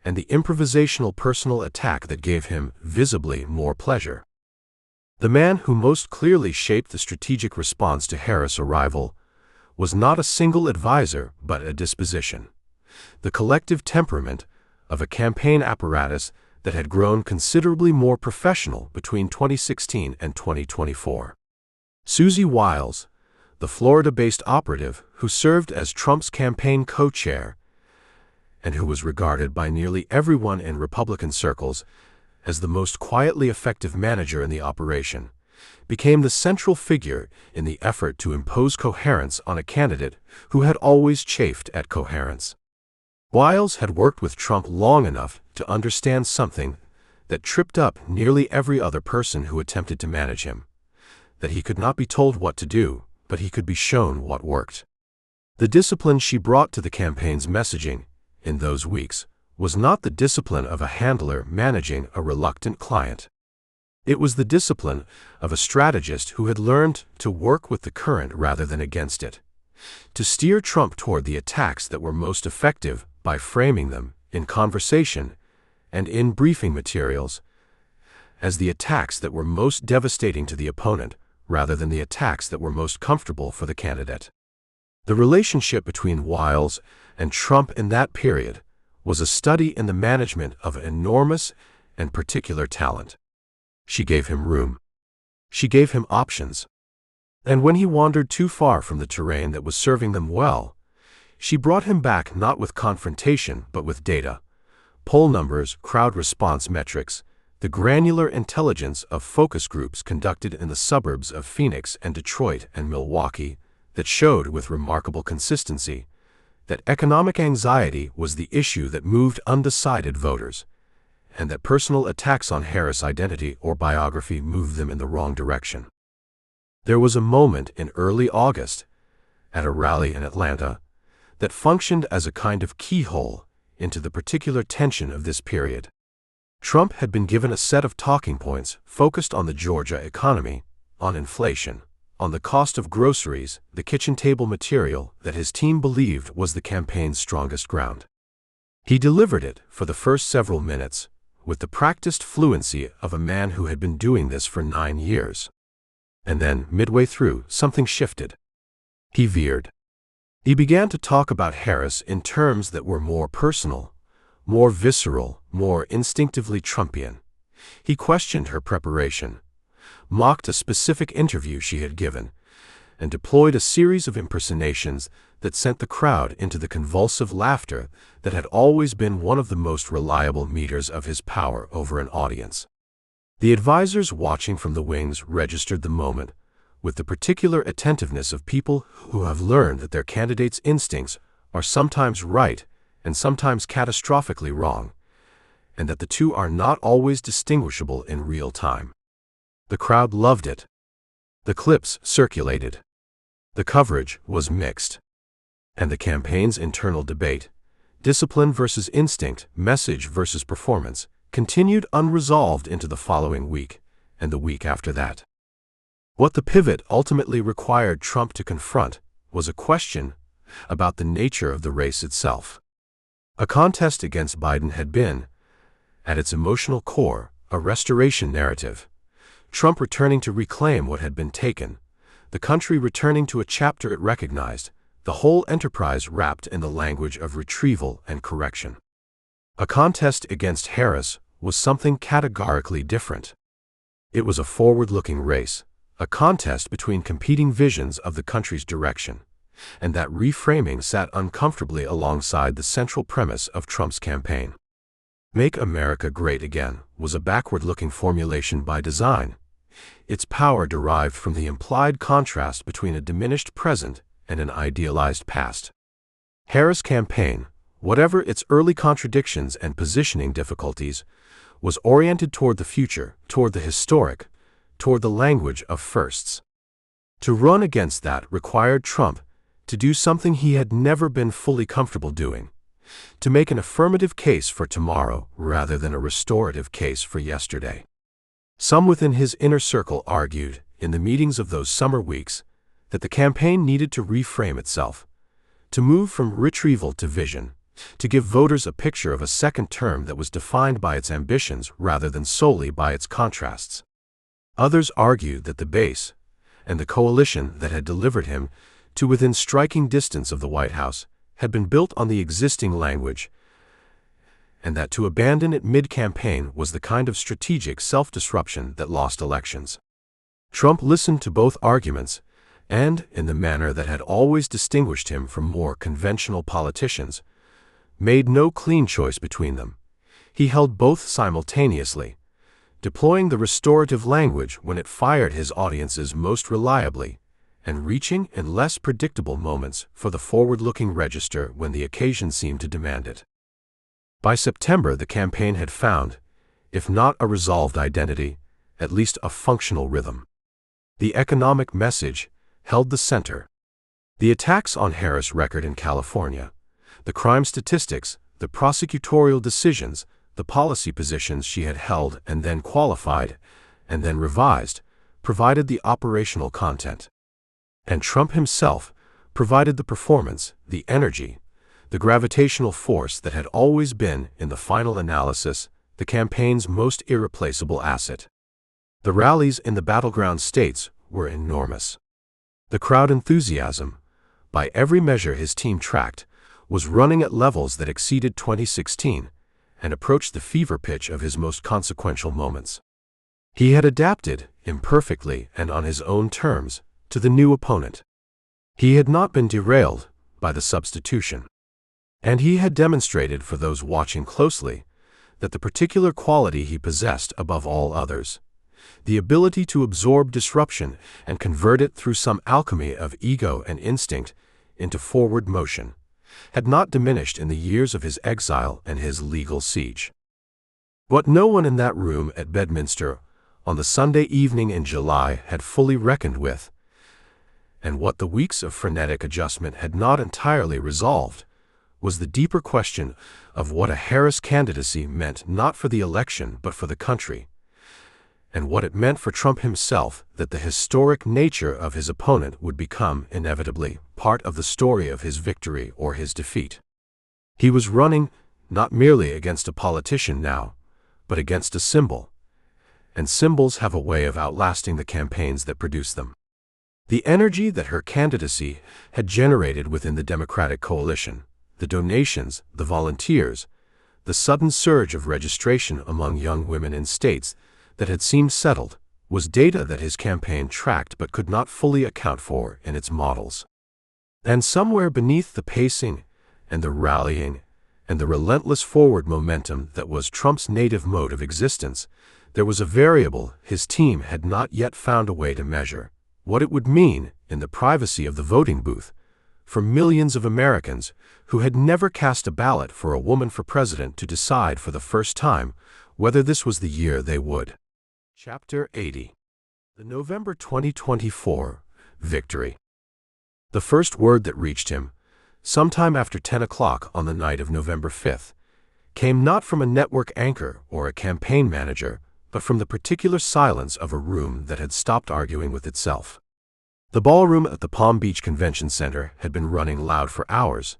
Speaker 1: and the improvisational personal attack that gave him, visibly, more pleasure. The man who most clearly shaped the strategic response to Harris' arrival was not a single advisor but a disposition, the collective temperament of a campaign apparatus that had grown considerably more professional between 2016 and 2024. Susie Wiles, the Florida-based operative who served as Trump's campaign co-chair and who was regarded by nearly everyone in Republican circles as the most quietly effective manager in the operation, became the central figure in the effort to impose coherence on a candidate who had always chafed at coherence. Wiles had worked with Trump long enough to understand something that tripped up nearly every other person who attempted to manage him, that he could not be told what to do, but he could be shown what worked. The discipline she brought to the campaign's messaging in those weeks was not the discipline of a handler managing a reluctant client. It was the discipline of a strategist who had learned to work with the current rather than against it, to steer Trump toward the attacks that were most effective by framing them, in conversation and in briefing materials, as the attacks that were most devastating to the opponent rather than the attacks that were most comfortable for the candidate. The relationship between Wiles and Trump in that period was a study in the management of an enormous and particular talent. She gave him room. She gave him options. And when he wandered too far from the terrain that was serving them well, she brought him back not with confrontation but with data, poll numbers, crowd response metrics, the granular intelligence of focus groups conducted in the suburbs of Phoenix and Detroit and Milwaukee that showed with remarkable consistency that economic anxiety was the issue that moved undecided voters, and that personal attacks on Harris' identity or biography moved them in the wrong direction. There was a moment in early August, at a rally in Atlanta, that functioned as a kind of keyhole into the particular tension of this period. Trump had been given a set of talking points focused on the Georgia economy, on inflation, on the cost of groceries, the kitchen table material that his team believed was the campaign's strongest ground. He delivered it for the first several minutes with the practiced fluency of a man who had been doing this for 9 years. And then, midway through, something shifted. He veered. He began to talk about Harris in terms that were more personal, more visceral, more instinctively Trumpian. He questioned her preparation, mocked a specific interview she had given, and deployed a series of impersonations that sent the crowd into the convulsive laughter that had always been one of the most reliable meters of his power over an audience. The advisors watching from the wings registered the moment with the particular attentiveness of people who have learned that their candidate's instincts are sometimes right and sometimes catastrophically wrong, and that the two are not always distinguishable in real time. The crowd loved it. The clips circulated. The coverage was mixed. And the campaign's internal debate, discipline versus instinct, message versus performance, continued unresolved into the following week and the week after that. What the pivot ultimately required Trump to confront was a question about the nature of the race itself. A contest against Biden had been, at its emotional core, a restoration narrative. Trump returning to reclaim what had been taken, the country returning to a chapter it recognized, the whole enterprise wrapped in the language of retrieval and correction. A contest against Harris was something categorically different. It was a forward-looking race, a contest between competing visions of the country's direction, and that reframing sat uncomfortably alongside the central premise of Trump's campaign. Make America Great Again was a backward-looking formulation by design. Its power derived from the implied contrast between a diminished present and an idealized past. Harris' campaign, whatever its early contradictions and positioning difficulties, was oriented toward the future, toward the historic, toward the language of firsts. To run against that required Trump to do something he had never been fully comfortable doing, to make an affirmative case for tomorrow rather than a restorative case for yesterday. Some within his inner circle argued, in the meetings of those summer weeks, that the campaign needed to reframe itself, to move from retrieval to vision, to give voters a picture of a second term that was defined by its ambitions rather than solely by its contrasts. Others argued that the base, and the coalition that had delivered him to within striking distance of the White House, had been built on the existing language, and that to abandon it mid-campaign was the kind of strategic self-disruption that lost elections. Trump listened to both arguments, and, in the manner that had always distinguished him from more conventional politicians, made no clean choice between them. He held both simultaneously, deploying the restorative language when it fired his audiences most reliably, and reaching in less predictable moments for the forward-looking register when the occasion seemed to demand it. By September, the campaign had found, if not a resolved identity, at least a functional rhythm. The economic message held the center. The attacks on Harris' record in California, the crime statistics, the prosecutorial decisions, the policy positions she had held and then qualified, and then revised, provided the operational content. And Trump himself provided the performance, the energy, the gravitational force that had always been, in the final analysis, the campaign's most irreplaceable asset. The rallies in the battleground states were enormous. The crowd enthusiasm, by every measure his team tracked, was running at levels that exceeded 2016 and approached the fever pitch of his most consequential moments. He had adapted, imperfectly and on his own terms, to the new opponent. He had not been derailed by the substitution. And he had demonstrated for those watching closely that the particular quality he possessed above all others, the ability to absorb disruption and convert it through some alchemy of ego and instinct into forward motion, had not diminished in the years of his exile and his legal siege. What no one in that room at Bedminster on the Sunday evening in July had fully reckoned with, and what the weeks of frenetic adjustment had not entirely resolved, was the deeper question of what a Harris candidacy meant not for the election but for the country, and what it meant for Trump himself that the historic nature of his opponent would become, inevitably, part of the story of his victory or his defeat. He was running not merely against a politician now, but against a symbol, and symbols have a way of outlasting the campaigns that produce them. The energy that her candidacy had generated within the Democratic coalition, the donations, the volunteers, the sudden surge of registration among young women in states that had seemed settled, was data that his campaign tracked but could not fully account for in its models. And somewhere beneath the pacing and the rallying and the relentless forward momentum that was Trump's native mode of existence, there was a variable his team had not yet found a way to measure: what it would mean, in the privacy of the voting booth, for millions of Americans who had never cast a ballot for a woman for president to decide for the first time whether this was the year they would. Chapter 80. The November 2024 Victory. The first word that reached him, sometime after 10 o'clock on the night of November 5th, came not from a network anchor or a campaign manager, but from the particular silence of a room that had stopped arguing with itself. The ballroom at the Palm Beach Convention Center had been running loud for hours.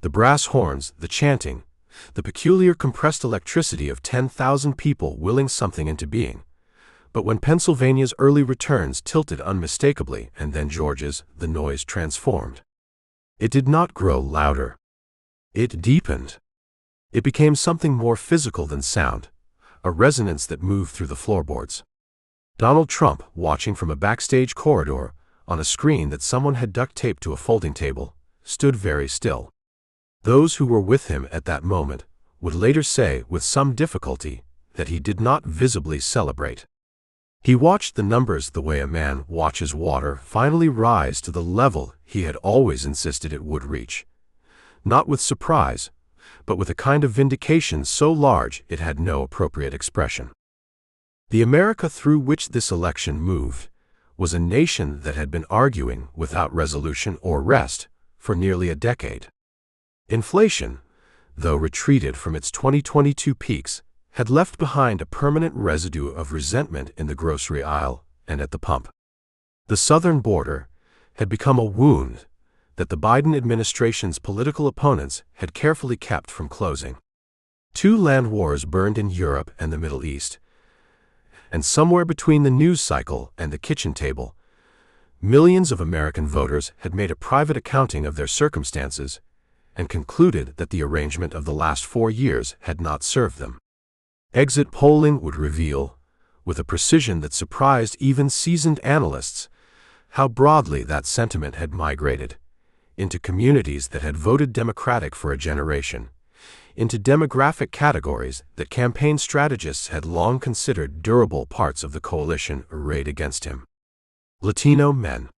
Speaker 1: The brass horns, the chanting, the peculiar compressed electricity of 10,000 people willing something into being. But when Pennsylvania's early returns tilted unmistakably and then Georgia's, the noise transformed. It did not grow louder. It deepened. It became something more physical than sound, a resonance that moved through the floorboards. Donald Trump, watching from a backstage corridor, on a screen that someone had duct-taped to a folding table, stood very still. Those who were with him at that moment would later say with some difficulty that he did not visibly celebrate. He watched the numbers the way a man watches water finally rise to the level he had always insisted it would reach, not with surprise, but with a kind of vindication so large it had no appropriate expression. The America through which this election moved was a nation that had been arguing without resolution or rest for nearly a decade. Inflation, though retreated from its 2022 peaks, had left behind a permanent residue of resentment in the grocery aisle and at the pump. The southern border had become a wound that the Biden administration's political opponents had carefully kept from closing. 2 land wars burned in Europe and the Middle East, and somewhere between the news cycle and the kitchen table, millions of American voters had made a private accounting of their circumstances and concluded that the arrangement of the last 4 years had not served them. Exit polling would reveal, with a precision that surprised even seasoned analysts, how broadly that sentiment had migrated into communities that had voted Democratic for a generation, into demographic categories that campaign strategists had long considered durable parts of the coalition arrayed against him. Latino men.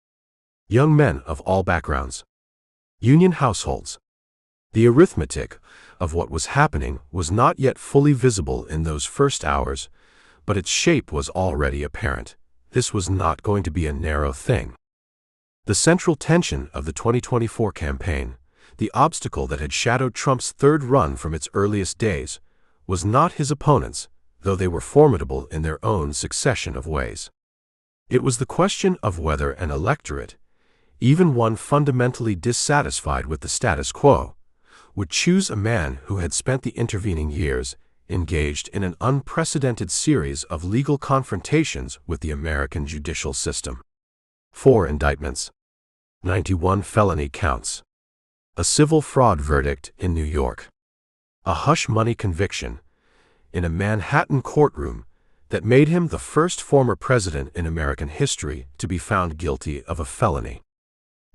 Speaker 1: Young men of all backgrounds. Union households. The arithmetic of what was happening was not yet fully visible in those first hours, but its shape was already apparent. This was not going to be a narrow thing. The central tension of the 2024 campaign, the obstacle that had shadowed Trump's third run from its earliest days, was not his opponents, though they were formidable in their own succession of ways. It was the question of whether an electorate, even one fundamentally dissatisfied with the status quo, would choose a man who had spent the intervening years engaged in an unprecedented series of legal confrontations with the American judicial system. 4 indictments. 91 felony counts. A civil fraud verdict in New York. A hush-money conviction in a Manhattan courtroom that made him the first former president in American history to be found guilty of a felony.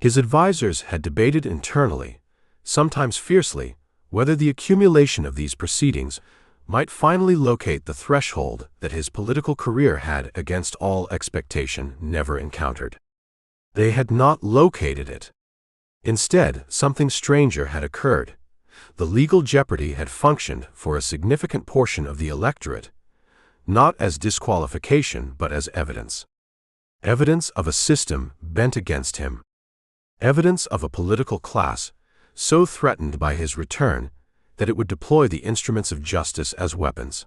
Speaker 1: His advisors had debated internally, sometimes fiercely, whether the accumulation of these proceedings might finally locate the threshold that his political career had, against all expectation, never encountered. They had not located it. Instead, something stranger had occurred. The legal jeopardy had functioned for a significant portion of the electorate, not as disqualification but as evidence. Evidence of a system bent against him. Evidence of a political class so threatened by his return that it would deploy the instruments of justice as weapons.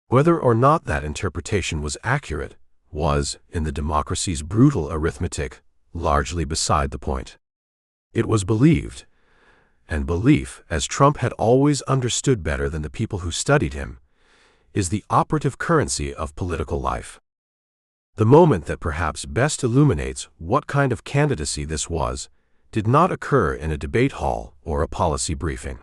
Speaker 1: Whether or not that interpretation was accurate was, in the democracy's brutal arithmetic, largely beside the point. It was believed, and belief, as Trump had always understood better than the people who studied him, is the operative currency of political life. The moment that perhaps best illuminates what kind of candidacy this was did not occur in a debate hall or a policy briefing.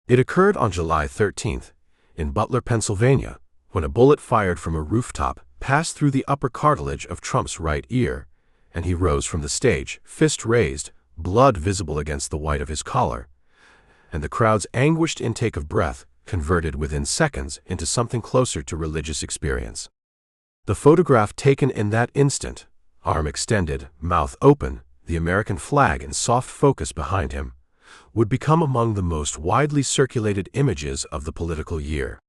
Speaker 1: It occurred on July 13th, in Butler, Pennsylvania, when a bullet fired from a rooftop passed through the upper cartilage of Trump's right ear, and he rose from the stage, fist raised, blood visible against the white of his collar, and the crowd's anguished intake of breath converted within seconds into something closer to religious experience. The photograph taken in that instant, arm extended, mouth open, the American flag in soft focus behind him, would become among the most widely circulated images of the political year.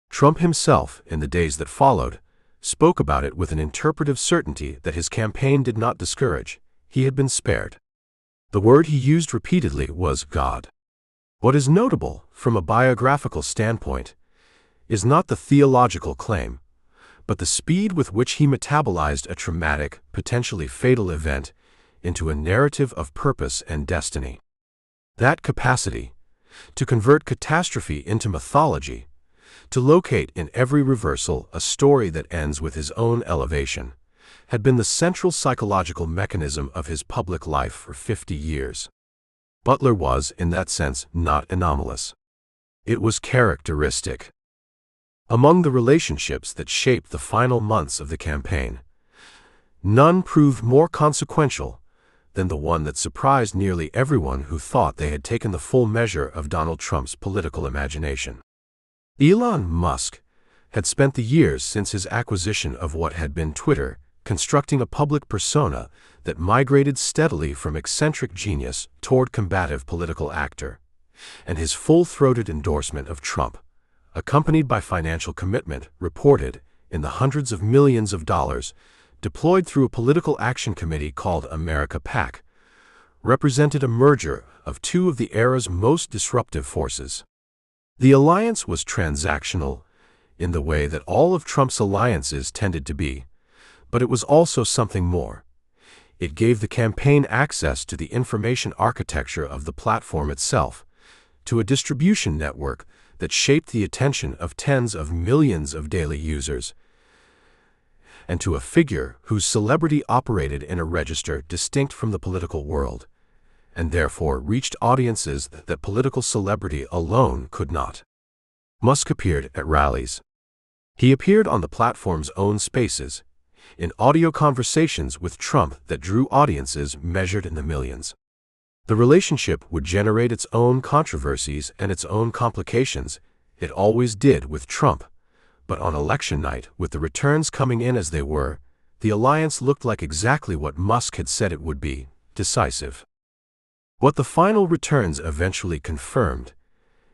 Speaker 1: Trump himself, in the days that followed, spoke about it with an interpretive certainty that his campaign did not discourage. He had been spared. The word he used repeatedly was God. What is notable, from a biographical standpoint, is not the theological claim, but the speed with which he metabolized a traumatic, potentially fatal event into a narrative of purpose and destiny. That capacity, to convert catastrophe into mythology, to locate in every reversal a story that ends with his own elevation, had been the central psychological mechanism of his public life for 50 years. Butler was, in that sense, not anomalous. It was characteristic. Among the relationships that shaped the final months of the campaign, none proved more consequential than the one that surprised nearly everyone who thought they had taken the full measure of Donald Trump's political imagination. Elon Musk had spent the years since his acquisition of what had been Twitter constructing a public persona that migrated steadily from eccentric genius toward combative political actor, and his full-throated endorsement of Trump, accompanied by financial commitment reported in the hundreds of millions of dollars deployed through a political action committee called America PAC, represented a merger of two of the era's most disruptive forces. The alliance was transactional in the way that all of Trump's alliances tended to be, but it was also something more. It gave the campaign access to the information architecture of the platform itself, to a distribution network that shaped the attention of tens of millions of daily users, and to a figure whose celebrity operated in a register distinct from the political world, and therefore reached audiences that political celebrity alone could not. Musk appeared at rallies. He appeared on the platform's own spaces, in audio conversations with Trump that drew audiences measured in the millions. The relationship would generate its own controversies and its own complications. It always did with Trump. But on election night, with the returns coming in as they were, the alliance looked like exactly what Musk had said it would be: decisive. What the final returns eventually confirmed,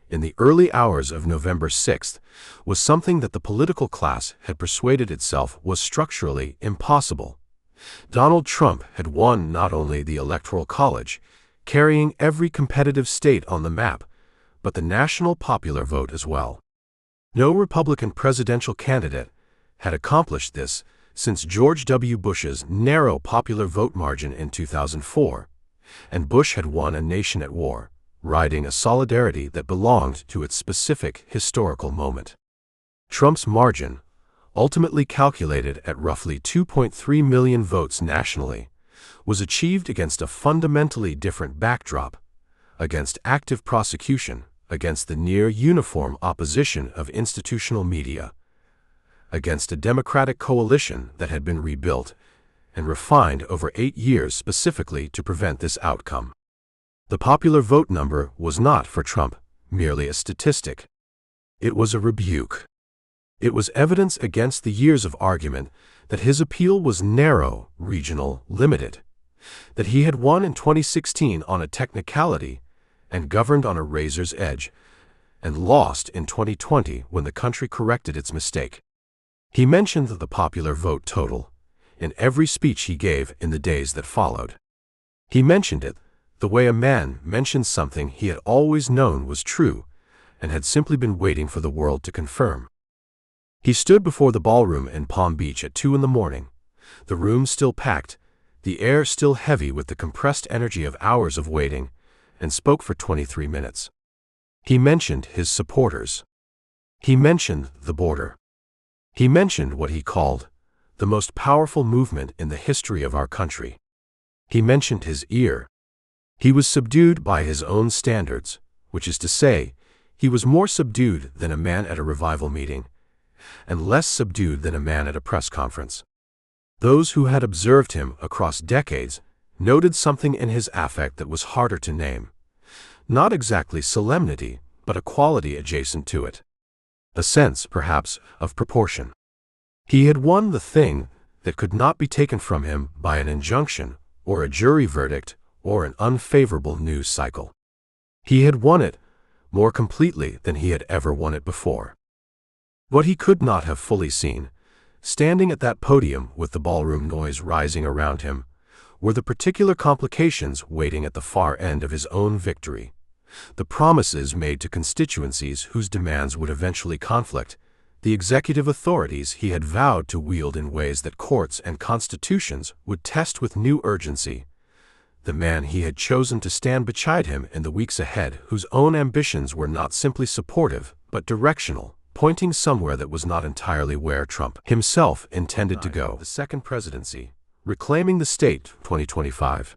Speaker 1: in the early hours of November 6th, was something that the political class had persuaded itself was structurally impossible. Donald Trump had won not only the Electoral College, carrying every competitive state on the map, but the national popular vote as well. No Republican presidential candidate had accomplished this since George W. Bush's narrow popular vote margin in 2004, and Bush had won a nation at war, riding a solidarity that belonged to its specific historical moment. Trump's margin, ultimately calculated at roughly 2.3 million votes nationally, was achieved against a fundamentally different backdrop: against active prosecution, against the near-uniform opposition of institutional media, against a democratic coalition that had been rebuilt and refined over 8 years specifically to prevent this outcome. The popular vote number was not, for Trump, merely a statistic. It was a rebuke. It was evidence against the years of argument that his appeal was narrow, regional, limited, that he had won in 2016 on a technicality and governed on a razor's edge, and lost in 2020 when the country corrected its mistake. He mentioned the popular vote total in every speech he gave in the days that followed. He mentioned it the way a man mentions something he had always known was true and had simply been waiting for the world to confirm. He stood before the ballroom in Palm Beach at 2 a.m, the room still packed, the air still heavy with the compressed energy of hours of waiting, and spoke for 23 minutes. He mentioned his supporters. He mentioned the border. He mentioned what he called the most powerful movement in the history of our country. He mentioned his ear. He was subdued by his own standards, which is to say, he was more subdued than a man at a revival meeting, and less subdued than a man at a press conference. Those who had observed him across decades noted something in his affect that was harder to name. Not exactly solemnity, but a quality adjacent to it. A sense, perhaps, of proportion. He had won the thing that could not be taken from him by an injunction, or a jury verdict, or an unfavorable news cycle. He had won it more completely than he had ever won it before. What he could not have fully seen, standing at that podium with the ballroom noise rising around him, were the particular complications waiting at the far end of his own victory, the promises made to constituencies whose demands would eventually conflict, the executive authorities he had vowed to wield in ways that courts and constitutions would test with new urgency, the man he had chosen to stand beside him in the weeks ahead whose own ambitions were not simply supportive but directional, pointing somewhere that was not entirely where Trump himself intended to go. The second presidency, Reclaiming the State, 2025.